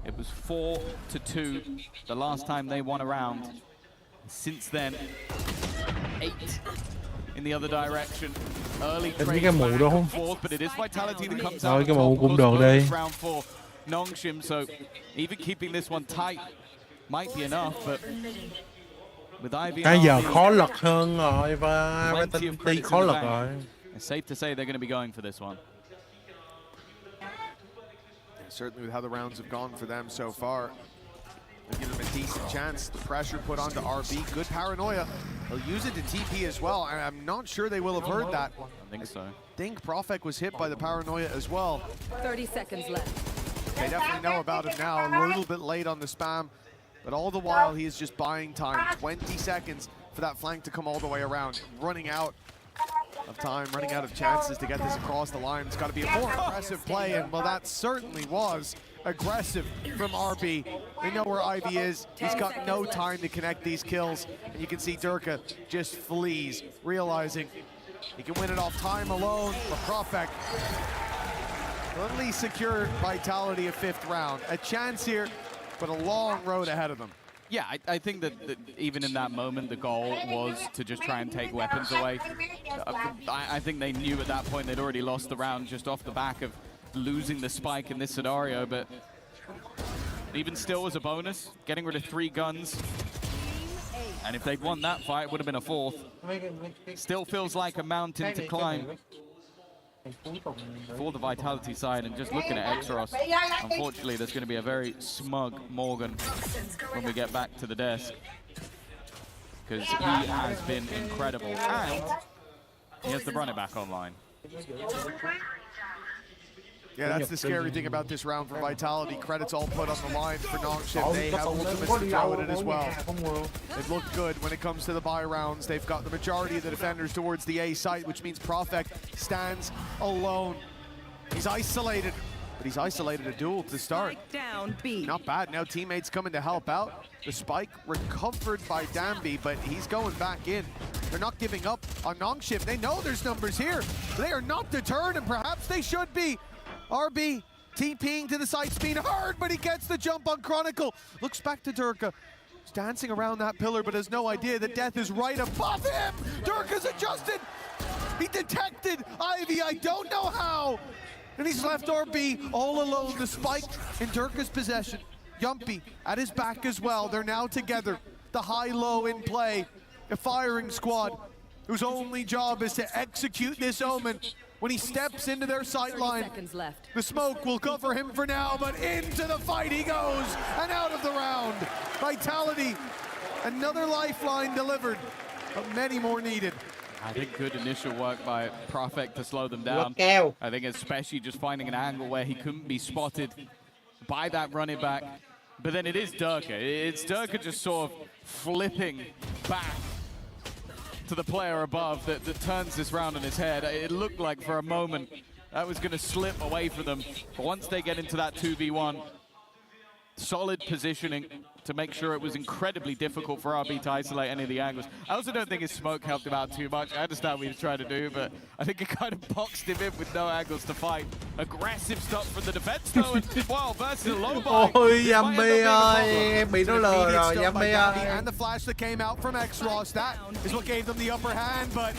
It was 4-2 the last time they won a round. Since then, 8 in the other direction. Early trade back and forth, but it is Vitality that comes out on top of round 4. Nongshim, so even keeping this one tight might be enough, but Bây giờ khó lật hơn rồi và Vitality khó lật rồi. It's safe to say they're going to be going for this one. Certainly with how the rounds have gone for them so far, they've given them a decent chance. The pressure put onto RB, good paranoia. They'll use it to TP as well, and I'm not sure they will have heard that. I think so. I think Profek was hit by the paranoia as well. 30 seconds left. They definitely know about it now, a little bit late on the spam. But all the while, he is just buying time. 20 seconds for that flank to come all the way around. Running out of time, running out of chances to get this across the line. It's got to be a more aggressive play, and well, that certainly was aggressive from RB. They know where Ivy is. He's got no time to connect these kills. And you can see Durka just flees, realizing he can win it off time alone. But Profek will at least secure Vitality a 5th round. A chance here, but a long road ahead of them. Yeah, I think that even in that moment, the goal was to just try and take weapons away. I think they knew at that point they'd already lost the round just off the back of losing the spike in this scenario, but even still as a bonus, getting rid of 3 guns. And if they'd won that fight, it would have been a 4th. Still feels like a mountain to climb for the Vitality side, and just looking at Exros, unfortunately there's going to be a very smug Morgan when we get back to the desk, because he has been incredible, and he has to run it back online. Yeah, that's the scary thing about this round for Vitality. Credits all put on the line for Nongshim. They have ultimates to throw at it as well. They've looked good when it comes to the buy rounds. They've got the majority of the defenders towards the A site, which means Profek stands alone. He's isolated, but he's isolated a duel to start. Spike down B. Not bad. Now teammates coming to help out. The spike recovered by Danby, but he's going back in. They're not giving up on Nongshim. They know there's numbers here. They are not deterred, and perhaps they should be. RB TPing to the side, spin hard, but he gets the jump on Chronicle. Looks back to Durka. He's dancing around that pillar, but has no idea that death is right above him. Durka's adjusted. He detected Ivy, I don't know how. And he's left RB all alone. The spike in Durka's possession. Yumpy at his back as well. They're now together. The high-low in play. A firing squad whose only job is to execute this omen. When he steps into their sight line, the smoke will cover him for now, but into the fight he goes, and out of the round. Vitality, another lifeline delivered, but many more needed. I think good initial work by Profect to slow them down. I think especially just finding an angle where he couldn't be spotted by that running back. But then it is Durka. It's Durka just sort of flipping back to the player above that turns this round on his head. It looked like for a moment that was going to slip away from them. But once they get into that 2v1, solid positioning to make sure it was incredibly difficult for RB to isolate any of the angles. I also don't think his smoke helped him out too much. I understand what he was trying to do, but I think it kind of boxed him in with no angles to fight. Aggressive stop from the defense though, and wow, versus a low buy. Ôi Yummy ơi, em bị nó lừa rồi, Yummy ơi. And the flash that came out from X-Ross, that is what gave them the upper hand, but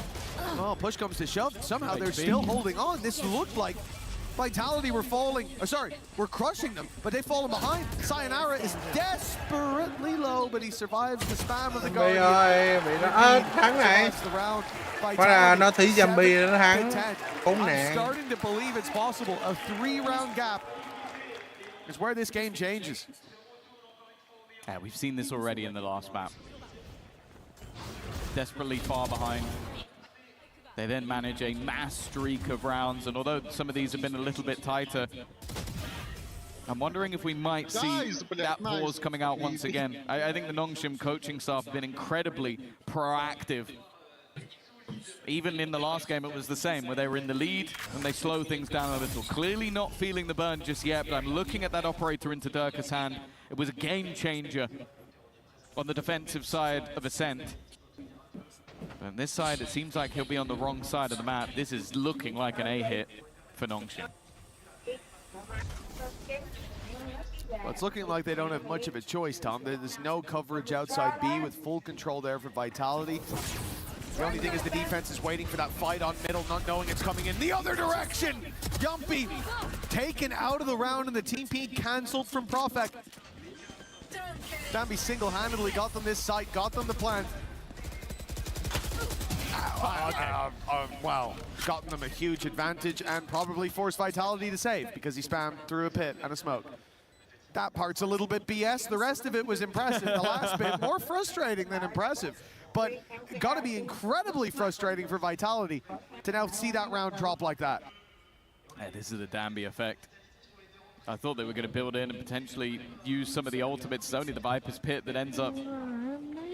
oh, push comes to shove. Somehow they're still holding on. This looked like Vitality were falling, we're crushing them, but they've fallen behind. Sayonara is desperately low, but he survives the spam of the Guardian. Bị nó thắng này. Phải là nó thí zombie nó thắng. Khốn nạn. I'm starting to believe it's possible. A 3-round gap is where this game changes. Yeah, we've seen this already in the last map. Desperately far behind. They then manage a mass streak of rounds, and although some of these have been a little bit tighter, I'm wondering if we might see that pause coming out once again. I think the Nongshim coaching staff have been incredibly proactive. Even in the last game, it was the same, where they were in the lead and they slow things down a little. Clearly not feeling the burn just yet, but I'm looking at that operator into Durka's hand. It was a game changer on the defensive side of Ascent. On this side, it seems like he'll be on the wrong side of the map. This is looking like an A-hit for Nongshim. Well, it's looking like they don't have much of a choice, Tom. There's no coverage outside B with full control there for Vitality. The only thing is the defense is waiting for that fight on middle, not knowing it's coming in the other direction. Yumpy taken out of the round, and the TP cancelled from Profek. Danby single-handedly got them this site, got them the plant. Wow, gotten them a huge advantage and probably forced Vitality to save because he spammed through a pit and a smoke. That part's a little bit BS. The rest of it was impressive. The last bit, more frustrating than impressive. But got to be incredibly frustrating for Vitality to now see that round drop like that. Yeah, this is the Danby effect. I thought they were going to build in and potentially use some of the ultimates. It's only the Viper's Pit that ends up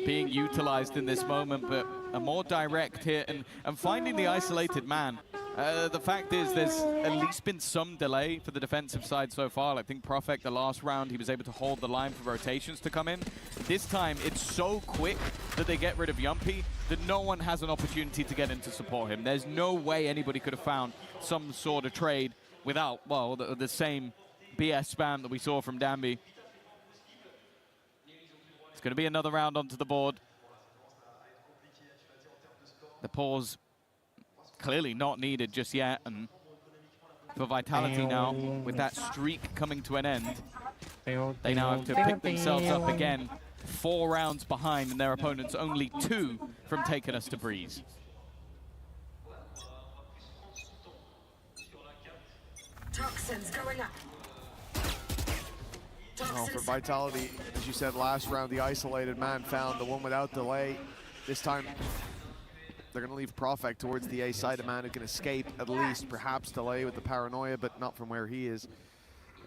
being utilized in this moment, but a more direct hit and finding the isolated man. The fact is there's at least been some delay for the defensive side so far. I think Profek, the last round, he was able to hold the line for rotations to come in. This time, it's so quick that they get rid of Yumpy that no one has an opportunity to get in to support him. There's no way anybody could have found some sort of trade without, well, the same BS spam that we saw from Danby. It's going to be another round onto the board. The pause clearly not needed just yet, and for Vitality now, with that streak coming to an end, they now have to pick themselves up again, 4 rounds behind, and their opponents only 2 from taking us to Breeze. Toxins going up. Oh, for Vitality, as you said last round, the isolated man found the one without delay. This time, they're going to leave Profek towards the A side. A man who can escape, at least, perhaps delay with the paranoia, but not from where he is.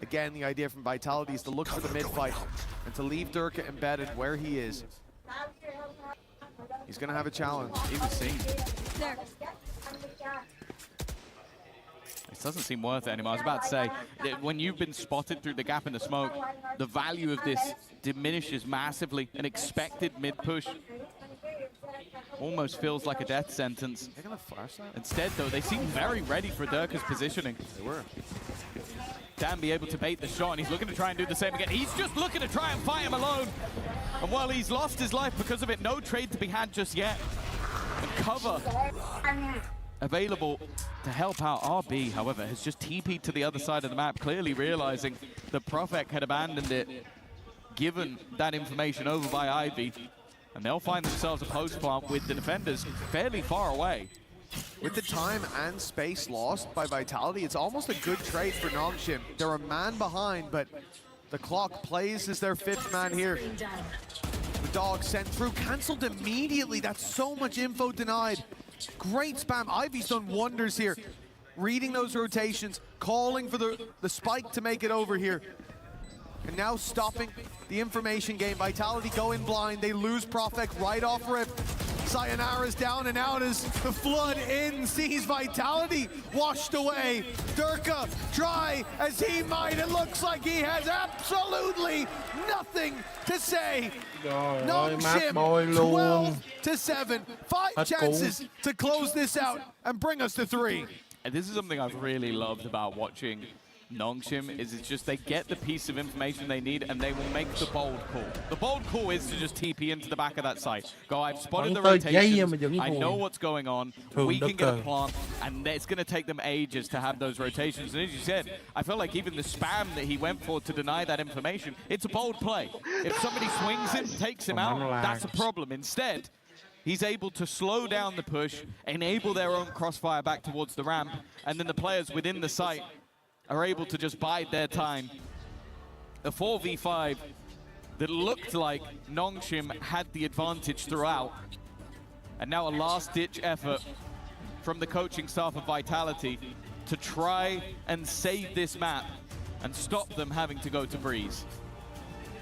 Again, the idea from Vitality is to look for the mid-fight and to leave Durka embedded where he is. He's going to have a challenge. He was seen. This doesn't seem worth it anymore. I was about to say, that when you've been spotted through the gap in the smoke, the value of this diminishes massively. An expected mid-push almost feels like a death sentence. They're gonna flash that? Instead, though, they seem very ready for Durka's positioning. They were. Danby able to bait the shot, and he's looking to try and do the same again. He's just looking to try and fight him alone. And while he's lost his life because of it, no trade to be had just yet. And cover available to help out. RB, however, has just TP'd to the other side of the map, clearly realizing that Profek had abandoned it, given that information over by Ivy. And they'll find themselves a post plant with the defenders fairly far away. With the time and space lost by Vitality, it's almost a good trade for Nongshim. They're a man behind, but the clock plays as their 5th man here. The dog sent through, cancelled immediately. That's so much info denied. Great spam. Ivy's done wonders here. Reading those rotations, calling for the spike to make it over here. And now stopping the information game. Vitality go in blind. They lose Profek right off rip. Sayonara's down and out as the flood in sees Vitality washed away. Durka try as he might. It looks like he has absolutely nothing to say. Nongshim 12-7. 5 chances to close this out and bring us to 3. And this is something I've really loved about watching Nongshim, is it's just they get the piece of information they need and they will make the bold call. The bold call is to just TP into the back of that site. Go, I've spotted the rotations, I know what's going on, we can get a plant, and it's going to take them ages to have those rotations. And as you said, I feel like even the spam that he went for to deny that information, it's a bold play. If somebody swings him, takes him out, that's a problem. Instead, he's able to slow down the push, enable their own crossfire back towards the ramp, and then the players within the site are able to just bide their time. A 4v5 that looked like Nongshim had the advantage throughout. And now a last-ditch effort from the coaching staff of Vitality to try and save this map and stop them having to go to Breeze.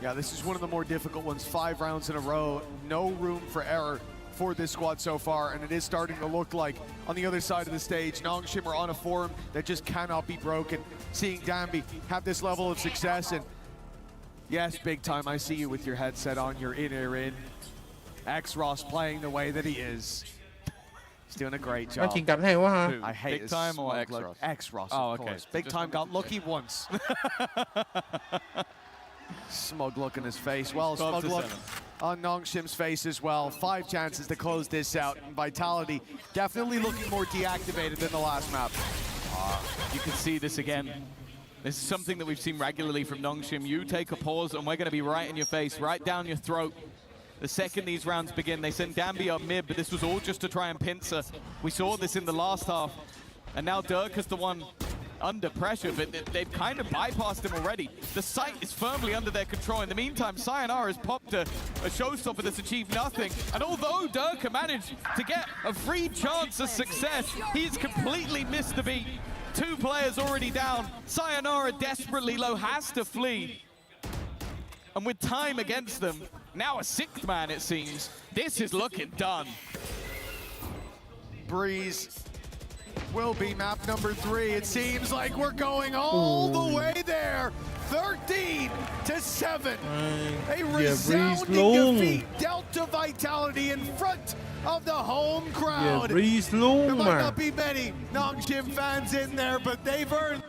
Yeah, this is one of the more difficult ones. 5 rounds in a row, no room for error for this squad so far, and it is starting to look like on the other side of the stage, Nongshim are on a form that just cannot be broken. Seeing Danby have this level of success, and yes, big time, I see you with your headset on, you're in. X-Ross playing the way that he is. He's doing a great job. I hate Big Time or X-Ross? X-Ross, oh, of okay. course. Big Time got lucky once. Smug look in his face. Well, smug look on Nongshim's face as well. 5 chances to close this out. And Vitality definitely looking more deactivated than the last map. You can see this again. This is something that we've seen regularly from Nongshim. You take a pause and we're going to be right in your face, right down your throat. The second these rounds begin, they send Danby up mid, but this was all just to try and pincer. We saw this in the last half. And now Durka's the one under pressure, but they've kind of bypassed him already. The site is firmly under their control. In the meantime, Sayonara has popped a showstopper that's achieved nothing. And although Durka managed to get a free chance of success, he's completely missed the beat. 2 players already down. Sayonara desperately low, has to flee. And with time against them, now a 6th man it seems, this is looking done. Breeze will be map number 3. It seems like we're going all the way there. 13-7. A resounding defeat dealt to Vitality in front of the home crowd. There might not be many Nongshim fans in there, but they've earned.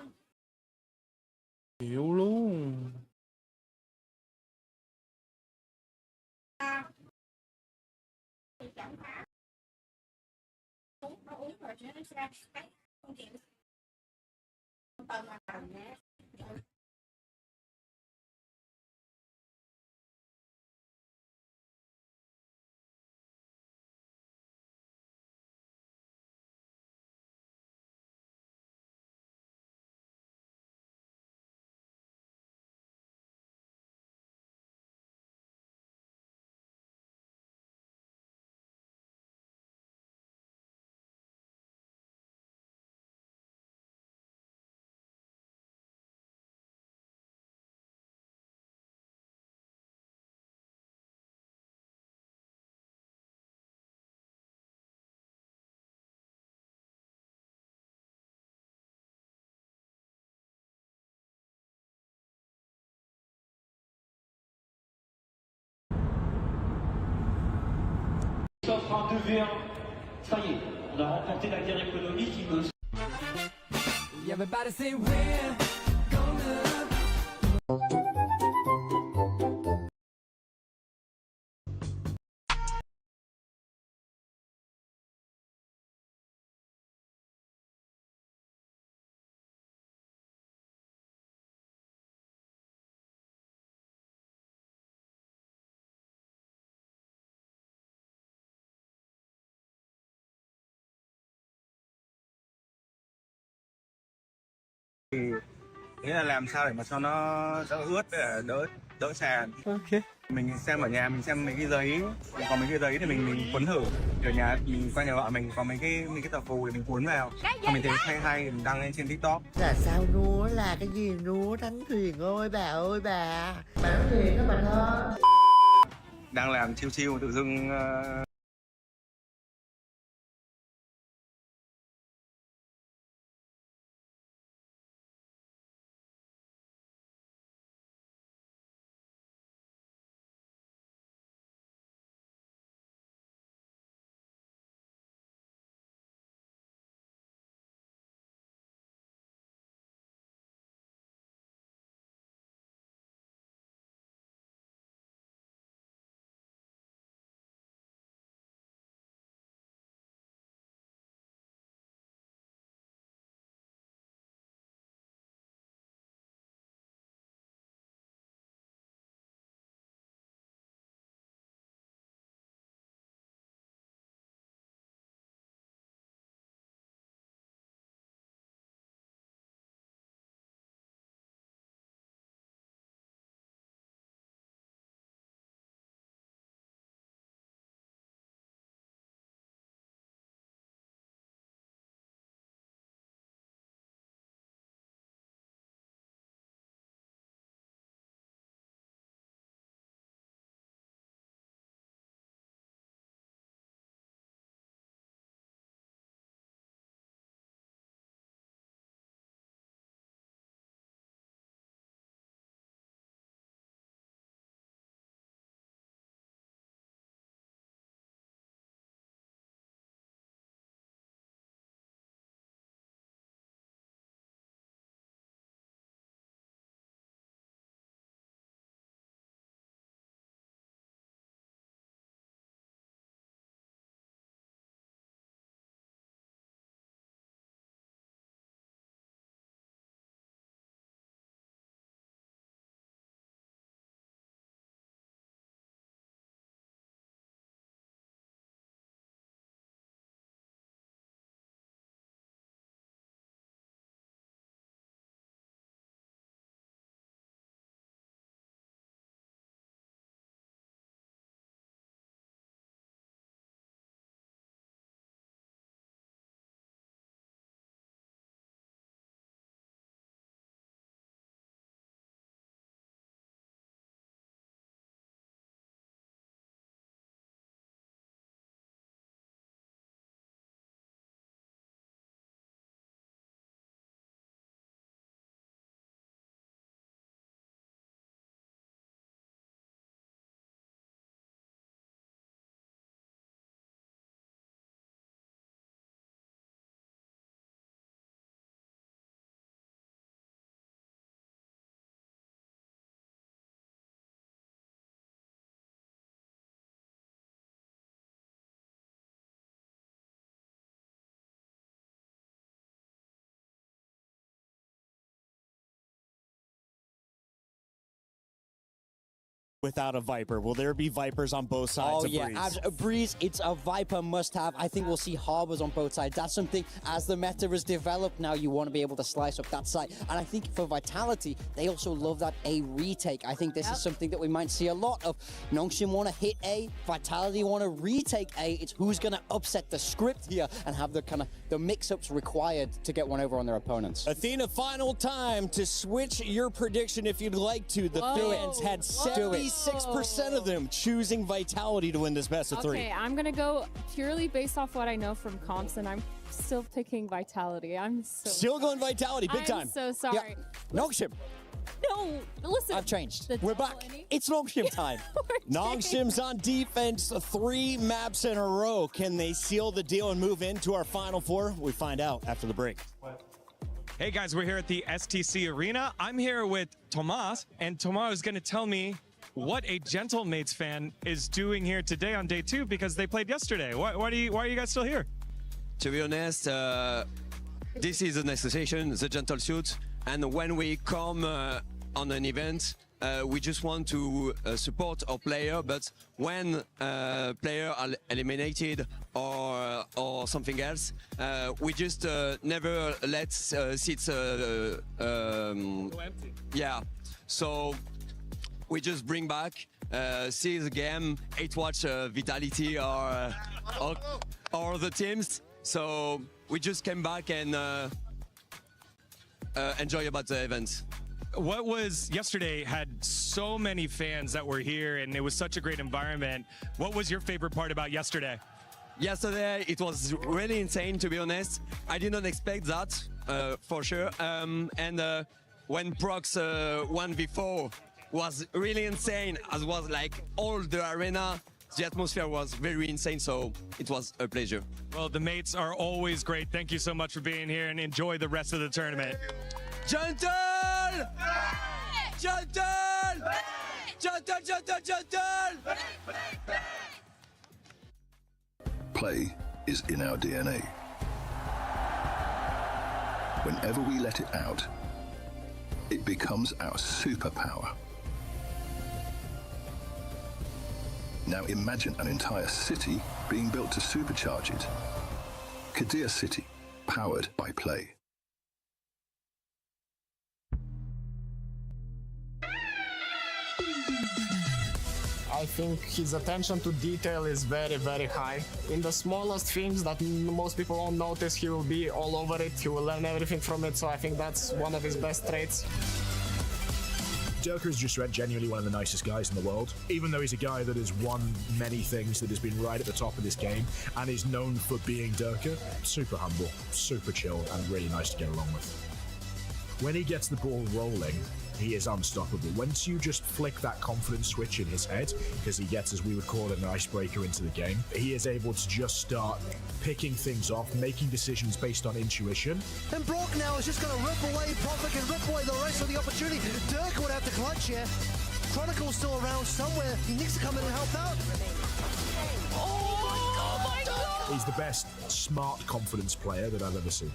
ça sera 2v1. Ça y est, on a remporté la guerre économique. Everybody say we're gonna. Nghĩa là làm sao để mà cho nó đỡ ướt với đỡ sàn. Ok. Mình xem ở nhà, mình xem mấy cái giấy, có mấy cái giấy thì mình cuốn thử. Ở nhà mình qua nhà vợ mình có mấy cái tờ phù để mình cuốn vào. Còn mình thấy hay mình đăng lên trên TikTok. Là sao núa là cái gì núa thắng thuyền ơi bà. Bán thuyền đó bà thơ. Đang làm chill tự dưng without a Viper? Will there be Vipers on both sides of Breeze? Breeze, it's a Viper must-have. I think we'll see Harbors on both sides. That's something, as the meta has developed now, you want to be able to slice up that side. And I think for Vitality, they also love that A retake. I think this is something that we might see a lot of. Nongshim want to hit A, Vitality want to retake A. It's who's going to upset the script here and have the kind of the mix-ups required to get one over on their opponents. Athena, final time to switch your prediction if you'd like to. The fans had 76% of them choosing Vitality to win this best of three. Okay, I'm going to go purely based off what I know from comps, and I'm still picking Vitality. I'm still going Vitality, big time. I'm so sorry. Nongshim. No, listen. I've changed. We're back. It's Nongshim time. Nongshim's on defense, 3 maps in a row. Can they seal the deal and move into our Final Four? We find out after the break. Hey guys, we're here at the STC Arena. I'm here with Tomas, and Tomas is going to tell me what a Gentlemates fan is doing here today on day 2 because they played yesterday. Why are you guys still here? To be honest, this is an association, the Gentle Suit, and when we come on an event, we just want to support our player, but when player are eliminated or something else, we just never let seats go empty. Yeah, so we just bring back, see the game, watch Vitality or the teams. So we just came back and enjoy about the event. What was yesterday had so many fans that were here and it was such a great environment. What was your favorite part about yesterday? Yesterday, it was really insane, to be honest. I did not expect that, for sure. And when Prox 1v4 was really insane, as was like all the arena, the atmosphere was very insane, so it was a pleasure. Well, the mates are always great. Thank you so much for being here and enjoy the rest of the tournament. Gentle! Gentle! Gentle, gentle, gentle! Play is in our DNA. Whenever we let it out, it becomes our superpower. Now imagine an entire city being built to supercharge it. Kadir City, powered by Play. I think his attention to detail is very, very high. In the smallest things that most people won't notice, he will be all over it. He will learn everything from it, so I think that's one of his best traits. Durka is just genuinely one of the nicest guys in the world. Even though he's a guy that has won many things, that has been right at the top of this game, and is known for being Durka, super humble, super chill, and really nice to get along with. When he gets the ball rolling, he is unstoppable. Once you just flick that confidence switch in his head, because he gets, as we would call it, an icebreaker into the game, he is able to just start picking things off, making decisions based on intuition. And Brock now is just going to rip away, Prophet can rip away the rest of the opportunity. Dirk would have to clutch here. Chronicle's still around somewhere. He needs to come in and help out. Oh my God! He's the best smart confidence player that I've ever seen.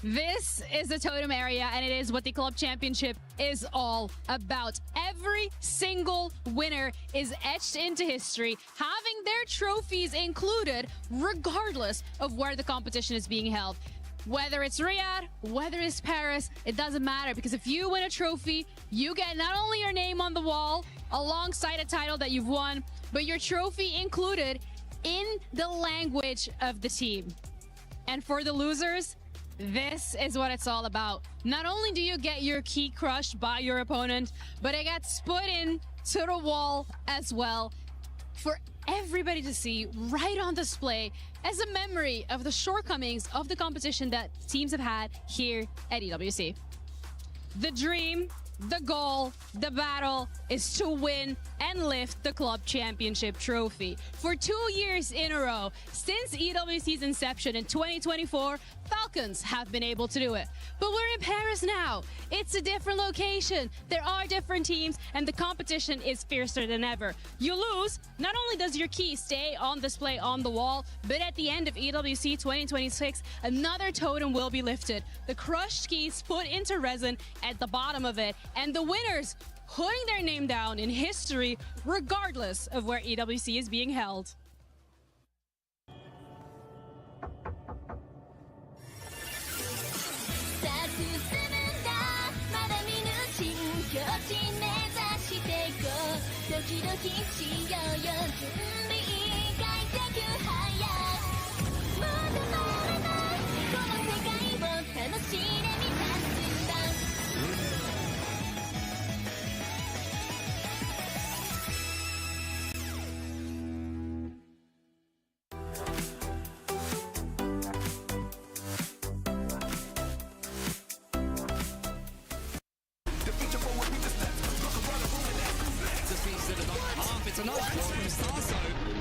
This is the Totem area, and it is what the Club Championship is all about. Every single winner is etched into history, having their trophies included regardless of where the competition is being held. Whether it's Riyadh, whether it's Paris, it doesn't matter, because if you win a trophy, you get not only your name on the wall alongside a title that you've won, but your trophy included in the language of the team. And for the losers, this is what it's all about. Not only do you get your key crushed by your opponent, but it gets put in to the wall as well for everybody to see right on display as a memory of the shortcomings of the competition that teams have had here at EWC. The dream, the goal, the battle is to win and lift the Club Championship trophy. For 2 years in a row, since EWC's inception in 2024, Falcons have been able to do it. But we're in Paris now. It's a different location. There are different teams, and the competition is fiercer than ever. You lose, not only does your key stay on display on the wall, but at the end of EWC 2026, another totem will be lifted. The crushed keys put into resin at the bottom of it, and the winners putting their name down in history regardless of where EWC is being held. So no answer from Starso.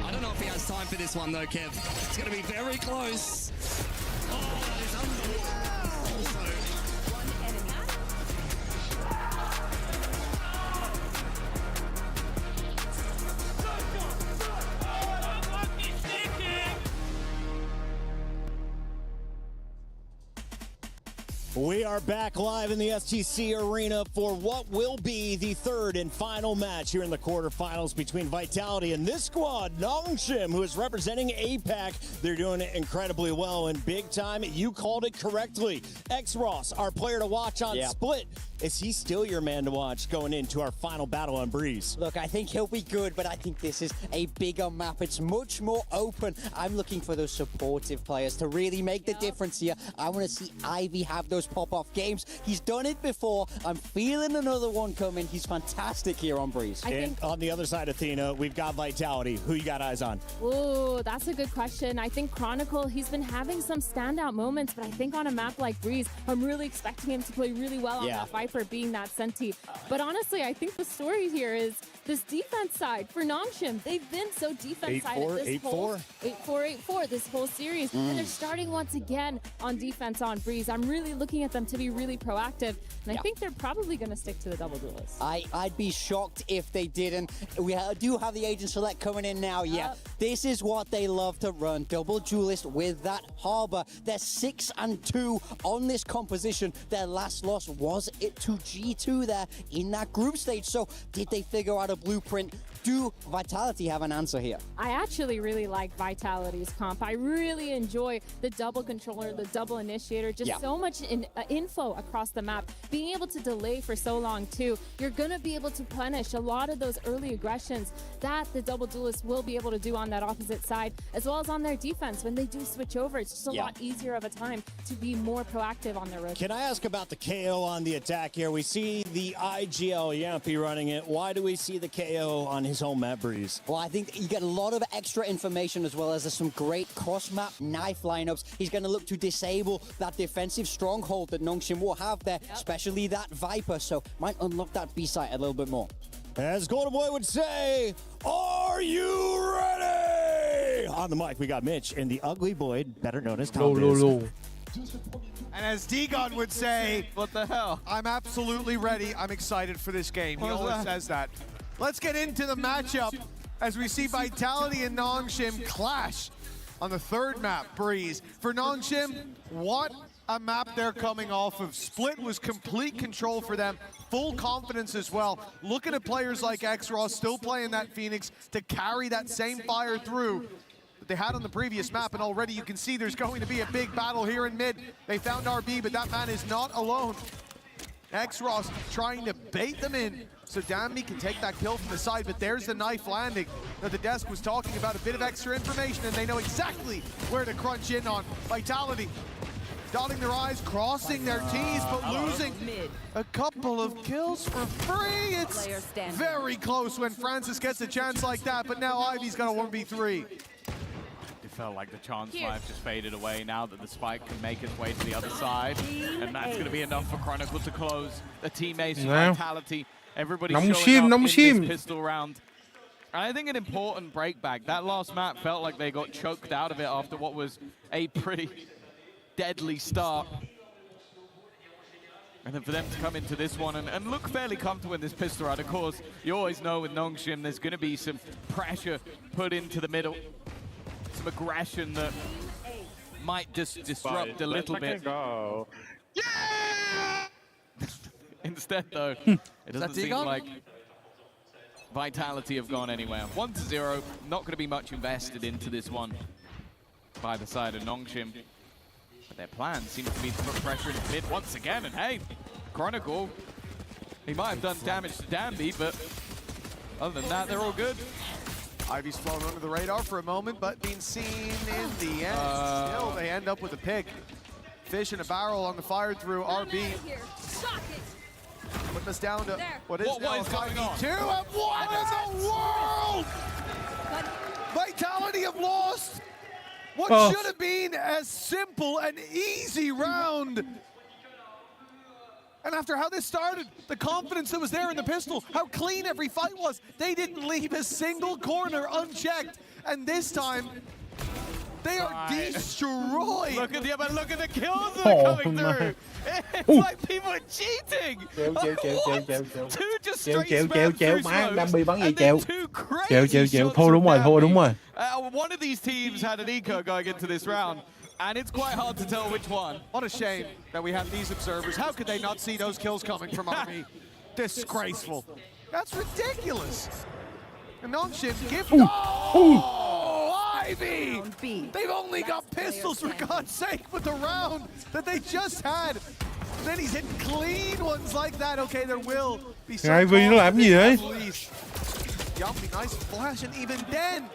I don't know if he has time for this one though, Kev. It's going to be very close. Oh, that is unbelievable. Also, We are back live in the STC Arena for what will be the third and final match here in the quarterfinals between Vitality and this squad, Nongshim, who is representing APAC. They're doing it incredibly well and big time. You called it correctly. X-Ross, our player to watch on Split. Is he still your man to watch going into our final battle on Breeze? Look, I think he'll be good, but I think this is a bigger map. It's much more open. I'm looking for those supportive players to really make the difference here. I want to see Ivy have those pop-off games. He's done it before. I'm feeling another one coming. He's fantastic here on Breeze. And on the other side, Athena, we've got Vitality. Who you got eyes on? Ooh, that's a good question. I think Chronicle, he's been having some standout moments, but I think on a map like Breeze, I'm really expecting him to play really well on that fight for being that Senti. But honestly, I think the story here is this defense side for Nongshim. They've been so defense side at this whole 8-4 this whole series, and they're starting once again on defense on Breeze. I'm really looking at them to be really proactive, and I think they're probably going to stick to the double duelist. I'd be shocked if they didn't. We do have the Agent Select coming in now. This is what they love to run. Double duelist with that Harbor. They're 6-2 on this composition. Their last loss was it to G2 there in that group stage. So did they figure out a blueprint? Do Vitality have an answer here? I actually really like Vitality's comp. I really enjoy the double controller, the double initiator, just so much info across the map. Being able to delay for so long too, you're going to be able to punish a lot of those early aggressions that the double duelist will be able to do on that opposite side, as well as on their defense. When they do switch over, it's just a lot easier of a time to be more proactive on their road. Can I ask about the KO on the attack here? We see the IGL Yampy running it. Why do we see the KO on his home map, Breeze? Well, I think you get a lot of extra information, as well as there's some great cross-map knife lineups. He's going to look to disable that defensive stronghold that Nongshim will have there, especially that Viper, so might unlock that B-site a little bit more. As Golden Boy would say, are you ready? On the mic, we got Mitch and the Ugly Boy, better known as Tom Biz. And as D-God would say, what the hell? I'm absolutely ready. I'm excited for this game. He always says that. Let's get into the matchup as we see Vitality and Nongshim clash on the third map, Breeze. For Nongshim, what a map they're coming off of. Split was complete control for them, full confidence as well. Looking at players like X-Ross still playing that Phoenix to carry that same fire through that they had on the previous map, and already you can see there's going to be a big battle here in mid. They found RB, but that man is not alone. X-Ross trying to bait them in so Danby can take that kill from the side, but there's the knife landing. Now the desk was talking about a bit of extra information, and they know exactly where to crunch in on. Vitality dotting their I's, crossing their T's, but losing a couple of kills for free. It's very close when Francis gets a chance like that, but now Ivy's got a 1v3. It felt like the chance might have just faded away now that the spike can make its way to the other side, and that's going to be enough for Chronicle to close. The teammates, Vitality, everybody showing up in this pistol round. And I think an important breakback. That last map felt like they got choked out of it after what was a pretty deadly start. And then for them to come into this one and look fairly comfortable in this pistol round. Of course, you always know with Nongshim there's going to be some pressure put into the middle. Some aggression that might just disrupt a little bit. Yeah! Instead, though, it doesn't seem like Vitality have gone anywhere. 1-0, not going to be much invested into this one by the side of Nongshim. But their plan seems to be to put pressure into mid once again. And hey, Chronicle, he might have done damage to Danby, but other than that, they're all good. Ivy's flown under the radar for a moment, but being seen in the end. Still, they end up with a pick. Fish in a barrel on the fire through RB. Putting us down to what is now 5v2, and what in the world? Vitality have lost what should have been a simple and easy round. And after how this started, the confidence that was there in the pistol, how clean every fight was, they didn't leave a single corner unchecked. And this time, they are destroyed. Look at the kills that are coming through. It's like people are cheating. Two just straight spams through smokes, and then two crazy shots from Dambi. One of these teams had an eco going into this round, and it's quite hard to tell which one. What a shame that we have these observers. How could they not see those kills coming from RB? Disgraceful. That's ridiculous. And Nongshim gift. Ivy! They've only got pistols, for God's sake, but the round that they just had. Then he's hitting clean ones like that. Okay, there will be some. Ivy nó làm gì đấy? Yumpy, nice flash, and even then,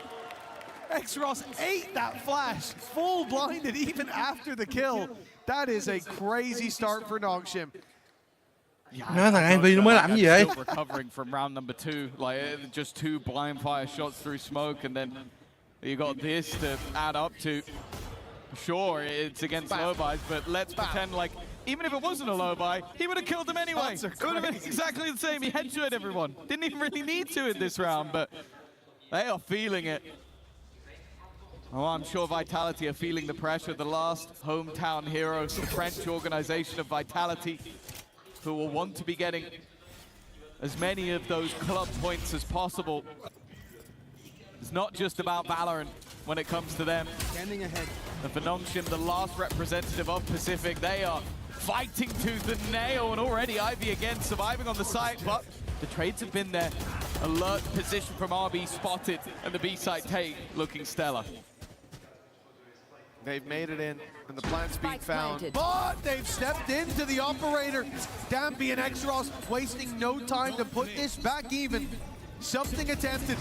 X-Ross ate that flash, full blinded even after the kill. That is a crazy start for Nongshim. Nói thằng Ivy nó mới làm gì vậy? Recovering from round number 2, like just 2 blind fire shots through smoke, and then you got this to add up to. Sure, it's against low buys, but let's pretend like even if it wasn't a low buy, he would have killed them anyway. It would have been exactly the same. He headshot everyone. Didn't even really need to in this round, but they are feeling it. Oh, I'm sure Vitality are feeling the pressure. The last hometown heroes, the French organization of Vitality, who will want to be getting as many of those club points as possible. It's not just about Valorant when it comes to them. Standing ahead. And for Nongshim, the last representative of Pacific, they are fighting tooth and nail, and already Ivy again surviving on the site, but the trades have been there. Alert position from RB spotted, and the B site take looking stellar. They've made it in, and the plant's being found, but they've stepped into the operator. Dambi and X-Ross wasting no time to put this back even. Something attempted,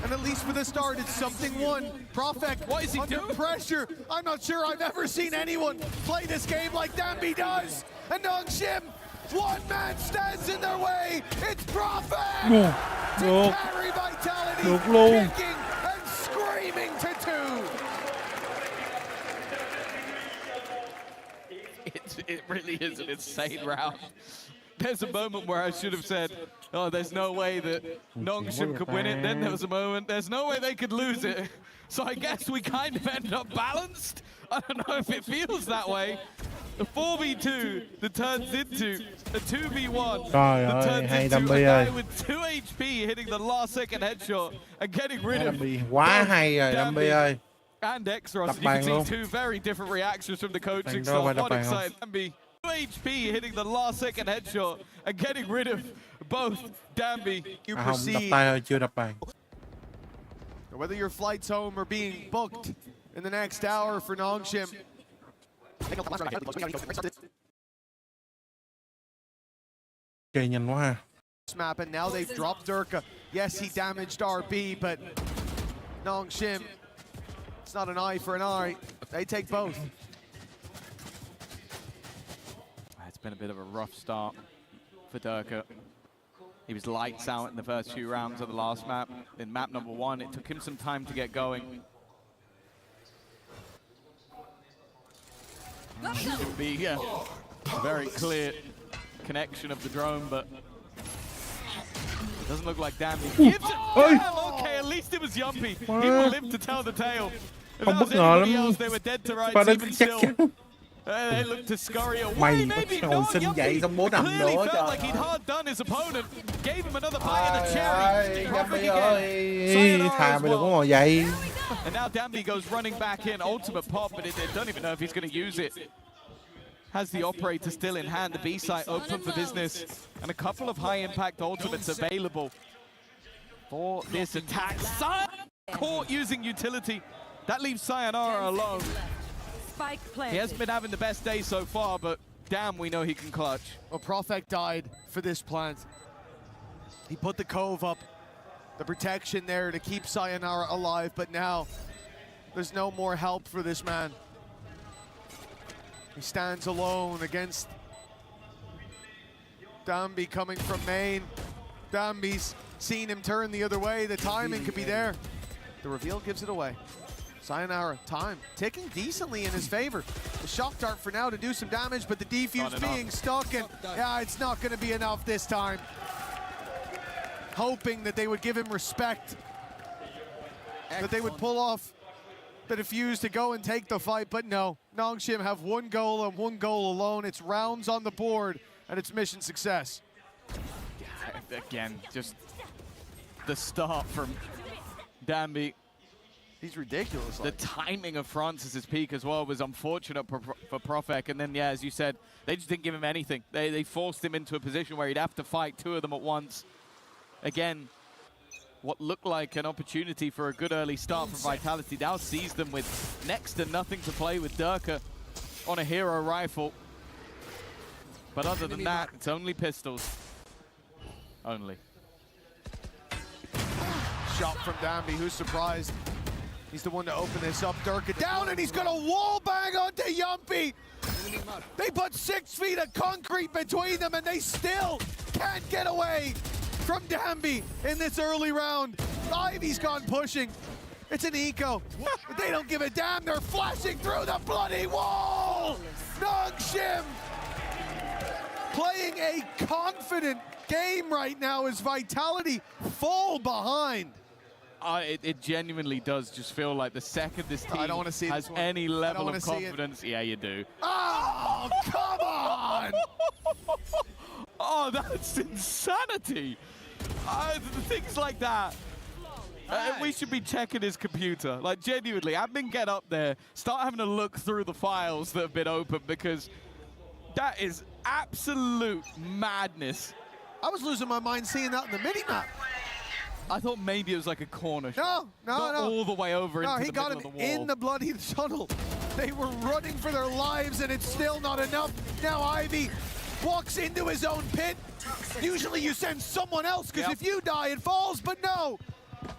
and at least for the start, it's something won. Profek, what is he under doing? pressure. I'm not sure I've ever seen anyone play this game like Dambi does. And Nongshim, one man stands in their way. It's Profek to carry Vitality, kicking and screaming to 2. It really is an insane round. There's a moment where I should have said, oh, there's no way that Nongshim could win it. Then there was a moment, there's no way they could lose it. So I guess we kind of ended up balanced. I don't know if it feels that way. The 4v2 that turns into a 2v1 that turns into a guy with 2 HP hitting the last second headshot and getting rid of Quá hay rồi Dambi ơi. and X-Ross. You can see 2 very different reactions from the coaching staff. What excited Dambi. 2 HP hitting the last second headshot and getting rid of both Dambi. You Không, proceed. đập tay thôi, chưa đập bàn. Whether your flight's home or being booked in the next hour for Nongshim. Chơi nhanh quá ha. Map, and now they've dropped Durka. Yes, he damaged RB, but Nongshim, it's not an eye for an eye. They take both. It's been a bit of a rough start for Durka. He was lights out in the first few rounds of the last map. In map number 1, it took him some time to get going. Should be a very clear connection of the drone, but it doesn't look like Dambi gives it. Damn, okay, at least it was Yumpy. He will live to tell the tale. If that was anybody else, they were dead to rights even still. They looked to scurry away, maybe not. Yumpy clearly felt like he'd hard done his opponent. Gave him another bite of the cherry. Profek again. Thà mày đừng có ngồi dậy. And now Dambi goes running back in. Ultimate pop, but they don't even know if he's going to use it. Has the operator still in hand. The B site open for business. And a couple of high impact ultimates available for this attack. Caught using utility. That leaves Sayonara alone. He hasn't been having the best day so far, but damn, we know he can clutch. Well, Profek died for this plant. He put the cove up, the protection there to keep Sayonara alive, but now there's no more help for this man. He stands alone against Dambi coming from main. Dambi's seen him turn the other way. The timing could be there. The reveal gives it away. Sayonara, time ticking decently in his favor. The shock dart for now to do some damage, but the defuse being stuck, and yeah, it's not going to be enough this time. Hoping that they would give him respect, that they would pull off the defuse to go and take the fight, but no. Nongshim have one goal and one goal alone. It's rounds on the board, and it's mission success. Yeah, again, just the start from Danby. He's ridiculous. The timing of Francis's peak as well was unfortunate for Profek, and then, yeah, as you said, they just didn't give him anything. They forced him into a position where he'd have to fight two of them at once. Again, what looked like an opportunity for a good early start for Vitality now sees them with next to nothing to play with Durka on a hero rifle. But other than that, it's only pistols. Only. Shot from Danby, who's surprised. He's the one to open this up. Durka down, and he's got a wall bang onto Yumpy. They put 6 feet of concrete between them, and they still can't get away from Danby in this early round. Ivy's gone pushing. It's an eco. But they don't give a damn. They're flashing through the bloody wall. Nongshim playing a confident game right now as Vitality fall behind. It genuinely does just feel like the second this team has any level of confidence, yeah, you do. Oh, come on! Oh, that's insanity. Things like that. We should be checking his computer. Like, genuinely, admin, get up there, start having a look through the files that have been opened, because that is absolute madness. I was losing my mind seeing that in the mini-map. I thought maybe it was like a corner shot. No. All the way over into the middle of the wall. No, he got him in the bloody tunnel. They were running for their lives, and it's still not enough. Now Ivy walks into his own pit. Usually you send someone else, because if you die, it falls, but no.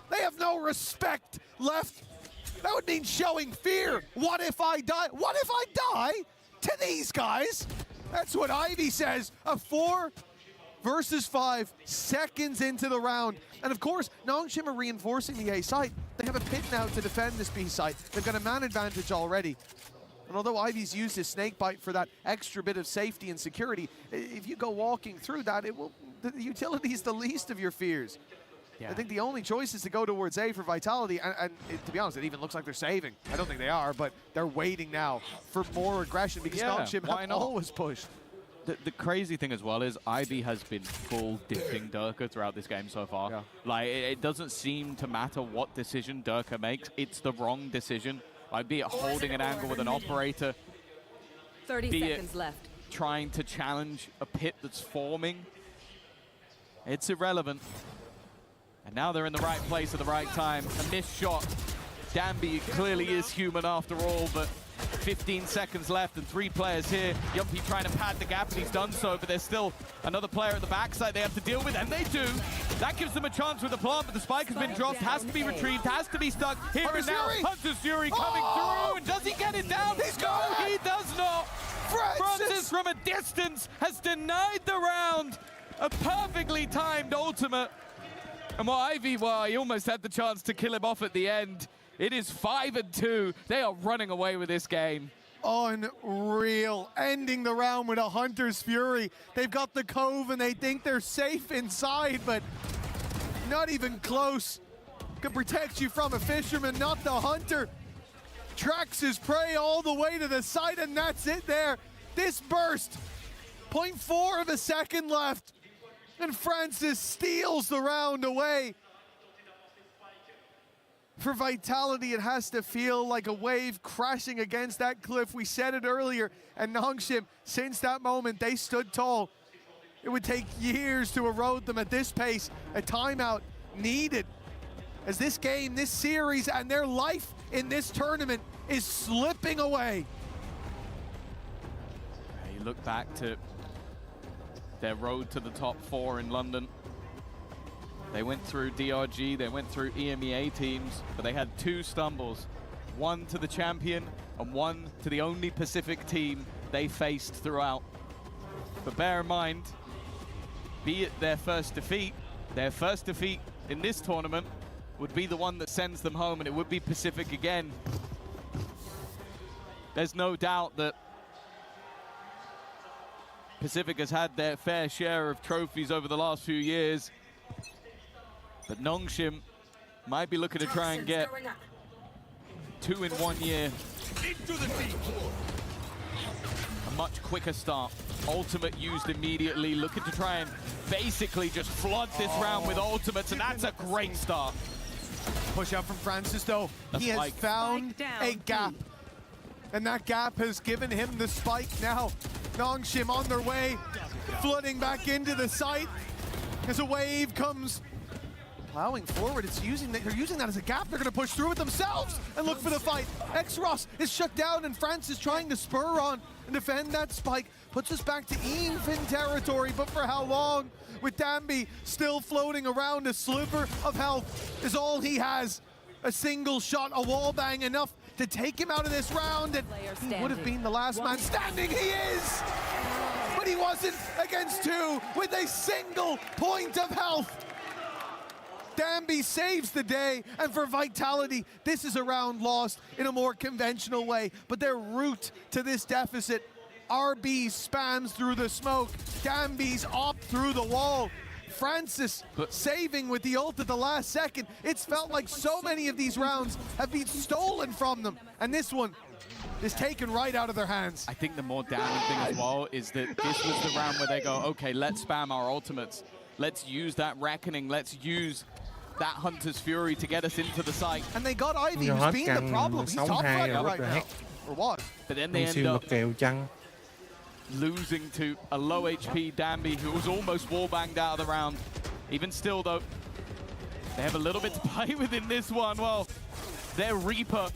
They have no respect left. That would mean showing fear. What if I die? What if I die to these guys? That's what Ivy says. A 4 versus 5 seconds into the round. And of course, Nongshim are reinforcing the A site. They have a pit now to defend this B site. They've got a man advantage already. And although Ivy's used his snake bite for that extra bit of safety and security, if you go walking through that, the utility is the least of your fears. Yeah. I think the only choice is to go towards A for Vitality, and to be honest, it even looks like they're saving. I don't think they are, but they're waiting now for more aggression, because Nongshim have always pushed. The crazy thing as well is Ivy has been full dipping Durka throughout this game so far. Yeah. Like, it doesn't seem to matter what decision Durka makes. It's the wrong decision. Like, be it holding an angle with an operator, 30 seconds left. Trying to challenge a pit that's forming. It's irrelevant. And now they're in the right place at the right time. A missed shot. Danby clearly is human after all, but 15 seconds left and 3 players here. Yumpy trying to pad the gap, and he's done so, but there's still another player at the backside they have to deal with, and they do. That gives them a chance with the plant, but the spike has been dropped, has to be retrieved, has to be stuck. Here and now, Hunter's Fury coming through, and does he get it down? No, he does not. Francis from a distance has denied the round. A perfectly timed ultimate. And while Ivy, well, he almost had the chance to kill him off at the end. It is 5-2. They are running away with this game. Unreal. Ending the round with a Hunter's Fury. They've got the cove and they think they're safe inside, but not even close. Could protect you from a fisherman, not the hunter. Tracks his prey all the way to the side, and that's it there. This burst. 0.4 of a second left. And Francis steals the round away. For Vitality, it has to feel like a wave crashing against that cliff. We said it earlier, and Nongshim, since that moment, they stood tall. It would take years to erode them at this pace. A timeout needed, as this game, this series, and their life in this tournament is slipping away. You look back to their road to the top 4 in London. They went through DRG, they went through EMEA teams, but they had 2 stumbles. One to the champion and one to the only Pacific team they faced throughout. But bear in mind, be it their first defeat in this tournament would be the one that sends them home, and it would be Pacific again. There's no doubt that Pacific has had their fair share of trophies over the last few years. But Nongshim might be looking to try and get 2 in 1 year. A much quicker start. Ultimate used immediately, looking to try and basically just flood this round with ultimates, and that's a great start. Push out from Francis, though. He has found a gap. And that gap has given him the spike now. Nongshim on their way, flooding back into the site as a wave comes plowing forward. They're using that as a gap. They're going to push through it themselves and look for the fight. X-Ross is shut down, and Francis trying to spur on and defend that spike. Puts us back to even territory, but for how long? With Dambi still floating around, a sliver of health is all he has. A single shot, a wall bang, enough to take him out of this round, and he would have been the last man standing. He is! But he wasn't against 2 with a single point of health. Dambi saves the day, and for Vitality, this is a round lost in a more conventional way, but their route to this deficit, RB spams through the smoke, Dambi's up through the wall. Francis saving with the ult at the last second. It's felt like so many of these rounds have been stolen from them, and this one is taken right out of their hands. I think the more damning thing as well is that this was the round where they go, okay, let's spam our ultimates. Let's use that Reckoning. Let's use that Hunter's Fury to get us into the site. And they got Ivy, who's been the problem. He's top fragger right now. Or what? But then they end up losing to a low HP Dambi, who was almost wall-banged out of the round. Even still, though, they have a little bit to play with in this one. Well, their Reaper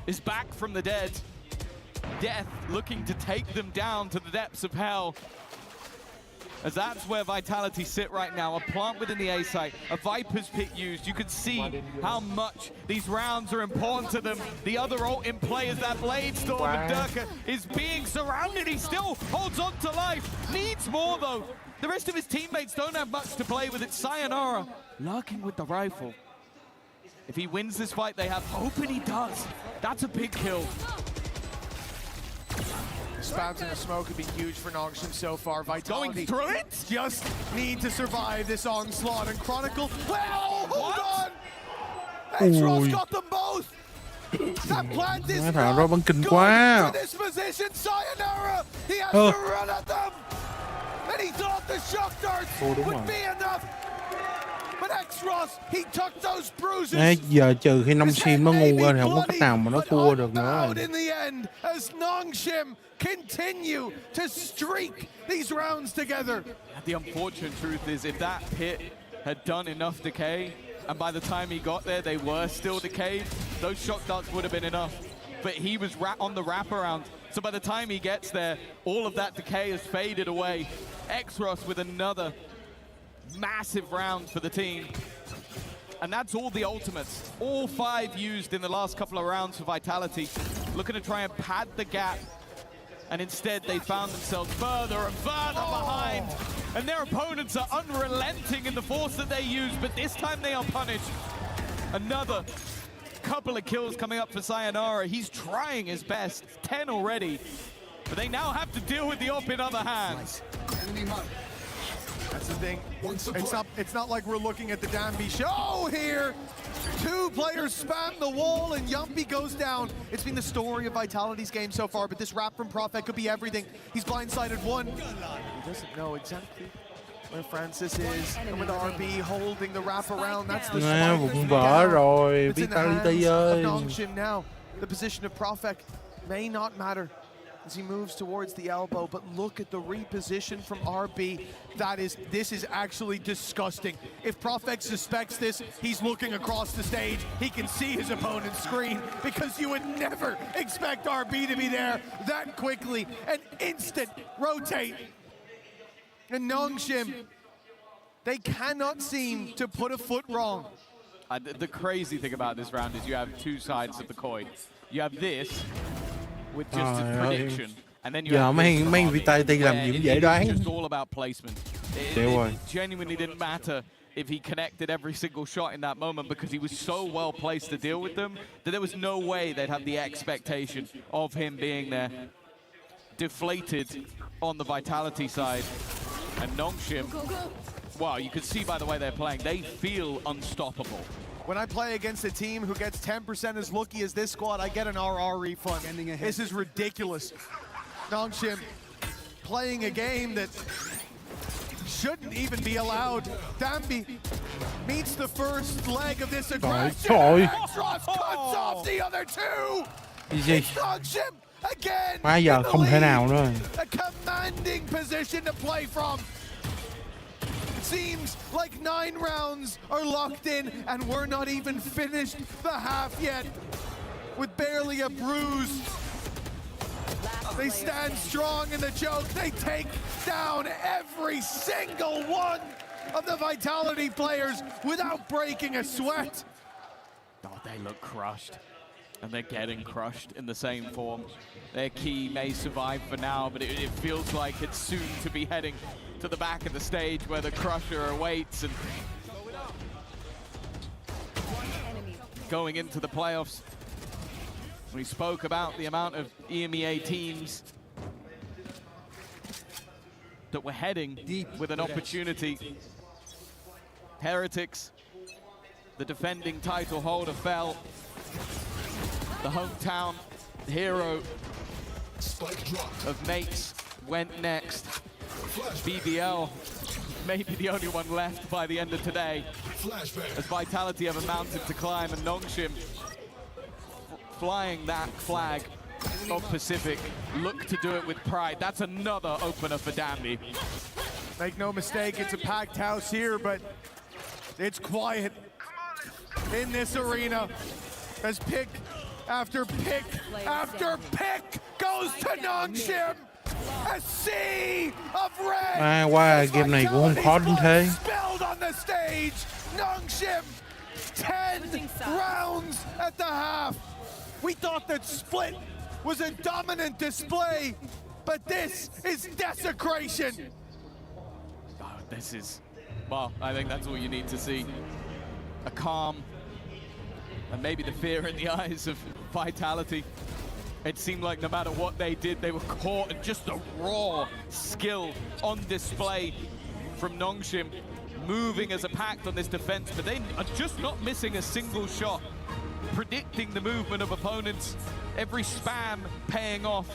is back from the dead. Death looking to take them down to the depths of hell. As that's where Vitality sit right now. A plant within the A site, a Viper's Pit used. You can see how much these rounds are important to them. The other ult in play is that Blade Storm, and Durka is being surrounded. He still holds on to life. Needs more, though. The rest of his teammates don't have much to play with. It's Sayonara lurking with the rifle. If he wins this fight, they have hope, and he does. That's a big kill. Spams in the smoke have been huge for Nongshim so far. Vitality going through it? Just need to survive this onslaught. And Chronicle, well, hold on! X-Ross got them both! That plant is bắn kinh for quá. this position. Sayonara, he has to run at them! And he thought the shock darts would be enough! But X-Ross, he took those bruises. Giờ trừ khi Nongshim nó ngu lên thì không có cách nào mà nó thua được nữa. In the end, as Nongshim continue to streak these rounds together. The unfortunate truth is, if that pit had done enough decay, and by the time he got there, they were still decayed, those shock darts would have been enough. But he was on the wraparound, so by the time he gets there, all of that decay has faded away. X-Ross with another massive round for the team. And that's all the ultimates. All 5 used in the last couple of rounds for Vitality. Looking to try and pad the gap. And instead, they found themselves further and further behind. And their opponents are unrelenting in the force that they use, but this time they are punished. Another couple of kills coming up for Sayonara. He's trying his best, 10 already. But they now have to deal with the op in other hands. That's the thing. It's not like we're looking at the Dambi show here. 2 players spam the wall and Yumpy goes down. It's been the story of Vitality's game so far, but this wrap from Prophet could be everything. He's blindsided 1. He doesn't know exactly where Francis is. And with RB holding the wrap around, that's the spike. Vụng vỡ rồi, It's in the hands Vitality of ơi. Nongshim now. The position of Prophet may not matter as he moves towards the elbow, but look at the reposition from RB. This is actually disgusting. If Prophet suspects this, he's looking across the stage. He can see his opponent's screen, because you would never expect RB to be there that quickly. An instant rotate. And Nongshim, they cannot seem to put a foot wrong. The crazy thing about this round is you have 2 sides of the coin. You have this, with just a prediction, and then you have mấy Vitality làm gì cũng dễ đoán. It's just all about placement. It genuinely didn't matter if he connected every single shot in that moment, because he was so well placed to deal with them that there was no way they'd have the expectation of him being there. Deflated on the Vitality side. And Nongshim, wow, you can see by the way they're playing, they feel unstoppable. When I play against a team who gets 10% as lucky as this squad, I get an RR refund. This is ridiculous. Nongshim playing a game that shouldn't even be allowed. Dambi meets the first leg of this aggression. Extros cuts off the other two. It's Nongshim again. Bây giờ không thể nào nữa. A commanding position to play from. It seems like 9 rounds are locked in, and we're not even finished the half yet. With barely a bruise. They stand strong in the choke. They take down every single one of the Vitality players without breaking a sweat. Oh, they look crushed. And they're getting crushed in the same form. Their key may survive for now, but it feels like it's soon to be heading to the back of the stage where the Crusher awaits. And going into the playoffs, we spoke about the amount of EMEA teams that were heading deep with an opportunity. Heretics, the defending title holder, fell. The hometown hero of Mates went next. BBL may be the only one left by the end of today, as Vitality have a mountain to climb, and Nongshim flying that flag of Pacific look to do it with pride. That's another opener for Dambi. Make no mistake, it's a packed house here, but it's quiet in this arena as pick after pick after pick goes to Nongshim. A sea of red. Qua game này cũng không khó đến thế. Spilled on the stage. Nongshim 10 rounds at the half. We thought that Split was a dominant display, but this is desecration. Oh, this is, well, I think that's all you need to see. A calm, and maybe the fear in the eyes of Vitality. It seemed like no matter what they did, they were caught, and just the raw skill on display from Nongshim, moving as a pact on this defense, but they are just not missing a single shot, predicting the movement of opponents, every spam paying off.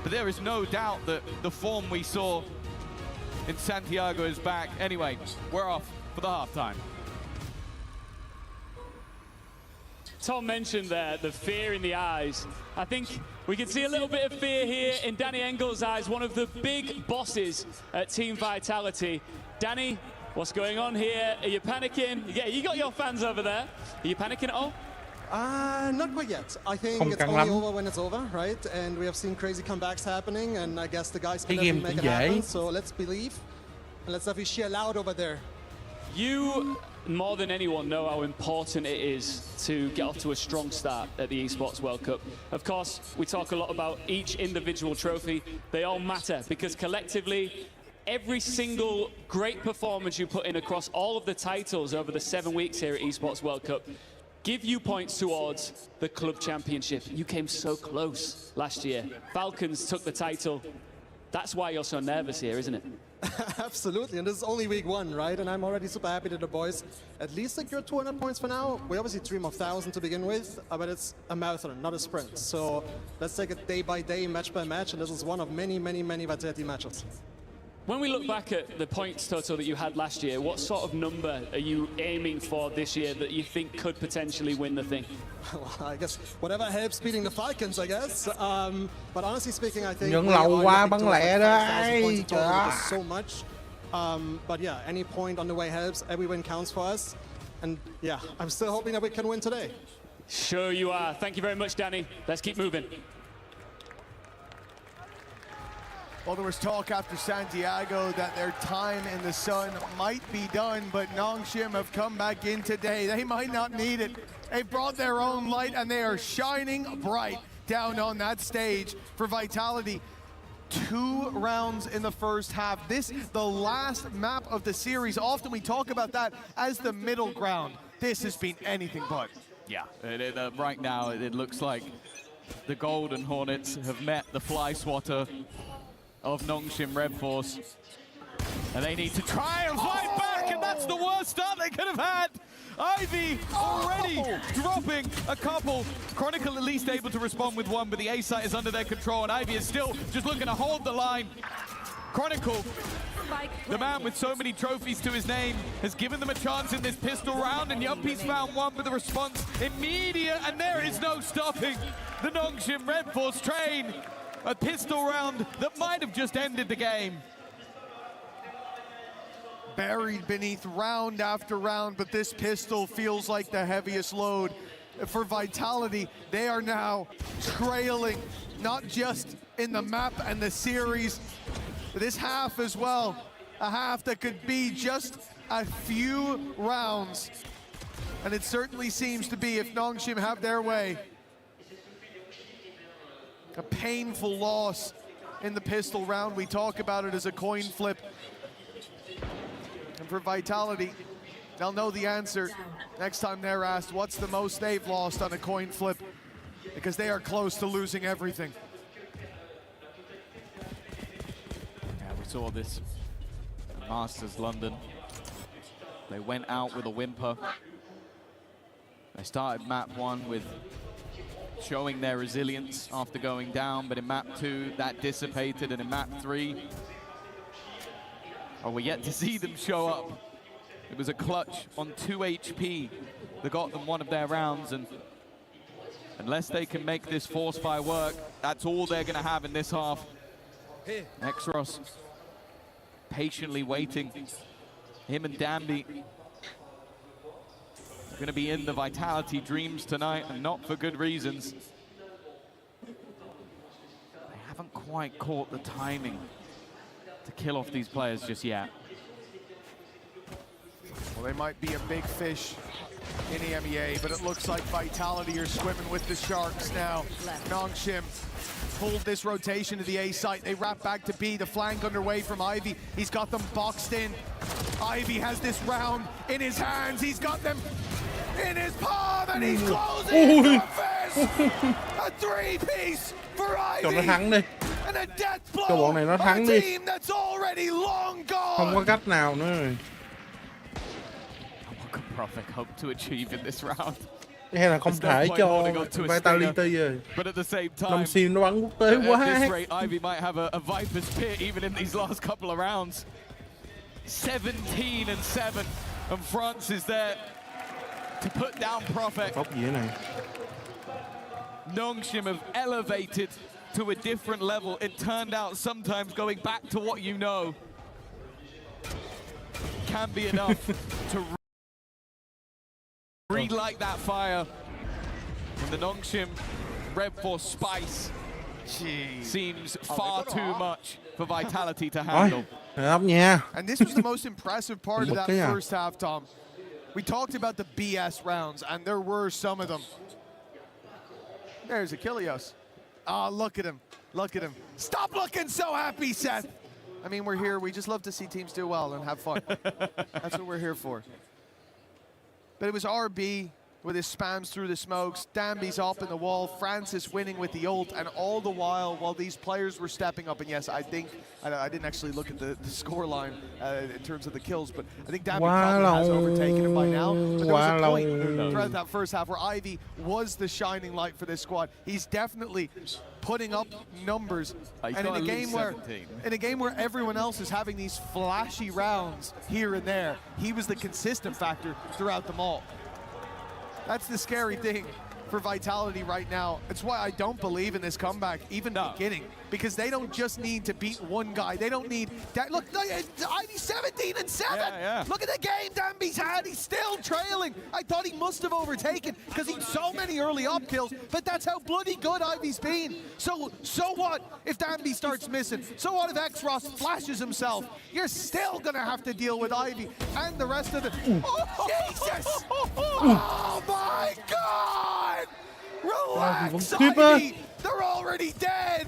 But there is no doubt that the form we saw in Santiago is back. Anyway, we're off for the halftime. Tom mentioned there the fear in the eyes. I think we can see a little bit of fear here in Danny Engel's eyes, one of the big bosses at Team Vitality. Danny, what's going on here? Are you panicking? Yeah, you got your fans over there. Are you panicking at all? Not quite yet. I think it's only over when it's over, right? And we have seen crazy comebacks happening, and I guess the guys can definitely make it happen. So let's believe, and let's definitely cheer loud over there. You, more than anyone, know how important it is to get off to a strong start at the Esports World Cup. Of course, we talk a lot about each individual trophy. They all matter because collectively, every single great performance you put in across all of the titles over the 7 weeks here at Esports World Cup give you points towards the club championship. You came so close last year. Falcons took the title. That's why you're so nervous here, isn't it? Absolutely, and this is only week 1, right? And I'm already super happy that the boys at least secured 200 points for now. We obviously dream of 1,000 to begin with, but it's a marathon, not a sprint. So let's take it day by day, match by match, and this is one of many, many, many Vitality matches. When we look back at the points total that you had last year, what sort of number are you aiming for this year that you think could potentially win the thing? Well, I guess whatever helps beating the Falcons, I guess. But honestly speaking, I think Nhận lâu quá bắn lẹ đây. So much. But yeah, any point on the way helps. Every win counts for us. And yeah, I'm still hoping that we can win today. Sure you are. Thank you very much, Danny. Let's keep moving. Well, there was talk after Santiago that their time in the sun might be done, but Nongshim have come back in today. They might not need it. They brought their own light, and they are shining bright down on that stage for Vitality. 2 rounds in the first half. This, the last map of the series. Often we talk about that as the middle ground. This has been anything but. Yeah, right now it looks like the Golden Hornets have met the Fly Swatter of Nongshim Red Force. And they need to try and fight back, and that's the worst start they could have had. Ivy already dropping a couple. Chronicle at least able to respond with one, but the A site is under their control, and Ivy is still just looking to hold the line. Chronicle, the man with so many trophies to his name, has given them a chance in this pistol round, and Yumpy's found one with the response immediate, and there is no stopping the Nongshim Red Force train. A pistol round that might have just ended the game. Buried beneath round after round, but this pistol feels like the heaviest load for Vitality. They are now trailing, not just in the map and the series, this half as well. A half that could be just a few rounds. And it certainly seems to be, if Nongshim have their way. A painful loss in the pistol round. We talk about it as a coin flip. And for Vitality, they'll know the answer next time they're asked what's the most they've lost on a coin flip, because they are close to losing everything. Yeah, we saw this at Masters London. They went out with a whimper. They started map 1 with showing their resilience after going down, but in map 2 that dissipated, and in map 3, we're yet to see them show up. It was a clutch on 2 HP that got them one of their rounds, and unless they can make this force fire work, that's all they're gonna have in this half. Exros patiently waiting. Him and Danby are gonna be in the Vitality dreams tonight, and not for good reasons. They haven't quite caught the timing to kill off these players just yet. Well, they might be a big fish in EMEA, but it looks like Vitality are swimming with the sharks now. Nongshim pulled this rotation to the A site. They wrap back to B, the flank underway from Ivy. He's got them boxed in. Ivy has this round in his hands. He's got them in his palm, and he's closing the fist. A 3-piece for Ivy. Cho nó thắng đi. And a death Cho blow bọn này nó on thắng a đi. team that's already long gone. Không có cách nào nữa rồi. What could Prophet hope to achieve in this round? Hay là không thể cho Vitality rồi. But at the same time, Nongshim nó bắn quốc tế quá. At this rate, Ivy might have a Viper's pit even in these last couple of rounds. 17-7, and France is there to put down Prophet. Tóc gì thế này? Nongshim have elevated to a different level. It turned out sometimes going back to what you know can be enough to relight that fire. And the Nongshim Red Force spice seems far too much for Vitality to handle. And this was the most impressive part of that first half, Tom. We talked about the BS rounds, and there were some of them. There's Achilles. Oh, look at him. Look at him. Stop looking so happy, Seth. I mean, we're here. We just love to see teams do well and have fun. That's what we're here for. But it was RB with his spams through the smokes. Danby's up in the wall. Francis winning with the ult. And all the while these players were stepping up. And yes, I think, I didn't actually look at the score line in terms of the kills, but I think Danby probably has overtaken him by now. But there was a point throughout that first half where Ivy was the shining light for this squad. He's definitely putting up numbers. And in a game where everyone else is having these flashy rounds here and there, he was the consistent factor throughout them all. That's the scary thing for Vitality right now. It's why I don't believe in this comeback, even beginning, because they don't just need to beat one guy. They don't need that. Look, Ivy 17-7. Yeah. Look at the game Danby's had. He's still trailing. I thought he must have overtaken because he's so many early up kills, but that's how bloody good Ivy's been. So what if Danby starts missing? So what if X-Ross flashes himself? You're still going to have to deal with Ivy and the rest of the... Oh, Jesus! Oh, my God! Relax, Ivy! They're already dead!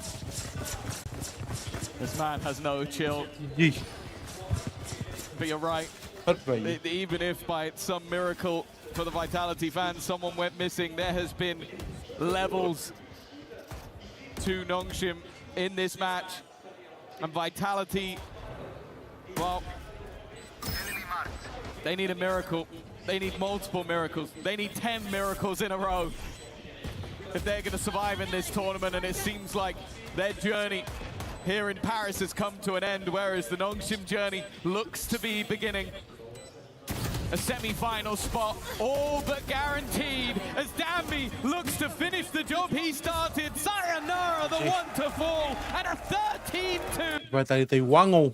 This man has no chill. Gì? But you're right. Hết vị. Even if by some miracle for the Vitality fans, someone went missing, there has been levels to Nongshim in this match. And Vitality, well, they need a miracle. They need multiple miracles. They need 10 miracles in a row if they're going to survive in this tournament. And it seems like their journey here in Paris has come to an end, whereas the Nongshim journey looks to be beginning. A semi-final spot, all but guaranteed, as Danby looks to finish the job he started. Sayonara, the one to fall, and a 13-2. Vitality quá ngu.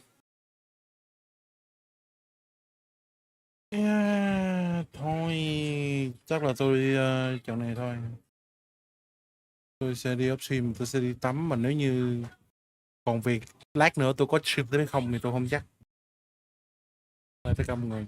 Yeah, thôi, chắc là tôi trận này thôi. Tôi sẽ đi upstream, tôi sẽ đi tắm, mà nếu như còn việc lát nữa tôi có stream tới hay không thì tôi không chắc. Tất cả mọi người.